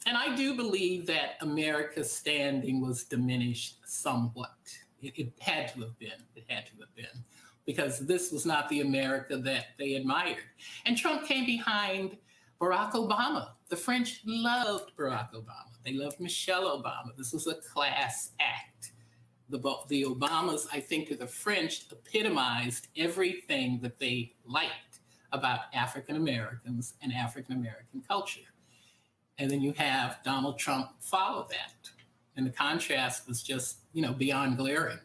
I do believe that America's standing was diminished somewhat. It had to have been. It had to have been. Because this was not the America that they admired. And Trump came behind Barack Obama. The French loved Barack Obama. They loved Michelle Obama. This was a class act. The Obamas, I think, to the French, epitomized everything that they liked about African Americans and African American culture. And then you have Donald Trump follow that. And the contrast was just, beyond glaring.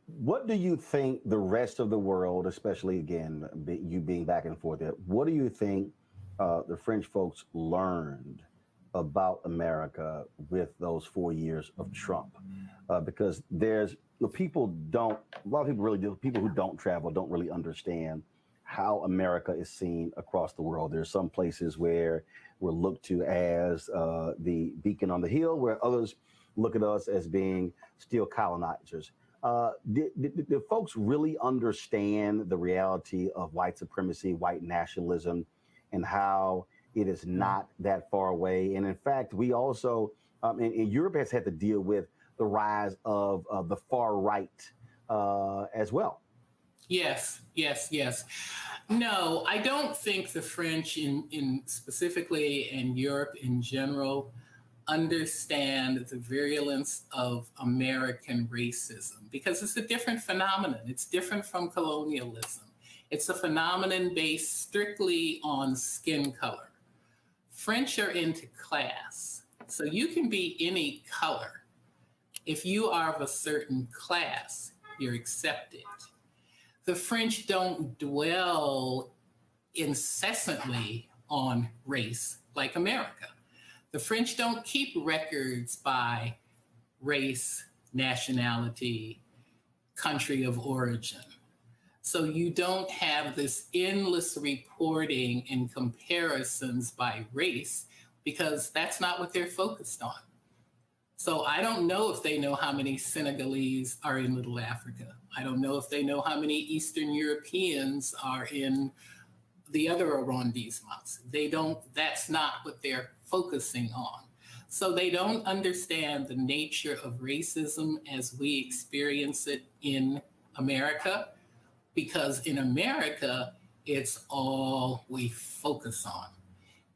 What do you think the rest of the world, especially again, you being back and forth there, what do you think the French folks learned about America with those 4 years of Trump? Because there's a lot of people really do, people who don't travel don't really understand how America is seen across the world. There's some places where we're looked to as the beacon on the hill, where others look at us as being still colonizers. Did folks really understand the reality of white supremacy, white nationalism, and how it is not that far away? And in fact, we also, in Europe has had to deal with the rise of the far right as well. Yes. No, I don't think the French in specifically and Europe in general understand the virulence of American racism, because it's a different phenomenon. It's different from colonialism. It's a phenomenon based strictly on skin color. French are into class. So you can be any color. If you are of a certain class, you're accepted. The French don't dwell incessantly on race like America. The French don't keep records by race, nationality, country of origin. So you don't have this endless reporting and comparisons by race, because that's not what they're focused on. So I don't know if they know how many Senegalese are in Little Africa. I don't know if they know how many Eastern Europeans are in the other arrondissements. They don't, that's not what they're focusing on. So they don't understand the nature of racism as we experience it in America, because in America, it's all we focus on.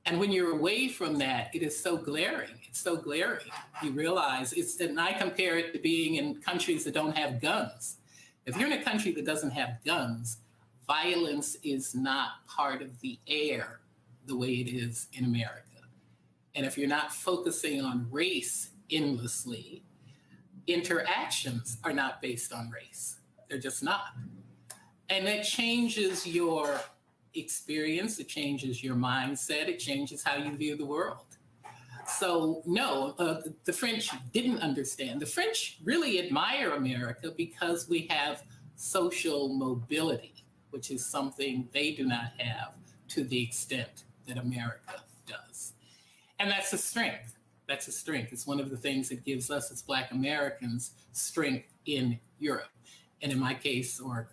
And when you're away from that, it is so glaring. It's so glaring. You realize and I compare it to being in countries that don't have guns. If you're in a country that doesn't have guns, violence is not part of the air the way it is in America. And if you're not focusing on race endlessly, interactions are not based on race. They're just not. And that changes your experience, it changes your mindset, it changes how you view the world. So no, the French didn't understand. The French really admire America because we have social mobility, which is something they do not have to the extent that America does. And that's a strength. That's a strength. It's one of the things that gives us as Black Americans strength in Europe. And in my case, or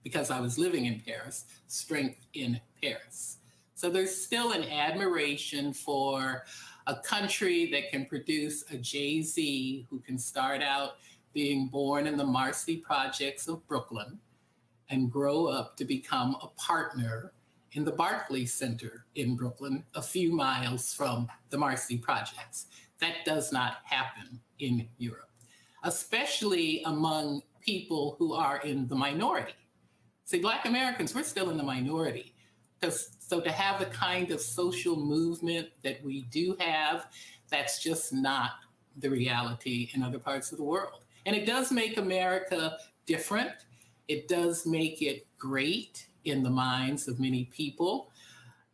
because I was living in Paris, strength in Paris. So there's still an admiration for a country that can produce a Jay-Z who can start out being born in the Marcy projects of Brooklyn and grow up to become a partner in the Barclay Center in Brooklyn, a few miles from the Marcy projects. That does not happen in Europe, especially among people who are in the minority. See, Black Americans, we're still in the minority. So to have the kind of social movement that we do have, that's just not the reality in other parts of the world. And it does make America different. It does make it great in the minds of many people.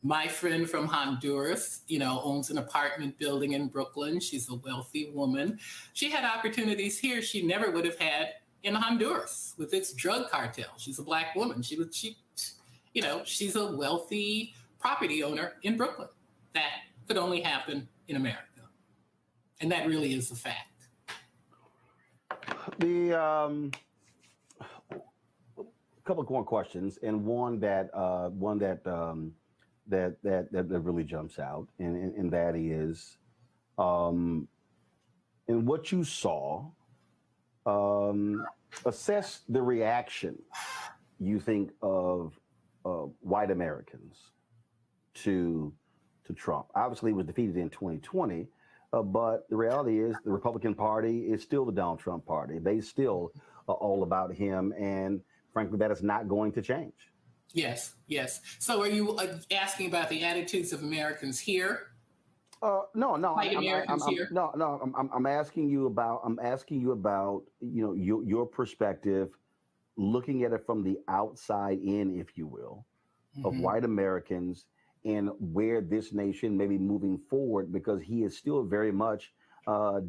My friend from Honduras, owns an apartment building in Brooklyn. She's a wealthy woman. She had opportunities here she never would have had in Honduras with its drug cartel. She's a Black woman. She's a wealthy property owner in Brooklyn. That could only happen in America. And that really is a fact. The couple of more questions, and one that really jumps out, and that is, in what you saw, assess the reaction you think of white Americans to Trump. Obviously, he was defeated in 2020, but the reality is the Republican Party is still the Donald Trump Party. They still are all about him, and frankly, that is not going to change. Yes. So are you asking about the attitudes of Americans here? No. White Americans here? I'm asking you about your perspective, looking at it from the outside in, if you will, of white Americans and where this nation may be moving forward, because he is still very much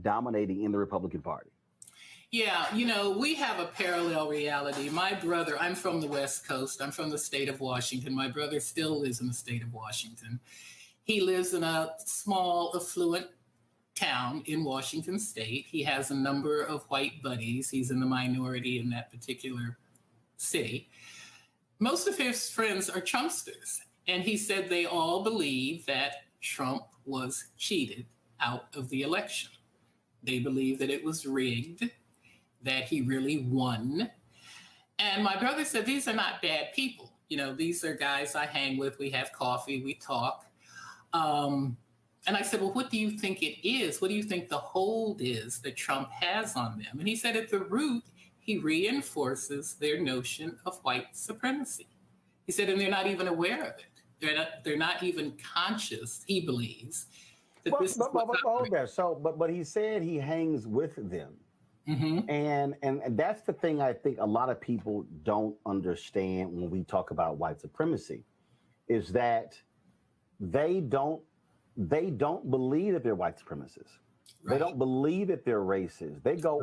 dominating in the Republican Party. Yeah, we have a parallel reality. My brother, I'm from the West Coast. I'm from the state of Washington. My brother still lives in the state of Washington. He lives in a small, affluent town in Washington state. He has a number of white buddies. He's in the minority in that particular city. Most of his friends are Trumpsters. And he said they all believe that Trump was cheated out of the election. They believe that it was rigged, that he really won. And my brother said, these are not bad people. These are guys I hang with. We have coffee, we talk. And I said, well, what do you think it is? What do you think the hold is that Trump has on them? And he said, at the root, he reinforces their notion of white supremacy. He said, and they're not even aware of it. They're not even conscious, he believes. That this is but he said he hangs with them. And that's the thing I think a lot of people don't understand when we talk about white supremacy, is that they don't believe that they're white supremacists. Right. They don't believe that they're racist. They go,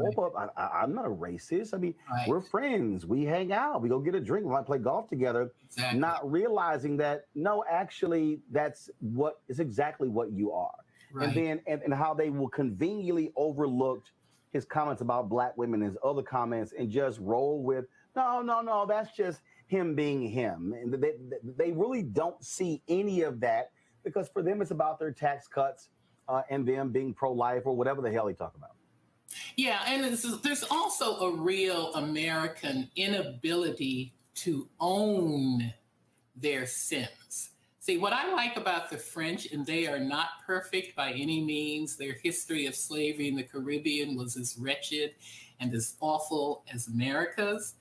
I'm not a racist. I mean, we're friends. We hang out. We go get a drink. We might play golf together. Exactly. Not realizing that, no, actually, that's exactly what you are. Right. And then and how they will conveniently overlook his comments about Black women, his other comments, and just roll with, no, that's just him being him. And they really don't see any of that, because for them, it's about their tax cuts and them being pro-life or whatever the hell they talk about. Yeah, and there's also a real American inability to own their sins. See, what I like about the French, and they are not perfect by any means, their history of slavery in the Caribbean was as wretched and as awful as America's.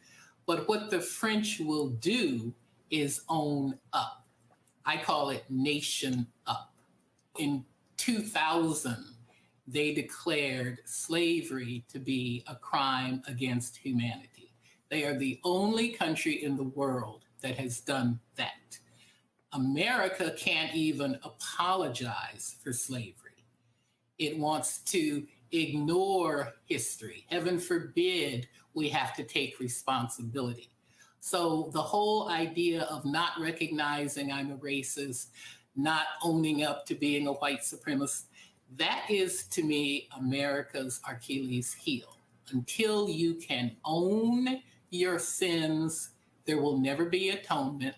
But what the French will do is own up. I call it nation up. In 2000, they declared slavery to be a crime against humanity. They are the only country in the world that has done that. America can't even apologize for slavery. It wants to ignore history. Heaven forbid we have to take responsibility. So the whole idea of not recognizing I'm a racist, not owning up to being a white supremacist, that is, to me, America's Achilles heel. Until you can own your sins, there will never be atonement.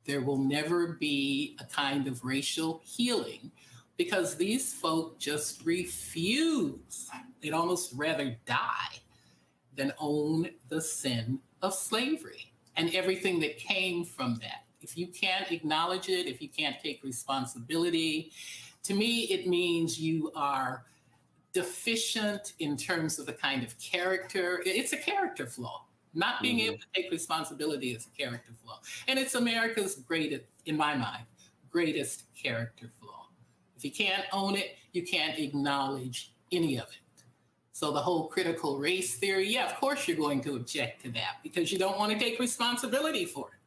There will never be a kind of racial healing, because these folk just refuse. They'd almost rather die than own the sin of slavery and everything that came from that. If you can't acknowledge it, if you can't take responsibility, to me, it means you are deficient in terms of the kind of character. It's a character flaw. Not being able to take responsibility is a character flaw. And it's America's greatest, in my mind, greatest character flaw. If you can't own it, you can't acknowledge any of it. So the whole critical race theory, yeah, of course you're going to object to that because you don't want to take responsibility for it.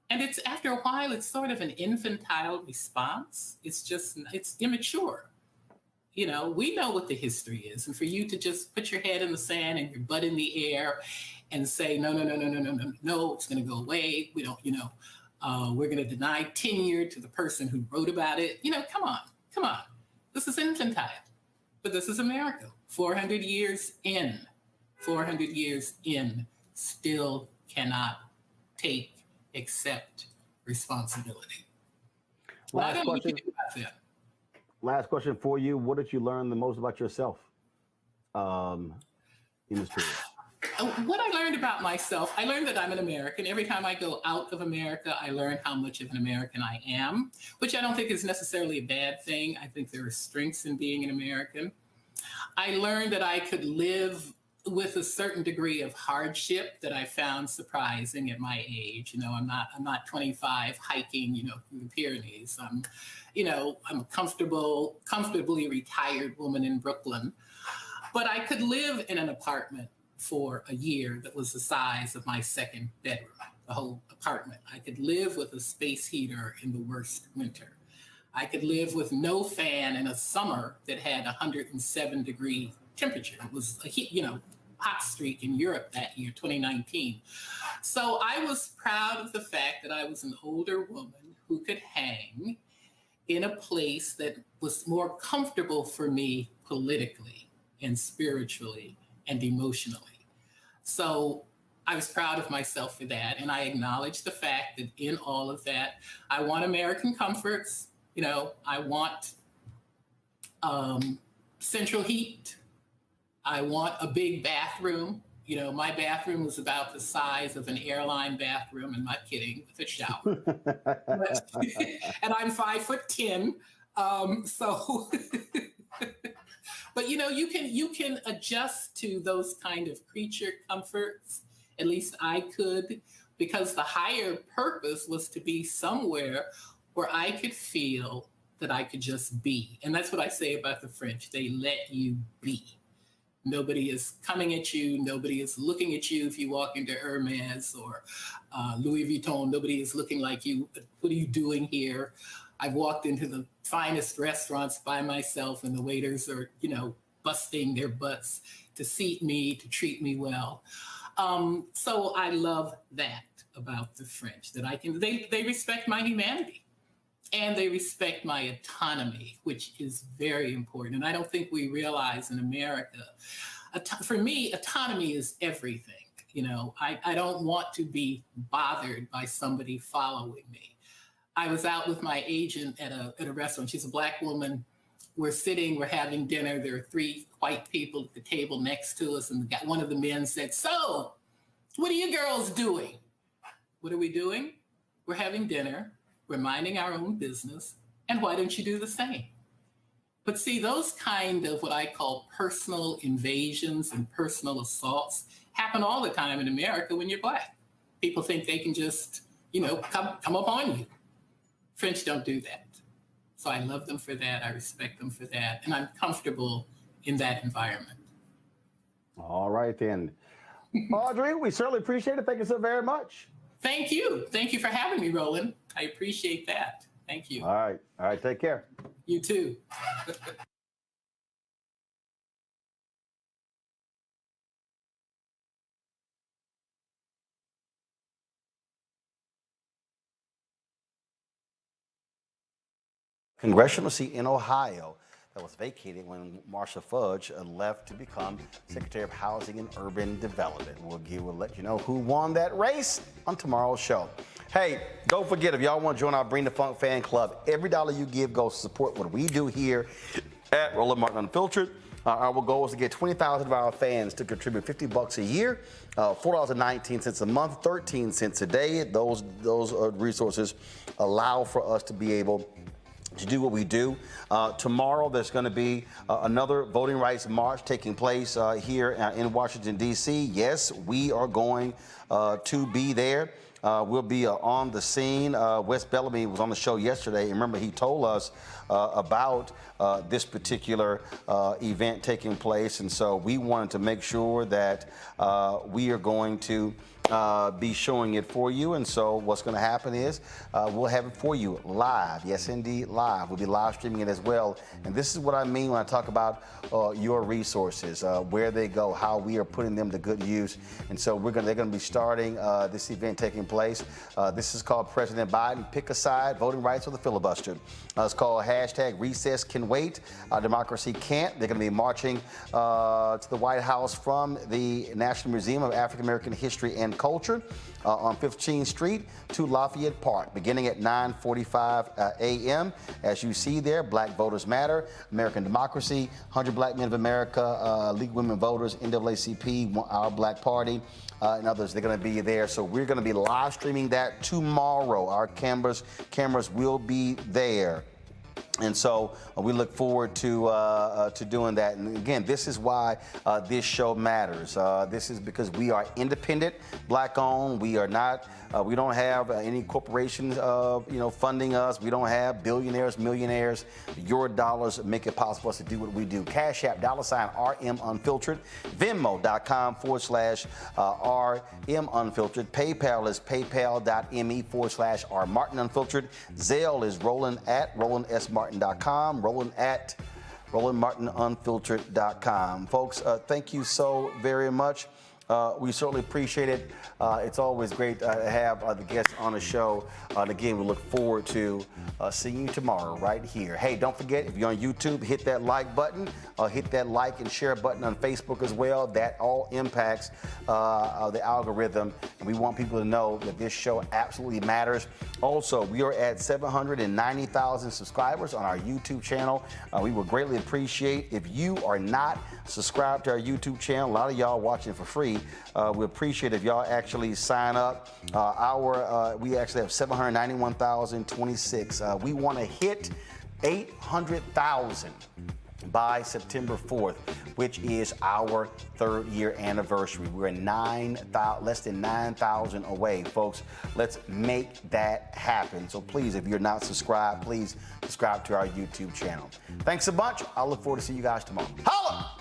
And it's, after a while, it's sort of an infantile response. It's immature. You know, we know what the history is. And for you to just put your head in the sand and your butt in the air and say, no, it's going to go away. We don't, we're going to deny tenure to the person who wrote about it. Come on. This is infantile. But this is America. 400 years in, still cannot accept responsibility. Why don't we do that? Last question for you. What did you learn the most about yourself in this period? What I learned about myself, I learned that I'm an American. Every time I go out of America, I learn how much of an American I am, which I don't think is necessarily a bad thing. I think there are strengths in being an American. I learned that I could live with a certain degree of hardship that I found surprising at my age. I'm not 25 hiking, through the Pyrenees. I'm a comfortably retired woman in Brooklyn, but I could live in an apartment for a year that was the size of my second bedroom, the whole apartment. I could live with a space heater in the worst winter. I could live with no fan in a summer that had 107-degree temperature. It was a heat, hot streak in Europe that year, 2019. So I was proud of the fact that I was an older woman who could hang in a place that was more comfortable for me politically and spiritually and emotionally. So I was proud of myself for that. And I acknowledged the fact that in all of that, I want American comforts. I want central heat. I want a big bathroom. My bathroom was about the size of an airline bathroom. I'm not kidding, with a shower. And I'm 5'10". But you can adjust to those kind of creature comforts. At least I could, because the higher purpose was to be somewhere where I could feel that I could just be. And that's what I say about the French. They let you be. Nobody is coming at you. Nobody is looking at you if you walk into Hermes or Louis Vuitton. Nobody is looking like you. What are you doing here? I've walked into the finest restaurants by myself and the waiters are, busting their butts to seat me, to treat me well. So I love that about the French, that they respect my humanity. And they respect my autonomy, which is very important. And I don't think we realize in America, for me, autonomy is everything. I don't want to be bothered by somebody following me. I was out with my agent at a restaurant. She's a Black woman. We're having dinner. There are 3 white people at the table next to us. And one of the men said, "So, what are you girls doing?" What are we doing? We're having dinner. We're minding our own business, and why don't you do the same? But see, those kind of what I call personal invasions and personal assaults happen all the time in America when you're Black. People think they can just, come up on you. French don't do that. So I love them for that. I respect them for that. And I'm comfortable in that environment. All right, then. Audrey, we certainly appreciate it. Thank you so very much. Thank you. Thank you for having me, Roland. I appreciate that. Thank you. All right. All right. Take care. You too. Congressional seat in Ohio that was vacated when Marsha Fudge left to become Secretary of Housing and Urban Development. We'll let you know who won that race on tomorrow's show. Hey, don't forget, if y'all want to join our Bring the Funk fan club, every dollar you give goes to support what we do here at Roland Martin Unfiltered. Our goal is to get 20,000 of our fans to contribute $50 a year, $4.19 a month, 13 cents a day. Those resources allow for us to be able to do what we do. Tomorrow, there's going to be another voting rights march taking place here in Washington, D.C. Yes, we are going to be there. We'll be on the scene. Wes Bellamy was on the show yesterday. Remember, he told us about this particular event taking place. And so we wanted to make sure that we are going to be showing it for you. And so what's going to happen is we'll have it for you live. Yes, indeed, live. We'll be live streaming it as well. And this is what I mean when I talk about your resources, where they go, how we are putting them to good use. And so they're going to be starting this event taking place. This is called President Biden Pick a Side, Voting Rights or the Filibuster. It's called #Recess Can Wait, Democracy Can't. They're going to be marching to the White House from the National Museum of African American History and Culture on 15th Street to Lafayette Park, beginning at 9:45 a.m. As you see there, Black Voters Matter, American Democracy, 100 Black Men of America, League of Women Voters, NAACP, Our Black Party, and others. They're going to be there. So we're going to be live streaming that tomorrow. Our cameras will be there. And so we look forward to doing that. And again, this is why this show matters. This is because we are independent, Black-owned. We are not. We don't have any corporations, funding us. We don't have billionaires, millionaires. Your dollars make it possible for us to do what we do. Cash App, $RM Unfiltered. Venmo.com/RM Unfiltered. PayPal is paypal.me/R Martin Unfiltered. Zelle is Roland at RolandSMartin.com. Roland at RolandMartinUnfiltered.com. Folks, thank you so very much. We certainly appreciate it. It's always great to have the guests on the show. And again, we look forward to seeing you tomorrow right here. Hey, don't forget, if you're on YouTube, hit that like button. Hit that like and share button on Facebook as well. That all impacts the algorithm. And we want people to know that this show absolutely matters. Also, we are at 790,000 subscribers on our YouTube channel. We would greatly appreciate if you are not subscribed to our YouTube channel. A lot of y'all watching for free. We appreciate if y'all actually sign up. We actually have 791,026. We want to hit 800,000 by September 4th, which is our 3rd year anniversary. We're less than 9,000 away, folks. Let's make that happen. So please, if you're not subscribed, please subscribe to our YouTube channel. Thanks a bunch. I look forward to seeing you guys tomorrow. Holla!